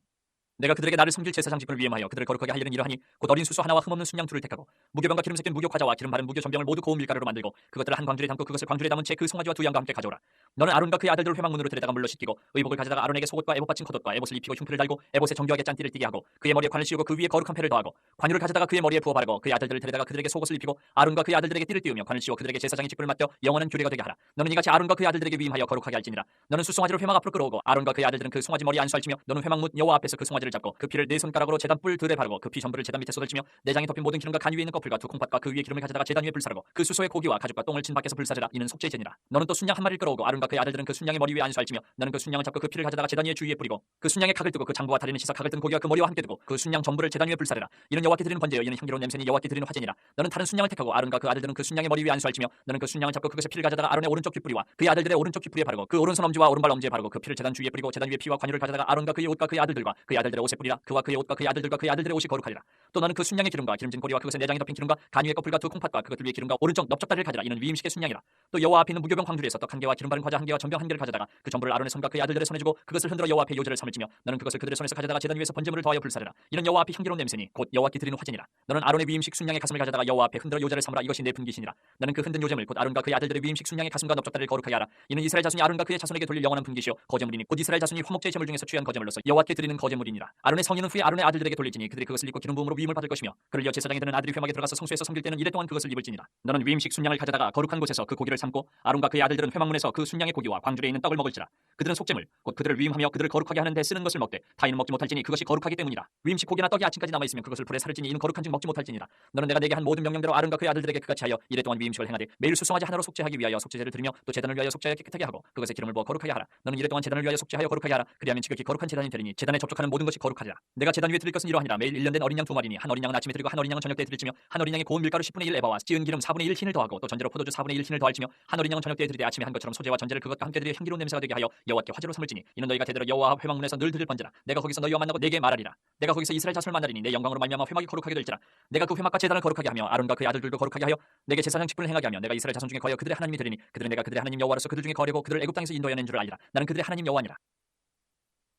내가 그들에게 나를 섬길 제사장 직분을 위임하여 그들을 거룩하게 하려는 이러하니 곧 어린 수소 하나와 흠없는 순양 둘을 택하고 무교병과 기름 섞인 무교 과자와 기름 바른 무교 전병을 모두 고운 밀가루로 만들고 그것들을 한 광주리에 담고 그것을 광주리에 담은 채 그 송아지와 두 양과 함께 가져오라. 너는 아론과 그의 아들들을 회막문으로 데려다가 물로 씻기고 의복을 가져다가 아론에게 속옷과 에봇 받친 겉옷과 에봇을 입히고 흉패를 달고 에봇에 정교하게 짠 띠를 띠게 하고 그의 머리에 관을 씌우고 그 위에 거룩한 패를 더하고 관유를 가져다가 그의 머리에 부어 바르고 그의 아들들을 데려다가 그들에게 속옷을 입히고 아론과 그의 아들들에게 띠를 띄우며 관을 씌워 그들에게 제사장의 직분을 맡겨 영원한 규례가 되게 하라. 너는 이같이 아론과 그의 아들들에게 위임하여 거룩하게 할지니라. 너는 수송아지를 회막 앞으로 끌어오고 아론과 그의 아들들은 그 송아지 머리에 안수할지며 너는 회막문 여호와 앞에서 그 송아지를 가지를 잡고 그 피를 네 손가락으로 제단 뿔들에 바르고 그 피 전부를 제단 밑에 쏟아지며 내장에 덮인 모든 기름과 간 위에 있는 껍질과 두 콩팥과 그 위에 기름을 가져다가 제단 위에 불사르고 그 수소의 고기와 가죽과 똥을 친 밖에서 불사르라. 이는 속죄제니라. 너는 또 순양 한 마리를 끌어오고 아론과 그의 아들들은 그 순양의 머리 위에 안수할지며 너는 그 순양을 잡고 그 피를 가져다가 제단 위에 주위에 뿌리고 그 순양의 각을 뜨고 그 장부와 다리는 씻어 각을 뜬 고기와 그 머리와 함께 두고 그 순양 전부를 제단 위에 불사르라. 이는 여호와께 드리는 번제요 이는 향기로운 냄새니 여호와께 드리는 화제니라. 너는 다른 순양을 택하고 아론과 그 아들들은 그 순양의 머리 위에 안수할지며 너는 그 순양을 잡고 그것의 피를 가져다가 아론의 오른쪽 귓뿌리와 그의 아들들의 오른쪽 귓뿌리에 바르고 그 오른손 엄지와 오른발 엄지에 바르고 그 피를 제단 주위에 뿌리고 제단 위에 피와 관유를 가져다가 아론과 그의 옷과 그의 아들들과 그의 아들들의 옷에 뿌리라. 그와 그의 옷과 그의 아들들과 그의 아들들의 옷이 거룩하리라. 또 너는 그 순양의 기름과 기름진 꼬리와 그것의 내장에 덮인 기름과 간 위의 껍질과 두 콩팥과 그것들 위에 기름과 오른쪽 넓적다리를 가지라. 이는 위임식의 순양이라. 또 여호와 앞에 있는 무교병 광두리에서 떡 한 개와 기름 바른 과자 한 개와 전병 한 개를 가져다가 그 전부를 아론의 손과 그의 아들들의 손에 주고 그것을 흔들어 여호와 앞에 요제를 삼을지며 너는 그것을 그들의 손에서 가져다가 제단 위에서 번제물을 더하여 불사르라. 이는 여호와 앞에 향기로운 냄새니 곧 여호와께 드리는 화제니라. 너는 아론의 위임식 순양의 가슴을 가져다가 여호와 앞에 흔들어 요제를 삼으라. 이것이 내 분깃이니라. 너는 그 흔든 요제물 곧 아론과 그의 아들들의 위임식 순양의 가슴과 넓적다리를 거룩하게 하라. 이는 이스라엘 자손이 아론과 그의 자손에게 돌릴 영원한 분깃이요 거제물이니 곧 이스라엘 자손이 화목제의 제물 중에서 취한 거제물로서 여호와께 드리는 거제물이니라. 아론의 성인은 후에 아론의 아들들에게 돌릴지니 그들이 그것을 입고 기름 부음으로 위임을 받을 것이며 그를 여 제사장이 되는 아들이 회막에 들어가서 성소에서 섬길 때는 이래 동안 그것을 입을지니라. 너는 위임식 순양을 가져다가 거룩한 곳에서 그 고기를 삶고 아론과 그의 아들들은 회막문에서 그 순양의 고기와 광주리에 있는 떡을 먹을지라. 그들은 속죄물 곧 그들을 위임하며 그들을 거룩하게 하는 데 쓰는 것을 먹되 타인은 먹지 못할지니 그것이 거룩하기 때문이라. 위임식 고기나 떡이 아침까지 남아 있으면 그것을 불에 사르지니 이는 거룩한즉 먹지 못할지니라. 너는 내가 내게 한 모든 명령대로 아론과 그의 아들들에게 그같이 하여 이래 동안 위임식을 행하되 매일 수송아지 하나로 속죄하기 위하여 속죄제를 드리며 또 제단을 위하여 속죄하여 깨끗하게 하고 그것에 기름을 부어 거룩하게 하라. 너는 이래 동안 제단을 위하여 속죄하여 거룩하게 하라. 그리하면 지극히 거룩한 제단이 되리니 제단에 접촉하는 모든 것이 거룩하리라. 내가 제단 위에 드릴 것은 이러하니라. 매일 1년 된 어린 양 2마리니 한 어린 양은 아침에 드리고 한 어린 양은 저녁 때에 드릴지며 한 어린 양에 고운 밀가루 10분의 1 에바와 찌은 기름 4분의 1 흰을 더하고 또 전제로 포도주 4분의 1 흰을 더할지며 한 어린 양은 저녁 때에 드리되 아침에 한 것처럼 소제와 전제를 그것과 함께 드려 향기로운 냄새가 되게 하여 여호와께 화제로 삼을지니 이는 너희가 대대로 여호와 회막문에서 늘 드릴 번제라. 내가 거기서 너희와 만나고 내게 말하리라. 내가 거기서 이스라엘 자손을 만나리니 내 영광으로 말미암아 회막이 거룩하게 될지라. 내가 그 회막과 제단을 거룩하게 하며 아론과 그의 아들들도 거룩하게 하여 내게 제사장 직분을 행하게 하며 내가 이스라엘 자손 중에 거하여 그들의 하나님이 되리니 그들은 내가 그들의 하나님 여호와로서 그들 중에 거하려고 그들을 애굽 땅에서 인도하여 낸 줄을 알리라. 나는 그들의 하나님 여호와니라.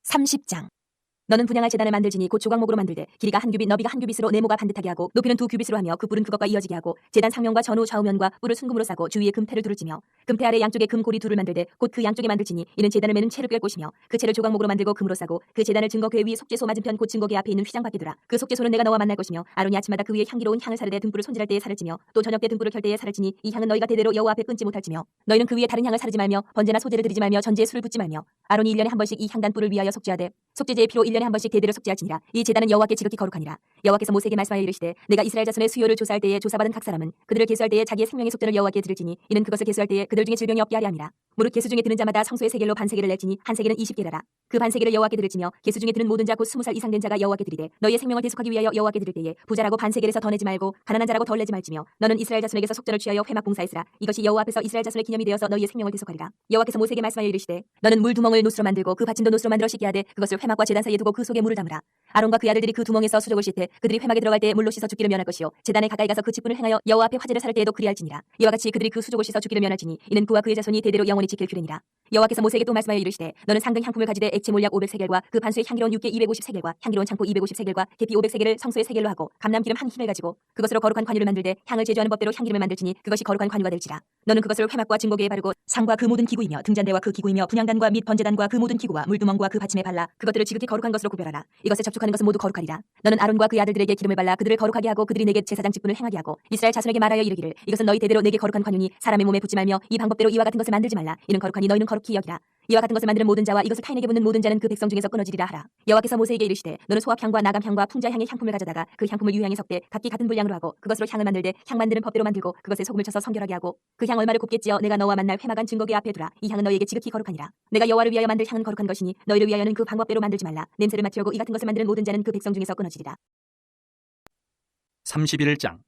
30장. 너는 분향할 제단을 만들지니 곧 조각목으로 만들되 길이가 한 규빗 너비가 한 규빗으로 네모가 반듯하게 하고 높이는 2규빗으로 하며 그 뿔은 그것과 이어지게 하고 제단 상면과 전후 좌우면과 뿔을 순금으로 싸고 주위에 금패를 두를지며 금패 아래 양쪽에 금고리 둘을 만들되 곧 그 양쪽에 만들지니 이는 제단을 매는 채를 꿰 곳이며 그 채를 조각목으로 만들고 금으로 싸고 그 제단을 증거궤 위 속죄소 맞은편 곧 증거궤 앞에 있는 휘장 밖에 두라. 그 속죄소는 내가 너와 만날 것이며 아론이 아침마다 그 위에 향기로운 향을 사르되 등불을 손질할 때에 사를지며 또 저녁 때 등불을 켤 때에 사를지니 이 향은 너희가 대대로 여호와 앞에 끊지 못할지며 너희는 그 위에 다른 향을 사르지 말며 번제나 소제를 드리지 말며 전제에 술을 붓지 말며 아론이 1년에 한 번씩 이 향단 뿔을 위하여 속죄하되 속죄제의 피로 1년에 한 번씩 대대로 속죄할지니라. 이 제단은 여호와께 지극히 거룩하니라. 여호와께서 모세에게 말씀하여 이르시되 내가 이스라엘 자손의 수요를 조사할 때에 조사받은 각 사람은 그들을 계수할 때에 자기의 생명의 속전을 여호와께 드릴지니 이는 그것을 계수할 때에 그들 중에 질병이 없게 하려 함이라. 무릇 계수 중에 드는 자마다 성소의 세겔로 반세겔을 낼지니 한 세겔은 20개라라. 그 반세겔을 여호와께 드릴지며 계수 중에 드는 모든 자 곧 20살 이상 된 자가 여호와께 드리되 너희의 생명을 대속하기 위하여 여호와께 드릴 때에 부자라고 반세겔에서 더 내지 말고 가난한 자라고 덜 내지 말지며 너는 이스라엘 자손에게서 속전을 취하여 회막 봉사했으라. 이것이 여호와 앞에서 이스라엘 자손의 기념이 되어서 너희의 생명을 대속하리라. 여호와께서 모세에게 말씀하여 이르시되 너는 물 두멍을 노스로 만들고 그 받침도 노스로 만들어 씻게 하되 그것을 회막과 제단 사이에 두고 그 속에 물을 담으라. 아론과 그 아들들이 그 두멍에서 수족을 씻되 그들이 회막에 들어갈 때 물로 씻어 죽기를 면할 것이요 제단에 가까이 가서 그 직분을 행하여 여호와 앞에 화제를 살 때에도 그리할지니라. 이와 같이 그들이 그 수족을 씻어 죽기를 면할지니 이는 그와 그의 자손이 대대로 영원히 지킬 규례니라. 여호와께서 모세에게 또 말씀하여 이르시되 너는 상등 향품을 가지되 액체 몰약 500세겔과 그 반수의 향기로운 육개 250세겔과 향기로운 창포 250세겔과 계피 500세겔을 성소의 세겔로 하고 감람기름 한 힘을 가지고 그것으로 거룩한 관유를 만들되 향을 제조하는 법대로 향기름을 만들지니 그것이 거룩한 관유가 될지라. 너는 그것을 회막과 증거궤에 바르고 상과 그 모든 기구이며 등잔대와 그 기구이며 분향단과 및 번제단과 그 모든 기구와 물두멍과 그 받침에 발라 그것들을 지극히 거룩한 것으로 구별하라. 이것에 접촉하는 것은 모두 거룩하리라. 너는 아론과 그의 아들들에게 기름을 발라 그들을 거룩하게 하고 그들이 내게 제사장 직분을 행하게 하고 이스라엘 자손에게 말하여 이르기를 이것은 너희 대대로 내게 거룩한 관유니 사람의 몸에 붙지 말며 이 방법대로 이와 같은 것을 만들지 말라. 이는 거룩하니 너희는 거룩히 여기라. 이와 같은 것을 만드는 모든 자와 이것을 타인에게 붓는 모든 자는 그 백성 중에서 끊어지리라 하라. 여호와께서 모세에게 이르시되 너는 소합향과 나감향과 풍자향의 향품을 가져다가 그 향품을 유향에 섞되 각기 같은 분량으로 하고 그것으로 향을 만들되 향 만드는 법대로 만들고 그것에 소금을 쳐서 성결하게 하고 그 향 얼마를 곱게 찌어 내가 너와 만날 회막안 증거궤 앞에 두라. 이 향은 너희에게 지극히 거룩하니라. 내가 여호와를 위하여 만들 향은 거룩한 것이니 너희를 위하여는 그 방법대로 만들지 말라. 냄새를 맡으려고 이 같은 것을 만드는 모든 자는 그 백성 중에서 끊어지리라. 31장.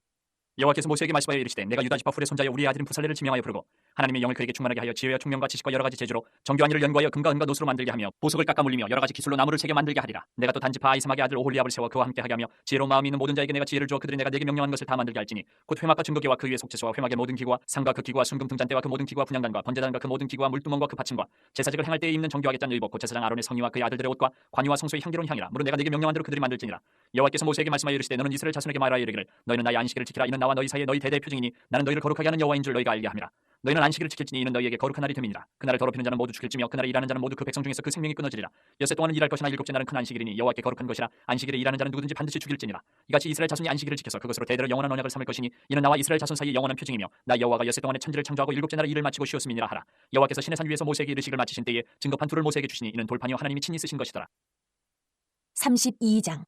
여호와께서 모세에게 말씀하여 이르시되 내가 유다 지파 훌의 손자여 우리의 아들인 부살레를 지명하여 부르고 하나님의 영을 그에게 충만하게 하여 지혜와 총명과 지식과 여러 가지 재주로 정교한 일을 연구하여 금과 은과 노스로 만들게 하며 보석을 깎아 물리며 여러 가지 기술로 나무를 새겨 만들게 하리라. 내가 또 단지파 아이사막의 아들 오홀리압을 세워 그와 함께 하게 하며 지혜로운 마음이 있는 모든 자에게 내가 지혜를 주어 그들이 내가 내게 명령한 것을 다 만들게 할지니 곧 회막과 증거궤와 그 위의 속죄소와 회막의 모든 기구와 상과 그 기구와 순금 등잔대와 그 모든 기구와 분향단과 번제단과 그 모든 기구와 물두멍과 그 받침과 제사직을 행할 때에 입는 정교하게 짠 의복 곧 제사장 아론의 성의와 그의 아들들의 옷과 관유와 성소의 향기로운 향이라. 무릇 내가 내게 명령한 대로 그들이 만들지니라. 여호와께서 모세에게 말씀하여 이르시되 너는 이스라엘 자손에게 말하여 이르기를 너희는 나의 안식일을 지키라. 이는 나와 너희 사이에 너희 대대의 표징이니 나는 너희를 거룩하게 하는 여호와인 줄 너희가 알게 함이라. 너희는 안식일을 지킬지니 이는 너희에게 거룩한 날이 됨이니라. 그날을 더럽히는 자는 모두 죽일지며 그날에 일하는 자는 모두 그 백성 중에서 그 생명이 끊어지리라. 엿새 동안은 일할 것이나 일곱째 날은 큰 안식일이니 여호와께 거룩한 것이라. 안식일에 일하는 자는 누구든지 반드시 죽일지니라. 이같이 이스라엘 자손이 안식일을 지켜서 그것으로 대대로 영원한 언약을 삼을 것이니 이는 나와 이스라엘 자손 사이에 영원한 표징이며 나 여호와가 엿새 동안에 천지를 창조하고 일곱째 날에 일을 마치고 쉬었음이니라 하라. 여호와께서 시내산 위에서 모세에게 이르시기를 마치신 때에 증거판 둘을 모세에게 주시니 이는 돌판이요 하나님이 친히 쓰신 것이더라. 32장.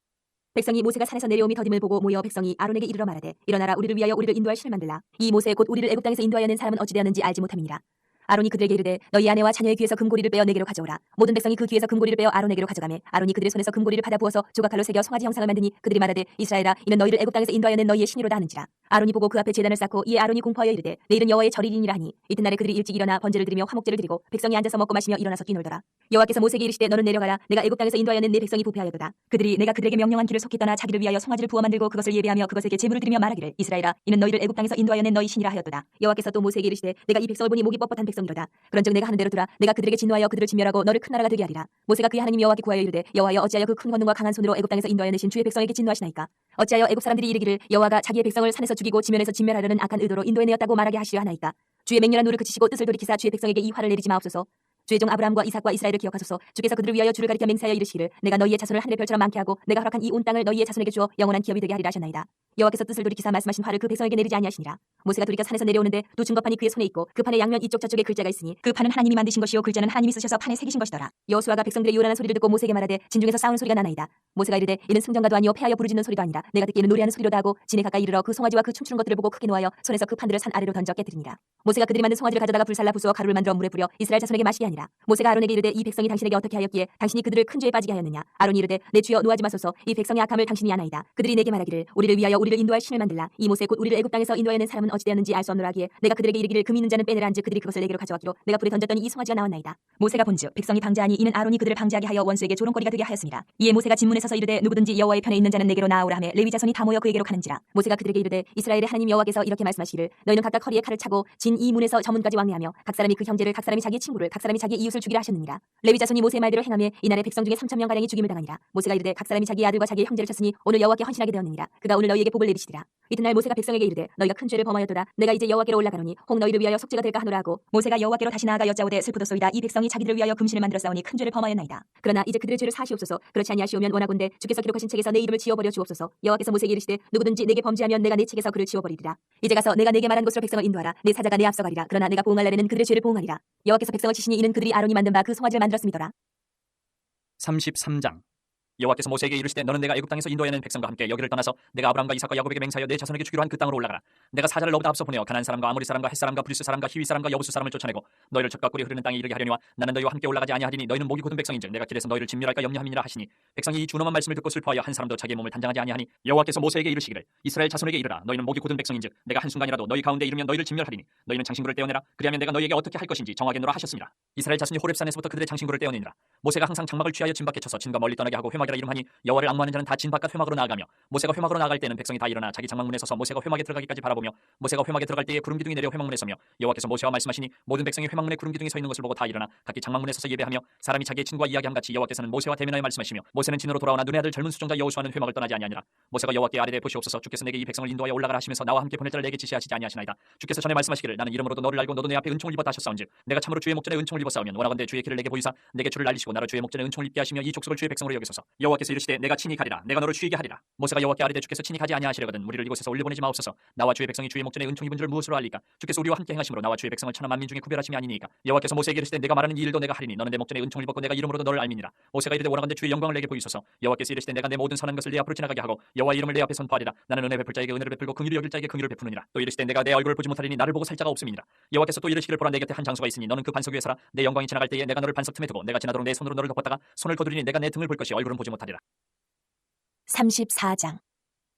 백성이 모세가 산에서 내려옴이 더딤을 보고 모여 백성이 아론에게 이르러 말하되 일어나라 우리를 위하여 우리를 인도할 신을 만들라. 이 모세 곧 우리를 애굽 땅에서 인도하여 낸 사람은 어찌 되었는지 알지 못함이니라. 아론이 그들에게 이르되 너희 아내와 자녀의 귀에서 금고리를 빼어 내게로 가져오라. 모든 백성이 그 귀에서 금고리를 빼어 아론에게로 가져가매 아론이 그들의 손에서 금고리를 받아 부어서 조각칼로 새겨 송아지 형상을 만드니 그들이 말하되 이스라엘아 이는 너희를 애굽 땅에서 인도하여 낸 너희의 신이로다 하는지라. 아론이 보고 그 앞에 제단을 쌓고 이에 아론이 공포하여 이르되 내일은 여호와의 절일이니라 하니 이튿날에 그들이 일찍 일어나 번제를 드리며 화목제를 드리고 백성이 앉아서 먹고 마시며 일어나서 뛰놀더라. 여호와께서 모세에게 이르시되 너는 내려가라. 내가 애굽 땅에서 인도하여 낸 내 백성이 부패하였도다. 그들이 내가 그들에게 명령한 길을 속히 떠나 자기를 위하여 송아지를 부어 만들고 그것을 예배하며 그것에게 제물을 드리며 말하기를 이스라엘아 이는 너희를 애굽 땅에서 인도하여 낸 너희 신이라 하였도다. 여호와께서 또 모세에게 이르시되 내가 이 백성을 보니 목이 뻣뻣한 백성이로다. 그런즉 내가 하는 대로 두라. 내가 그들에게 진노하여 그들을 진멸하고 너를 큰 나라가 되게 하리라. 모세가 그의 하나님 여호와께 구하여 이르되 여호와여 어찌하여 그 큰 권능과 강한 손으로 애굽 땅에서 인도하여 내신 주의 백성에게 진노하시나이까. 어찌하여 애굽 사람들이 이르기를 여호와가 자기의 백성을 산에서 죽이고 지면에서 진멸하려는 악한 의도로 인도해내었다고 말하게 하시려 하나이까. 주의 맹렬한 노를 그치시고 뜻을 돌이키사 주의 백성에게 이 화를 내리지 마옵소서. 주의 종 아브라함과 이삭과 이스라엘을 기억하소서. 주께서 그들을 위하여 주를 가리켜 맹세하여 이르시기를 내가 너희의 자손을 하늘의 별처럼 많게 하고 내가 허락한 이 온 땅을 너희의 자손에게 주어 영원한 기업이 되게 하리라 하셨나이다. 여호와께서 뜻을 돌이키사 말씀하신 화를 그 백성에게 내리지 아니하시니라. 모세가 돌이켜 산에서 내려오는데 두 증거판이 그의 손에 있고 그 판의 양면 이쪽 저쪽에 글자가 있으니 그 판은 하나님이 만드신 것이요 글자는 하나님이 쓰셔서 판에 새기신 것이더라. 여호수아가 백성들의 요란한 소리를 듣고 모세에게 말하되 진중에서 싸우는 소리가 나나이다. 모세가 이르되 이는 승전가도 아니요 패하여 부르짖는 소리도 아니라 내가 듣기에는 노래하는 소리로다 하고 진에 가까이 이르러 그 송아지와 그 춤추는 것들을 보고 크게 노하여 손에서 그 판들을 산 아래로 던져 깨뜨리니라. 모세가 그들이 만든 송아지를 가져다가 불살라 부수어 가루를 만들어 물에 뿌려 이스라엘 자손에게 마시게 하니라. 모세가 아론에게 이르되 이 백성이 당신에게 어떻게 하였기에 당신이 그들을 큰 죄에 빠지게 하였느냐. 아론이 이르되 내 주여 노하지 마소서. 이 백성의 악함을 당신이 아나이다. 그들이 내게 말하기를 우리를 위하여 우리를 인도할 신을 만들라. 이 모세 곧 우리를 애굽 땅에서 인도하여 낸 사람은 어찌 되었는지 알 수 없노라 하기에 내가 그들에게 이르기를 금 있는 자는 빼내라 한즉 그들이 그것을 내게로 가져왔기로 내가 불에 던졌더니 이 송아지가 나왔나이다. 모세가 본즉 백성이 방자하니 이는 아론이 그들을 방자하게 하여 원수에게 조롱거리가 되게 하였습니다. 이에 모세가 진문에 서서 이르되 누구든지 여호와의 편에 있는 자는 내게로 나아오라 하며 레위 자손이 다 모여 그에게로 가는지라. 모세가 그들에게 이르되 이스라엘의 하나님 여호와께서 이렇게 말씀하시기를 너희는 각각 허리에 칼을 차고 진 이 문에서 저 문까지 왕래하며 각 사람이 그 형제를 각 사람이 자기의 친구를 각 사람이 자기의 이웃을 죽이라 하셨느니라. 레위 자손이 모세의 말대로 행하며 이날에 백성 중에 3,000명 가량이 죽임을 당하니라. 모세가 이르되 각 사람이 자기의 아들과 자기의 형제를 쳤으니 오늘 여호와께 헌신하게 되었느니라. 그가 오늘 너희에게 복을 내리시리라. 이튿날 모세가 백성에게 이르되 너희가 큰 죄를 범하였도다. 내가 이제 여호와께로 올라가노니 혹 너희를 위하여 속죄가 될까 하노라 하고 모세가 여호와께로 다시 나아가 여짜오되 슬프도소이다. 이 백성이 자기들을 위하여 금신을 만들어 싸우니 큰 죄를 범하였나이다. 그러나 이제 그들의 죄를 사하시옵소서. 그렇지 아니하시오면 원하건대 주께서 기록하신 책에서 내 이름을 지워버려 주옵소서. 여호와께서 모세에게 이르시되 누구든지 내게 범죄하면 내가 내 책에서 그를 지워버리리라. 이제 가서 내가 내게 말한 곳으로 백성을 인도하라. 내 사자가 내 앞서 가리라. 그러나 내가 보응할 날에는 그들의 죄를 보응하리라. 여호와께서 백성을 치시니 이는 그들이 아론이 만든 바 그 송아지를 만들었음이더라. 33장. 여호와께서 모세에게 이르시되 너는 내가 애굽 땅에서 인도하여 낸 백성과 함께 여기를 떠나서 내가 아브라함과 이삭과 야곱에게 맹세하여 내 자손에게 주기로 한 그 땅으로 올라가라. 내가 사자를 너보다 앞서 보내어 가나안 사람과 아모리 사람과 헷 사람과 브리스 사람과 히위 사람과 여부스 사람을 쫓아내고 너희를 젖과 꿀이 흐르는 땅에 이르게 하려니와 나는 너희와 함께 올라가지 아니하리니 너희는 목이 곧은 백성인즉 내가 길에서 너희를 진멸할까 염려함이니라 하시니 백성이 이 준엄한 말씀을 듣고 슬퍼하여 한 사람도 자기의 몸을 단장하지 아니하니 여호와께서 모세에게 이르시기를 이스라엘 자손에게 이르라. 너희는 목이 곧은 백성인즉 내가 한순간이라도 너희 가운데 이르면 너희를 진멸하리니 너희는 장신구를 떼어내라. 그리하면 내가 너희에게 어떻게 할 것인지 정하겠노라 하셨습니다. 이스라엘 자손이 호렙산에서부터 그들의 장신구를 떼어내니라. 모세가 항상 장막을 취하여 진 밖에 쳐서 진과 멀리 떠나게 하고 회막이라 이름하니 여호와를 앙모하는 자는 다 진 바깥 회막으로 나아가며 모세가 회막으로 나아갈 때는 백성이 다 일어나 자기 장막문에 서서 모세가 회막에 들어가기까지 바라보며 모세가 회막에 들어갈 때에 구름 기둥이 내려 회막문에 서며 여호와께서 모세와 말씀하시니 모든 백성이 회막문에 구름 기둥이 서 있는 것을 보고 다 일어나 각기 장막문에 서서 예배하며 사람이 자기의 친구와 이야기함 같이 여호와께서는 모세와 대면하여 말씀하시며 모세는 진으로 돌아오나 눈의 아들 젊은 수종자 여호수아는 회막을 떠나지 아니하니라. 모세가 여호와께 아뢰되 보시옵소서. 주께서 내게 이 백성을 인도하여 올라가라 하시면서 나와 함께 보낼 자를 내게 지시하시지 아니하시나이다. 주께서 전에 말씀하시기를 나는 이름으로도 너를 알고 너도 내 앞에 은총을 입었다 하셨사온즉 내가 참으로 주의 목전에 은총을 입었사오면 원하건대 주의 길을 내게 보이사 내게 주를 날리시고 나로 주의 목전에 은총을 입게 하시며 이 족속을 주의 백성으로 여기소서. 여호와께서 이르시되 내가 친히 가리라. 내가 너를 쉬게 하리라. 모세가 여호와께 아뢰되 주께서 친히 가지 아니하시려거든 우리를 이곳에서 올려보내지 마옵소서. 나와 주의 백성이 주의 목전에 은총 입은 줄을 무엇으로 알리까. 주께서 우리와 함께 행하심으로 나와 주의 백성을 천하 만민 중에 구별하심이 아니니까. 여호와께서 모세에게 이르시되 내가 말하는 이 일도 내가 하리니 너는 내 목전에 은총을 입었고 내가 이름으로도 너를 알미니라. 모세가 이르되 원하건대 주의 영광을 내게 보이소서. 여호와께서 이르시되 내가 내 모든 선한 것을 네 앞으로 지나가게 하고 여호와의 이름을 내 앞에 선포하리라. 나는 은혜 베풀 자에게 은혜를 베풀고 긍휼히 여길 자에게 긍휼을 베푸느니라. 또 이르시되 내가 내 얼굴을 보지 못하리니 나를 보고 살 자가 없음이니라. 여호와께서 또 이르시기를 보라 내 곁에 한 장소가 있으니 너는 그 반석 위에 서라. 내 영광이 지나갈 때에 내가 너를 반석 틈에 두고 내가 지나도록 내 손으로 너를 덮었다가 손을 거두리니 내가 내 등을 볼 것이 얼굴은 보지 못하리라. 34장.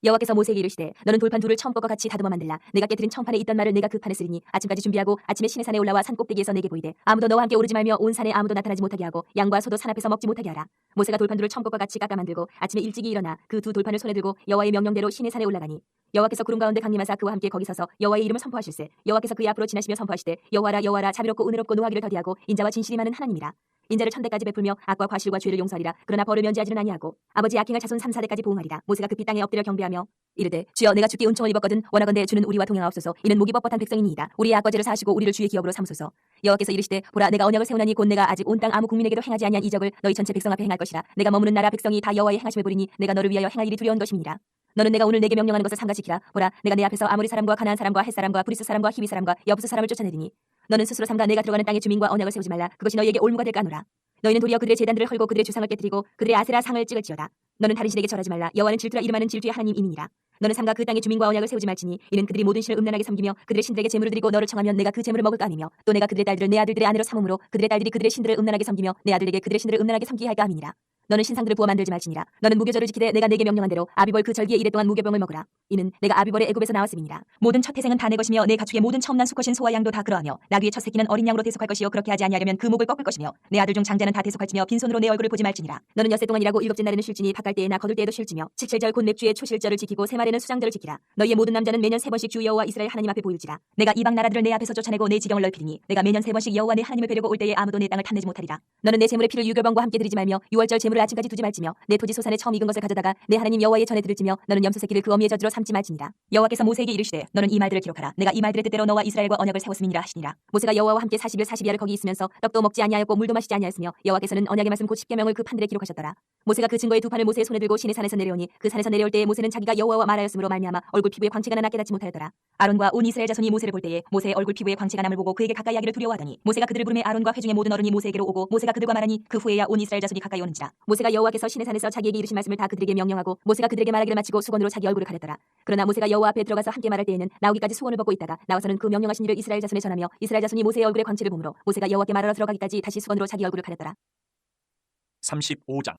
여호와께서 모세에게 이르시되 너는 돌판 둘을 처음 것과 같이 다듬어 만들라. 내가 깨뜨린 청판에 있던 말을 내가 그 판에 쓰리니 아침까지 준비하고 아침에 시내 산에 올라와 산 꼭대기에서 내게 보이되 아무도 너와 함께 오르지 말며 온 산에 아무도 나타나지 못하게 하고 양과 소도 산 앞에서 먹지 못하게 하라. 모세가 돌판 둘을 처음 것과 같이 깎아 만들고 아침에 일찍이 일어나 그 두 돌판을 손에 들고 여호와의 명령대로 시내 산에 올라가니 여호와께서 구름 가운데 강림하사 그와 함께 거기 서서 여호와의 이름을 선포하실세. 여호와께서 그의 앞으로 지나시며 선포하시되 여호와라 여호와라 자비롭고 은혜롭고 노하기를 더디하고 인자와 진실이 많은 하나님이라. 인자를 천대까지 베풀며 악과 과실과 죄를 용서하리라. 그러나 벌을 면제하지는 아니하고 아버지 악행을 자손 3, 4대까지 보응하리라. 모세가 급히 땅에 엎드려 경배하며 이르되 주여 내가 주께 은총을 입었거든 원하건대 주는 우리와 동행하옵소서. 이는 목이 뻣뻣한 백성이니이다. 우리의 악과 죄를 사하시고 우리를 주의 기업으로 삼으소서. 여호와께서 이르시되 보라 내가 언약을 세우나니 곧 내가 아직 온 땅 아무 국민에게도 행하지 아니한 이적을 너희 전체 백성 앞에 행할 것이라. 내가 머무는 나라 백성이 다 여호와의 행하심을 보리니 내가 너를 위하여 행할 일이 두려운 것임이니라. 너는 내가 오늘 내게 명령하는 것을 삼가지키라. 보라 내가 내 앞에서 아모리 사람과 가나안 사람과 헷 사람과 브리스 사람과 히위 사람과 여부스 사람을 쫓아내리니 너는 스스로 삼가 내가 들어가는 땅의 주민과 언약을 세우지 말라. 그것이 너희에게 올무가 될까 하노라. 너희는 도리어 그들의 제단들을 헐고 그들의 주상을 깨뜨리고 그들의 아세라 상을 찍을지어다. 너는 다른 신에게 절하지 말라. 여호와는 질투라 이름하는 질투의 하나님이니라. 너는 삼가 그 땅의 주민과 언약을 세우지 말지니 이는 그들이 모든 신을 음란하게 섬기며 그들의 신들에게 제물을 드리고 너를 청하면 내가 그 제물을 먹을까 함이며 또 내가 그들의 딸들을 내 아들들의 아내로 삼음으로 그들의 딸들이 그들의 신들을 음란하게 섬기며 내 아들에게 그들의 신들을 음란하게 섬기게 할까 함이니라. 너는 신상들을 부어 만들지 말지니라. 너는 무교절을 지키되 내가 내게 명령한 대로 아비벌 그 절기의 이래 동안 무교병을 먹으라. 이는 내가 아비벌의 애굽에서 나왔음이니라. 모든 첫 태생은 다 내 것이며 내 가축의 모든 처음 난 수컷인 소와 양도 다 그러하며 나귀의 첫 새끼는 어린 양으로 대속할 것이요 그렇게 하지 아니하려면 그 목을 꺾을 것이며 내 아들 중 장자는 다 대속할지며 빈손으로 내 얼굴을 보지 말지니라. 너는 엿새 동안 일하고 일곱째 날에는 쉴지니 바깔 때에나 거둘 때에도 쉴지며 칠칠절 곧 맵주의 초실절을 지키고 세말에는 수장절을 지키라. 너희의 모든 남자는 매년 3번씩 주 여호와 이스라엘 하나님 앞에 보일지라. 내가 이방 나라들을 내 앞에서 쫓아내고 내 지경을 넓히리니 내가 매년 3번씩 여호와 내 하나님을 뵈려고 올 때에 아무도 내 땅을 탐내지 못하리라. 너는 내 제물의 피를 유교병과 함께 드리지 말며 유월절 제물을 아침까지 두지 말지며 내 토지 소산에 처음 익은 것을 가져다가 내 하나님 여호와의 전에 드릴지며 너는 염소 새끼를 그 어미의 젖으로 삼지 말지니라. 여호와께서 모세에게 이르시되 너는 이 말들을 기록하라. 내가 이 말들의 뜻대로 너와 이스라엘과 언약을 세웠음이니라 하시니라. 모세가 여호와와 함께 40일 40야를 거기 있으면서 떡도 먹지 아니하였고 물도 마시지 아니하였으며 여호와께서는 언약의 말씀 곧 십계명을 그 판들에 기록하셨더라. 모세가 그 증거의 두 판을 모세의 손에 들고 시내 산에서 내려오니 그 산에서 내려올 때에 모세는 자기가 여호와와 말하였으므로 말미암아 얼굴 피부에 광채가 나나 깨닫지 못하였더라. 아론과 온 이스라엘 자손이 모세를 볼 때에 모세의 얼굴 피부에 광채가 남을 보고 그에게 가까이 하기를 두려워하더니 모세가 그들을 부르매 아론과 회중의 모든 어른이 모세에게로 오고 모세가 그들과 말하니 그 후에야 온 이스라엘 자손이 가까이 오는지라. 모세가 여호와께서 시내 산에서 자기에게 이르신 말씀을 다 그들에게 명령하고 모세가 그들에게 말하기를 마치고 수건으로 자기 얼굴을 가렸더라. 그러나 모세가 여호와 앞에 들어가서 함께 말할 때에는 나오기까지 수건을 벗고 있다가 나와서는 그 명령하신 일을 이스라엘 자손에 전하며 이스라엘 자손이 모세의 얼굴에 광채를 보므로 모세가 여호와께 말하러 들어가기까지 다시 수건으로 자기 얼굴을 가렸더라. 35장.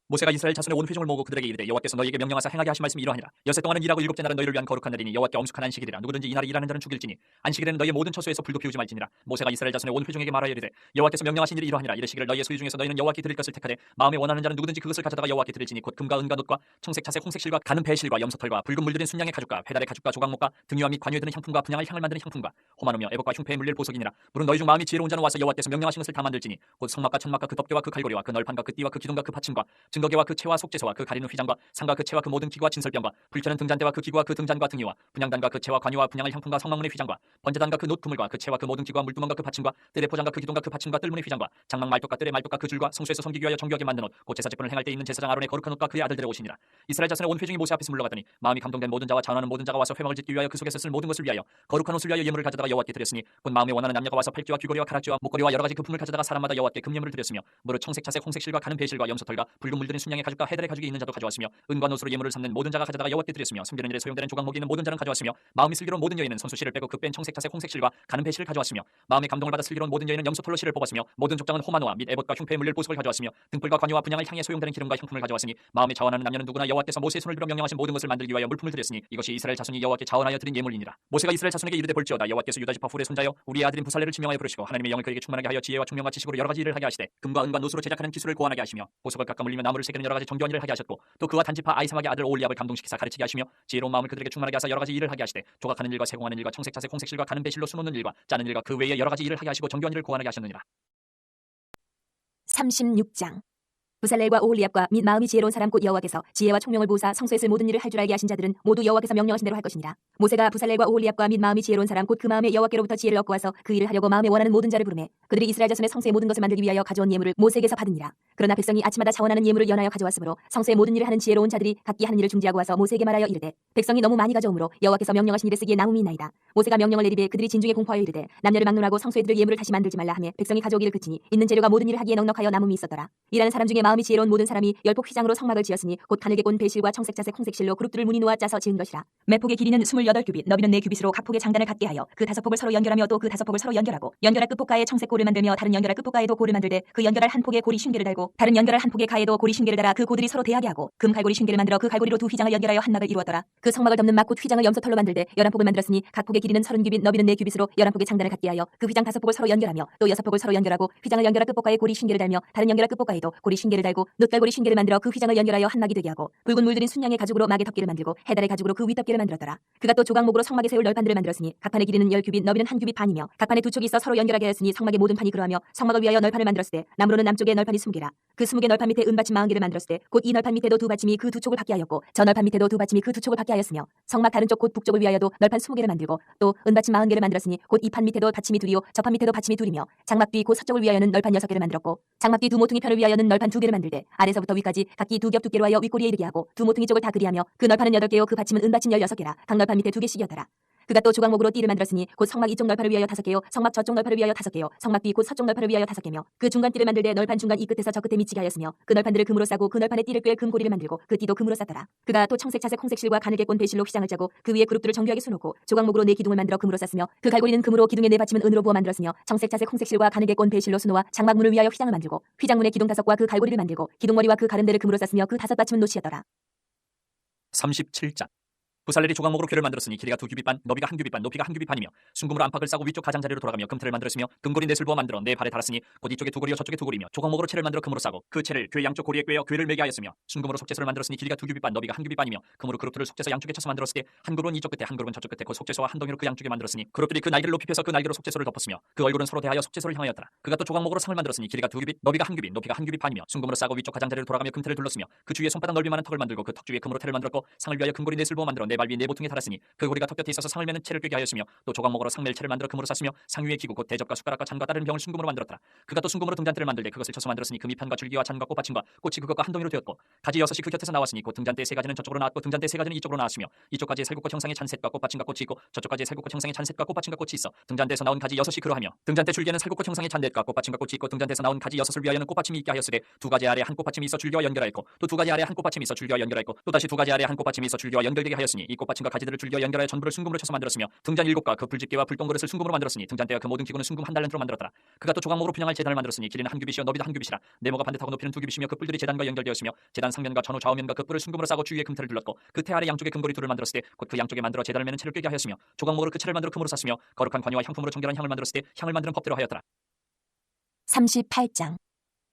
모세가 이스라엘 자손의 온 회중을 모으고 그들에게 이르되 여호와께서 너희에게 명령하사 행하게 하신 말씀이 이러하니라. 엿새 동안은 일하고 일곱째 날은 너희를 위한 거룩한 날이니 여호와께 엄숙한 안식일이라. 누구든지 이날에 일하는 자는 죽일지니 안식일에는 너희의 모든 처소에서 불도 피우지 말지니라. 모세가 이스라엘 자손의 온 회중에게 말하여 이르되 여호와께서 명령하신 일이 이러하니라. 이르시기를 너희의 소유 중에서 너희는 여호와께 드릴 것을 택하되 마음에 원하는 자는 누구든지 그것을 가져다가 여호와께 드릴지니 곧 금과 은과 놋과 청색 자색 홍색 실과 가는 배실과 염소털과 붉은 물들인 순양의 가죽과 회달의 가죽과 조각목과 등유와 및 관유에 드는 향품과 분향할 향을 만드는 향품과 호마노며 애복과 흉패에 물릴 보석이니라. 물은 너희 중 마음이 지혜로운 자는 와서 여호와께서 명령하신 것을 다 만들지니 곧 성막과 천막과 그 덮개와 그 갈고리와 그 널판과 그 띠와 그 기둥과 그 받침과 증거계와 그 채와 속죄소와 그 가리는 휘장과 상과 그 채와 그 모든 기구와 진설병과 불켜는 등잔대와 그 기구와 그 등잔과 등유와 분향단과 그 채와 관유와 분향할 향품과 성막문의 휘장과 번제단과 그 놋 그물과 그 채와 그 모든 기구와 물두멍과 그 받침과 뜰의 포장과 그 기둥과 그 받침과 뜰문의 휘장과 장막 말뚝과 뜰의 말뚝과 그 줄과 성소에서 섬기기 위하여 정교하게 만든 옷 곧 제사 제분을 행할 때 입는 제사장 아론의 거룩한 옷과 그의 아들들의 옷이니라. 이스라엘 자손의 온 회중이 모세 앞에서 물러가더니 마음이 감동된 모든 자와 자원하는 모든 자가 와서 회막을 짓기 위하여 그 속에서 쓸 모든 것을 위하여 거룩한 옷을 위하여 예물을 가져다가 여호와께 드렸으니 곧 마음에 원하는 남녀가 와서 팔찌와 귀걸이와 가락지와 목걸이와 여러 가지 그 품을 가져다가 사람마다 여호와께 금예물을 드렸으며 무릇 청색 자색 홍색 실과 가는 배실과 염소털과 붉은 물들인 순양의 가죽과 헤달의 가죽이 있는 자도 가져왔으며 은과 노수로 예물을 삼는 모든 자가 가져다가 여호와께 드렸으며 숨기는 일에 소용되는 조각목이 있는 모든 자는 가져왔으며 마음이 슬기로운 모든 여인은 손수 실을 빼고 그 뺀 청색 자색 홍색 실과 가는 배실을 가져왔으며 마음에 감동을 받아 슬기로운 모든 여인은 염소털로 실을 뽑았으며 모든 족장은 호마노아 및 에봇과 흉패에 물릴 보석을 가져왔으며 등불과 관유와 분향을 향해 소용되는 기름과 향품을 가져왔으니 마음에 자원하는 남녀는 누구나 여호와께서 모세의 손을 들어 명령하신 모든 것을 만들기 위하여 물품을 드렸으니 이것이 이스라엘 자손이 여호와께 자원하여 드린 예물이니라. 모세가 이스라엘 자손에게 이르되 볼지어다 여호와께서 유다 지파 훌의 손자여 우리의 아들인 부살레를 지명하여 부르시고 하나님의 영을 그에게 충만하게 하여 지혜와 총명과 지식으로 여러 가지 일을 하게 하시되 금과 은과 노수로 제작하는 기술을 고안하게 하시며 보석을 깎아 물리며 나무를 새기는 여러 가지 정교한 일을 하게 하셨고 또 그와 단지파 아이사막의 아들 올리압을 감동시키사 가르치게 하시며 지혜로운 마음을 그들에게 충만하게 하사 여러 가지 일을 하게 하시되 조각하는 일과 세공하는 일과 청색 자색 홍색 실과 가는 배실로 수놓는 일과 짜는 일과 그 외에 여러 가지 일을 하게 하시고 정교한 일을 고안하게 하셨느니라. 36장. 부살렐과 오홀리압과 및 마음이 지혜로운 사람 곧 여호와께서 지혜와 총명을 보사 성소에 쓸 모든 일을 할 줄 알게 하신 자들은 모두 여호와께서 명령하신 대로 할 것이니라. 모세가 부살렐과 오홀리압과 및 마음이 지혜로운 사람 곧 그 마음에 여호와께로부터 지혜를 얻고 와서 그 일을 하려고 마음에 원하는 모든 자를 부르매 그들이 이스라엘 자손의 성소의 모든 것을 만들기 위하여 가져온 예물을 모세에게서 받으니라. 그러나 백성이 아침마다 자원하는 예물을 연하여 가져왔으므로 성소의 모든 일을 하는 지혜로운 자들이 각기 하는 일을 중지하고 와서 모세에게 말하여 이르되 백성이 너무 많이 가져오므로 여호와께서 명령하신 일에 쓰기에 남음이 있나이다. 모세가 명령을 내리되 그들이 진중에 공포하여 이르되 남녀를 막론하고 성소에 들을 예물을 다시 만들지 말라 하며 백성이 가져오기를 그치니 있는 재료가 모든 일을 하기에 넉넉하여 남음이 있었더라. 일하는 사람 중에 마음이 지혜로운 모든 사람이 열폭 휘장으로 성막을 지었으니 곧 가늘게 꼰 배실과 청색 자색 홍색 실로 그룹들을 무늬 놓아 짜서 지은 것이라. 매폭의 길이는 28규빗 너비는 4규빗으로 각 폭의 장단을 갖게 하여 그 5폭을 서로 연결하며 또 그 5폭을 서로 연결하고 연결할 끝폭가에 청색 골을 만들며 다른 연결할 끝폭가에도 골을 만들되 그 연결할 한 폭에 고리 쉰개를 달고 다른 연결할 한 폭의 가에도 고리 쉰개를 달아 그 고들이 서로 대하게 하고 금 갈고리 쉰개를 만들어 그 갈고리로 두 휘장을 연결하여 한 막을 이루었더라. 그 성막을 덮는 막 곧 휘장을 염소털로 만들되 11폭을 만들었으니 각 폭의 길이는 30규빗 너비는 4규빗으로 11폭의 장단을 갖게 하여 그 휘장 5폭을 서로 연결하며 또 6폭을 서로 연결하고 휘장을 연결할 끝폭가에 고리 쉰개를 달며 다른 연결할 끝폭가에도 고리 쉰개를 달고 놋갈고리 쉰개를 만들어 그 휘장을 연결하여 한 막이 되게 하고 붉은 물들인 순양의 가죽으로 막의 덮개를 만들고 해달의 가죽으로 그 윗덮개를 만들었더라. 그가 또 조각목으로 성막에 세울 널판들을 만들었으니 각 판의 길이는 10규빗 너비는 1규빗 반이며 각 판에 두 촉이 있어 서로 연결하게 하였으니 성막의 모든 판이 그러하며 성막을 위하여 널판을 만들었을 때 나무로는 남쪽에 널판이 20개라. 그 20개 널판 밑에 은받침 40개를 만들었을 때 곧 이 널판 밑에도 두 받침이 그 두 촉을 받게 하였고 저 널판 밑에도 두 받침이 그 두 촉을 받게 하였으며 성막 다른 쪽 곧 북쪽을 위하여도 널판 20개를 만들고 또 은받침 40개를 만들었으니 곧 이 판 밑에도 받침이 둘이요 저 판 밑에도 받침이 둘이며 장막 뒤 곧 서쪽을 위하여는 널판 6개를 만들었고 장막 뒤 두 모퉁이 편을 위하여는 널판 2개를 만들되 아래서부터 위까지 각기 두 겹 두께로 하여 윗꼬리에 이르게 하고 두 모퉁이 쪽을 다 그리하며 그 널판은 8개요 그 받침은 은받침 16개라 각 널판 밑에 2개씩이었더라. 그가 또 조각목으로 띠를 만들었으니 곧 성막 이쪽 널판을 위하여 5개요 성막 저쪽 널판을 위하여 5개요 성막 뒤 곧 서쪽 널판을 위하여 5개며 그 중간 띠를 만들되 널판 중간 이 끝에서 저 끝에 미치게 하였으며 그 널판들을 금으로 싸고 그 널판에 띠를 꿰 금고리를 만들고 그 띠도 금으로 쌌더라. 그가 또 청색 자색 홍색 실과 가늘게 꼰 배실로 휘장을 짜고 그 위에 그룹들을 정교하게 수놓고 조각목으로 네 기둥을 만들어 금으로 쌌으며 그 갈고리는 금으로 기둥의 네 받침은 은으로 부어 만들었으며 청색 자색 홍색 실과 가늘게 꼰 배실로 수놓아 장막문을 위하여 휘장을 만들고 휘장문에 기둥 5과 그 갈고리를 만들고 기둥머리와 그 가름대를 금으로 쌌으며 그 5받침은 노시였더라. 37장. 부살렐이 조각목으로 궤를 만들었으니 길이가 2규빗 반, 너비가 1규빗 반, 높이가 1규빗 반이며 순금으로 안팎을 싸고 위쪽 가장자리로 돌아가며 금틀을 만들었으며 금고리 넷을 부어 만들어 네 발에 달았으니 곧 이쪽에 2고리요 저쪽에 2고리며 조각목으로 채를 만들어 금으로 싸고 그 채를 궤 양쪽 고리에 꿰어 궤를 매게 하였으며 순금으로 속죄소를 만들었으니 길이가 2규빗 반, 너비가 1규빗 반이며 금으로 그룹들을 속죄소 양쪽에 쳐서 만들었을 때 한 그룹은 이쪽 끝에 한 그룹은 저쪽 끝에 그 속죄소와 한 덩이로 그 양쪽에 만들었으니 그룹들이 그 날개를 높이 펴서 그 날개로 속죄소를 덮었으며 그 얼굴은 서로 대하여 속죄소를 향하였더라. 그가 또 조각목으로 상을 만들었으니 길이가 2규빗, 너비가 1규빗, 높이가 1규빗 반이며 순금으로 싸고 위쪽 가장자리로 돌아가며 금틀을 둘렀으며 그 주위에 손바닥 넓이만한 턱을 만들고 그 턱 주위에 금으로 태를 만들었고 상을 위하여 금고리 넷을 부어 만들어 네 발 위에 네 보퉁에 달았으니 그 고리가 턱 곁에 있어서 상을 매는 채를 꿰게 하였으며 또 조각목으로 상멜 채를 만들어 금으로 쌌으며 상 위에 기구 곧 대접과 숟가락과 잔과 다른 병을 순금으로 만들었더라. 그가 또 순금으로 등잔대를 만들되 그것을 쳐서 만들었으니 그 밑판과 줄기와 잔과 꽃받침과 꽃이 그것과 한 덩이로 되었고 가지 6이 그 곁에서 나왔으니 곧 등잔대의 3가지는 저쪽으로 나왔고 등잔대의 3가지는 이쪽으로 나왔으며 이쪽 가지에 살구꽃 형상의 잔셋과 꽃받침과 꽃이 있고 저쪽 가지에 살구꽃 형상의 잔셋과 꽃받침과 꽃이 있어 등잔대에서 나온 가지 6이 그러하며 등잔대 줄기에는 살구꽃 형상의 잔넷과 꽃받침과 꽃이 있고 등잔대에서 나온 가지 6을 위하여는 꽃받침이 있게 하였으되 2가지 아래 한 꽃받침이 있어 줄기와 연결하였고 또 2가지 아래 한 꽃받침이 있어 줄기와 연결하였고 또 다시 2가지 아래 한 꽃받침이 있어 줄기와 연결되게 하였으니 이 꽃받침과 가지들을 줄기와 연결하여 전부를 순금으로 쳐서 만들었으며 등잔 7과 그 불집게와 불똥그릇을 순금으로 만들었으니 등잔대와 그 모든 기구는 순금 한 달란트로 만들었더라. 그가 또 조각목으로 분양할 제단을 만들었으니 길이는 1규빗이요 너비도 1규빗이라 네모가 반듯하고 높이는 2규빗이며 그 뿔들이 제단과 연결되었으며 제단 상면과 전후 좌우면과 그 뿔을 순금으로 싸고 주위에 금틀을 둘렀고 그 태 아래 양쪽에 금고리 둘을 만들었을 때 곧 그 양쪽에 만들어 제단을 매는 채를 꿰게 하였으며 조각목으로 그 채를 만들어 금으로 쌌으며 거룩한 관유와 향품으로 정결한 향을 만들었을 때 향을 만드는 법대로 하였더라. 38장.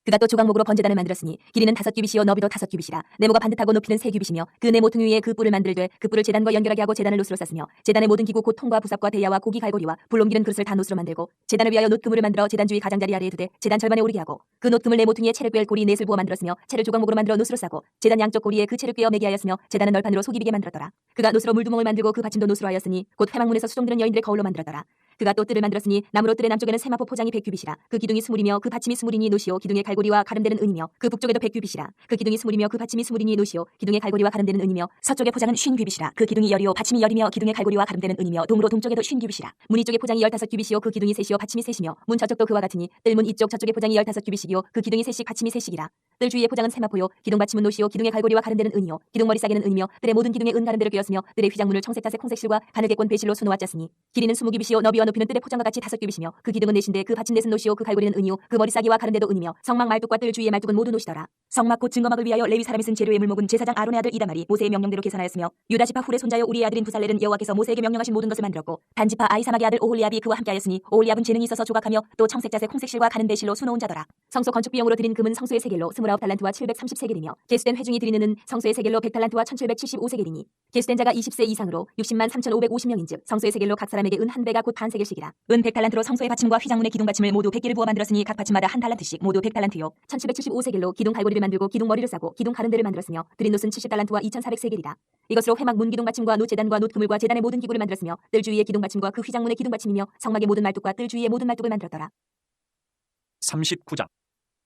그가 또 조각목으로 번제단을 만들었으니 길이는 5규빗이요 너비도 5규빗이라 네모가 반듯하고 높이는 3규빗이며 그 네 모퉁이 위에 그 뿔을 만들되 그 뿔을 제단과 연결하게 하고 제단을 노스로 쌌으며 제단의 모든 기구 곧 통과 부삽과 대야와 고기 갈고리와 불 옮기는 그릇을 다 노스로 만들고 제단을 위하여 놋그물을 만들어 제단 주위 가장자리 아래에 두되 제단 절반에 오르게 하고 그 놋그물 네 모퉁이에 채를 꿰 고리 넷을 부어 만들었으며 채를 조각목으로 만들어 노스로 싸고 제단 양쪽 고리에 그 채를 꿰어 매게 하였으며 제단은 널판으로 속이 비게 만들었더라. 그가 노스로 물두멍을 만들고 그 받침도 노스로 하였으니 곧 회막문에서 수종드는 여인들의 거울로 만들었더라. 그가 또 뜰을 만들었으니 나무로 뜰의 남쪽에는 세마포 포장이 100규빗이라 그 기둥이 20이며 그 받침이 20이니 노시오 기둥의 갈고리와 가름대는 은이며 그 북쪽에도 100규빗이라 그 기둥이 20이며 그 받침이 20이니 노시오 기둥의 갈고리와 가름대는 은이며 서쪽의 포장은 50규빗이라 그 기둥이 10이요 받침이 10이며 기둥의 갈고리와 가름대는 은이며 동으로 동쪽에도 50규빗이라 문 이쪽의 포장이 15규빗이요 그 기둥이 3이요 받침이 3이며 문 저쪽도 그와 같으니 뜰문 이쪽 저쪽의 포장이 15규빗이요 그 기둥이 3씩 받침이 3씩이라 뜰 주위의 포장은 세마포요 기둥 받침은 노시오 기둥의 갈고리와 가름대는 은이요 기둥 머리 싸개는 은이며 뜰의 모든 기둥에 은 가름대를 꿰었으며 뜰의 휘장문을 청색자색 홍색실과 가늘게 꼰 배실로 수놓아 짰으니 길이는 20규빗이요 너비와 높이는 뜰의 포장과 같이 5규빗이며 그 기둥은 넷인데 그 받침 넷은 노시오 그 갈고리는 은이요 그 머리 싸개와 가름대도 은이며 성막 말뚝과 뜰 주위의 말뚝은 모두 노시더라. 성막 곧 증거막을 위하여 레위 사람이 쓴 재료의 물목은 제사장 아론의 아들 이다말이 모세의 명령대로 계산하였으며 유다 지파 훌의 손자여 우리의 아들인 부살렐은 여호와께서 모세에게 명령하신 모든 것을 만들었고 단 지파 아히사막의 아들 오홀리압이 그와 함께하였으니 오홀리압은 재능이 있어서 조각하며 또 청색자색 홍색실과 가는 배실로 수놓은 자더라. 성소 건축 비용으로 드린 금은 성소의 세겔로 29달란트와 730세겔이며 계수된 회중이 드리는 은 성소의 세겔로 100달란트와 1775세겔이니 계수된 자가 20세 이상으로 60만 3550명인즉 성소의 세겔로 각 사람에게 은 한 배가 곧 반 세겔씩이라. 은 100달란트로 성소의 받침과 휘장문의 기둥 받침을 모두 100개를 부어 만들었으니 각 받침마다 한 달란트씩 모두 100달란트요 1775세겔로 기둥 갈고리를 만들고 기둥 머리를 싸고 기둥 가름대를 만들었으며 드린 놋은 70달란트와 2400세겔이라. 이것으로 회막 문 기둥 받침과 놋 제단과 놋 그물과 제단의 모든 기구를 만들었으며 뜰 주위의 기둥 받침과 그 휘장문의 기둥 받침이며 성막의 모든 말뚝과 뜰 주위의 모든 말뚝을 만들었더라. 39장.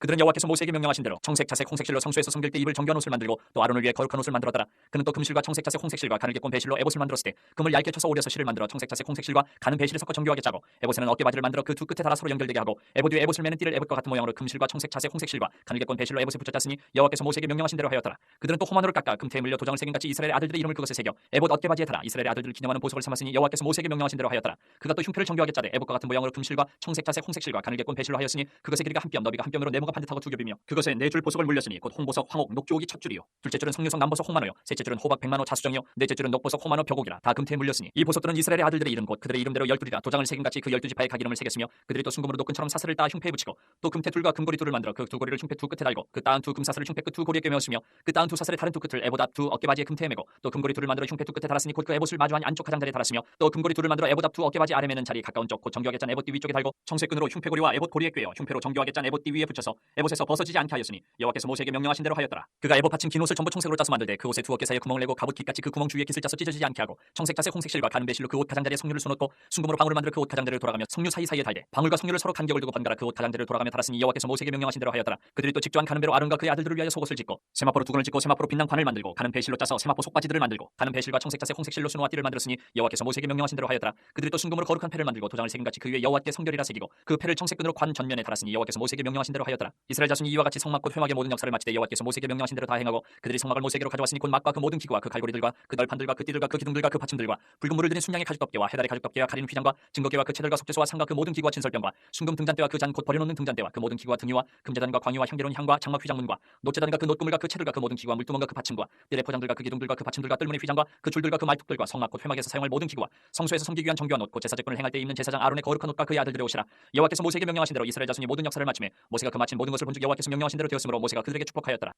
그들은 여호와께서 모세에게 명령하신 대로 청색, 자색, 홍색실로 성소에서 섬길 때 입을 정교한 옷을 만들고 또 아론을 위해 거룩한 옷을 만들었더라. 그는 또 금실과 청색, 자색, 홍색실과 가늘게 꼰 배실로 에봇을 만들었을 때 금을 얇게 쳐서 오려서 실을 만들어 청색, 자색, 홍색실과 가는 배실을 섞어 정교하게 짜고 에봇에는 어깨바지를 만들어 그 두 끝에 달아 서로 연결되게 하고 에봇 위에 에봇을 매는 띠를 에봇과 같은 모양으로 금실과 청색, 자색, 홍색실과 가늘게 꼰 배실로 에봇에 붙였으니 여호와께서 모세에게 명령하신 대로 하였더라. 그들은 또 호마노를 깎아 금태에 물려 도장을 새긴 같이 이스라엘의 아들들의 이름을 그것에 새겨 에봇 어깨바지에 달아 이스라엘의 아들들을 기념하는 보석을 삼았으니 여호와께서 모세에게 명령하신 대로 하였더라. 그가 또 흉표를 정교하게 짜되 에봇과 같은 모양으로 금실과 청색, 자색, 홍색실과 가늘게 꼰 배실로 하였으니 그것의 길이가 한 뼘 너비가 한 뼘으로 네모가 반듯하고 2규빗이며 그것에 4줄 보석을 물렸으니 곧 홍보석, 황옥, 녹주옥이 첫 줄이요 둘째 줄은 석류석, 남보석, 홍만호요 셋째 줄은 호박, 백만호, 자수정이요 넷째 줄은 녹보석, 호만호, 벽옥이라 다 금태에 물렸으니 이 보석들은 이스라엘의 아들들의 이름 곧 그들의 이름대로 12이라 도장을 새긴 같이 그 12지파에 각 이름을 새겼으며 그들이 또 순금으로 노끈처럼 사슬을 따 흉패에 붙이고 또 금태 둘과 금고리 둘을 만들어 그 두 고리를 흉패 두 끝에 달고 그 따은 두 금사슬을 흉패 끝 두 고리에 꿰매었으며 그 따은 두 사슬의 다른 두 끝을 에봇 앞 두 어깨바지에 금태에 매고 또 금고리 둘을 만들어 흉패 두 끝에 달았으니 곧 그 에봇을 마주한 안쪽 가장자리에 달았으며 또 금고리 둘을 만들어 에봇 앞 두 어깨바지 아래 매는 자리 가까운 쪽 곧 정교하게 짠 에봇 띠 위쪽에 달고 청색끈으로 흉패고리와 에봇 고리에 꿰어 흉패로 정교하게 짠 에봇 띠 위에 붙여서 에봇에서 벗어지지 않게 하였으니 여호와께서 모세에게 명령하신 대로 하였더라. 그가 에봇 받침 긴 옷을 전부 청색으로 짜서 만들되 그 옷에 두 어깨 사이에 구멍을 내고 갑옷 깃같이 그 구멍 주위에 깃을 짜서 찢어지지 않게 하고 청색 자색 홍색 실과 가는 배실로 그 옷 가장자리에 성류를 쏘놓고 순금으로 방울을 만들어 그 옷 가장자리를 돌아가며 성류 사이사이에 달되 방울과 성류를 서로 간격을 두고 번갈아 그 옷 가장자리를 돌아가며 달았으니 여호와께서 모세에게 명령하신 대로 하였더라. 그들이 또 직조한 가는 배로 아론과 그의 아들들을 위하여 속옷을 짓고 세마포로 두근을 짓고 세마포로 빛난 관을 만들고 가는 배실로 짜서 세마포 속바지들을 만들고 가는 배실과 청색 자색 홍색 실로 수노와 띠를 만들었으니 여호와께서 모세에게 명령하신 대로 하였더라. 그들이 또 순금으로 거룩한 패를 만들고 도장을 새김같이 그 위에 여호와께 성결이라 새기고 그 패를 청색끈으로 관 전면에 달았으니 여호와께서 모세에게 명령하신 대로 하였더라. 이스라엘 자손이 이와 같이 성막 곧 회막의 모든 역사를 마치되 여호와께서 모세에게 명령하신 대로 다 행하고 그들이 성막을 모세에게로 가져왔으니 곧 막과 그 모든 기구와 그 갈고리들과 그 널판들과 그 띠들과 그 기둥들과 그 받침들과 붉은 물을 들인 순양의 가죽덮개와 해달의 가죽덮개와 가리는 휘장과 증거개와 그 채들과 속죄소와 상과 그 모든 기구와 진설병과 순금 등잔대와 그 잔 곧 버려놓는 등잔대와 그 모든 기구와 등유와 금제단과 광유와 향기로운 향과 장막 휘장문과 노제단과 그 놋구물과 그 채들과 그 모든 기구와 물두멍과 그 받침과 뜰의 포장들과 그 기둥들과 그 받침들과 뜰문의 휘장과 그 줄들과 그 말뚝들과 성막 곧 회막에서 사용할 모든 기구와 성소에서 섬기기 위한 정교한 옷 곧 제사제권을 행할 때 입는 제사장 아론의 거룩한 옷과 그의 아들들의 옷이라. 여호와께서 모세에게 명령하신 대로 이스라엘 자손이 모든 역사를 마치매 모세가 그 마친 모든 것을 본즉 여호와께서 명령하신 대로 되었으므로 모세가 그들에게 축복하였더라.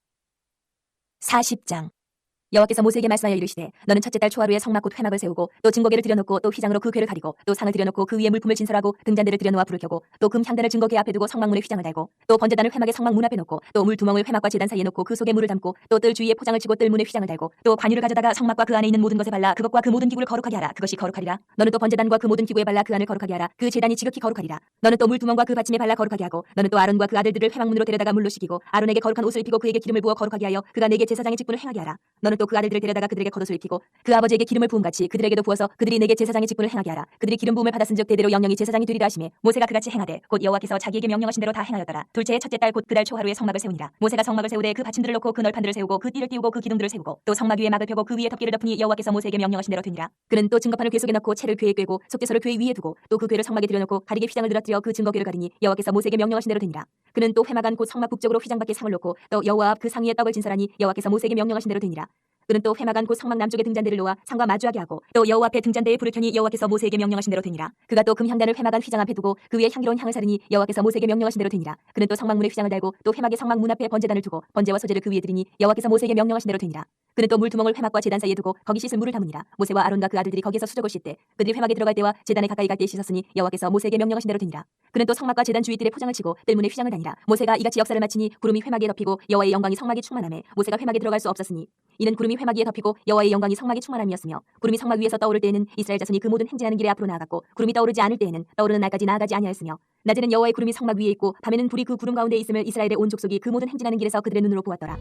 40장. 여호와께서 모세에게 말씀하여 이르시되 너는 첫째 달 초하루에 성막 곧 회막을 세우고 또 증거궤를 들여놓고 또 휘장으로 그 궤를 가리고 또 상을 들여놓고 그 위에 물품을 진설하고 등잔대를 들여놓아 불을 켜고 또 금 향단을 증거궤 앞에 두고 성막문에 휘장을 달고 또 번제단을 회막의 성막 문 앞에 놓고 또 물두멍을 회막과 제단 사이에 놓고 그 속에 물을 담고 또 뜰 주위에 포장을 치고 뜰문에 휘장을 달고 또 관유를 가져다가 성막과 그 안에 있는 모든 것에 발라 그것과 그 모든 기구를 거룩하게 하라. 그것이 거룩하리라. 너는 또 번제단과 그 모든 기구에 발라 그 안을 거룩하게 하라. 그 제단이 지극히 거룩하리라. 너는 또 물두멍과 그 받침에 발라 거룩하게 하고 너는 또 아론과 그 아들들을 회막문으로 데려다가 물로 씻기고 아론에게 거룩한 옷을 입히고 그에게 기름을 부어 거룩하게 하여 그가 내게 제사장의 직분을 행하게 하라. 너는 또 그 아들들을 데려다가 그들에게 겉옷을 입히고 그 아버지에게 기름을 부음 같이 그들에게도 부어서 그들이 내게 제사장의 직분을 행하게 하라. 그들이 기름 부음을 받았은즉 대대로 영영이 제사장이 되리라 하시매 모세가 그같이 행하되 곧 여호와께서 자기에게 명령하신 대로 다 행하였더라. 둘째의 첫째 달 곧 그 달 초하루에 성막을 세우니라. 모세가 성막을 세우되 그 받침들을 놓고 그 널판들을 세우고 그 띠를 띄우고 그 기둥들을 세우고 또 성막 위에 막을 펴고 그 위에 덮개를 덮으니 여호와께서 모세에게 명령하신 대로 되니라. 그는 또 증거판을 궤 속에 넣고 채를 궤에 꿰고 속죄소를 궤 위에 두고 또 그 궤를 성막에 들여놓고 가리개 휘장을 늘어뜨려 그 증거궤를 가리니 여호와께서 모세에게 명령하신 대로 되니라. 그는 또 회막 안 곧 성막 북쪽으로 휘장 밖에 상을 놓고 또 여호와 앞 그 상 위에 떡을 진설하니 여호와께서 모세에게 명령하신 대로 되니라. 그는 또 회막 안 곧 성막 남쪽에 등잔대를 놓아 상과 마주하게 하고 또 여호와 앞에 등잔대에 불을 켜니 여호와께서 모세에게 명령하신 대로 되니라. 그가 또 금향단을 회막 안 휘장 앞에 두고 그 위에 향기로운 향을 사르니 여호와께서 모세에게 명령하신 대로 되니라. 그는 또 성막문에 휘장을 달고 또 회막의 성막 문 앞에 번제단을 두고 번제와 소제를 그 위에 드리니 여호와께서 모세에게 명령하신 대로 되니라. 그는 또 물두멍을 회막과 제단 사이에 두고 거기 씻을 물을 담으니라. 모세와 아론과 그 아들들이 거기에서 수족을 씻되 그들이 회막에 들어갈 때와 제단에 가까이 갈 때 씻었으니 여호와께서 모세에게 명령하신 대로 되니라. 그는 또 성막과 제단 주위 뜰에 포장을 치고 뜰문에 휘장을 다니라. 모세가 이같이 역사를 마치니 구름이 회막에 덮이고 여호와의 영광이 성막에 충만하매 모세가 회막에 들어갈 수 없었으니 이는 구름이 회막 위에 덮이고 여호와의 영광이 성막에 충만함이었으며 구름이 성막 위에서 떠오를 때에는 이스라엘 자손이 그 모든 행진하는 길에 앞으로 나아갔고 구름이 떠오르지 않을 때에는 떠오르는 날까지 나아가지 아니하였으며 낮에는 여호와의 구름이 성막 위에 있고 밤에는 불이 그 구름 가운데 있음을 이스라엘의 온 족속이 그 모든 행진하는 길에서 그들의 눈으로 보았더라.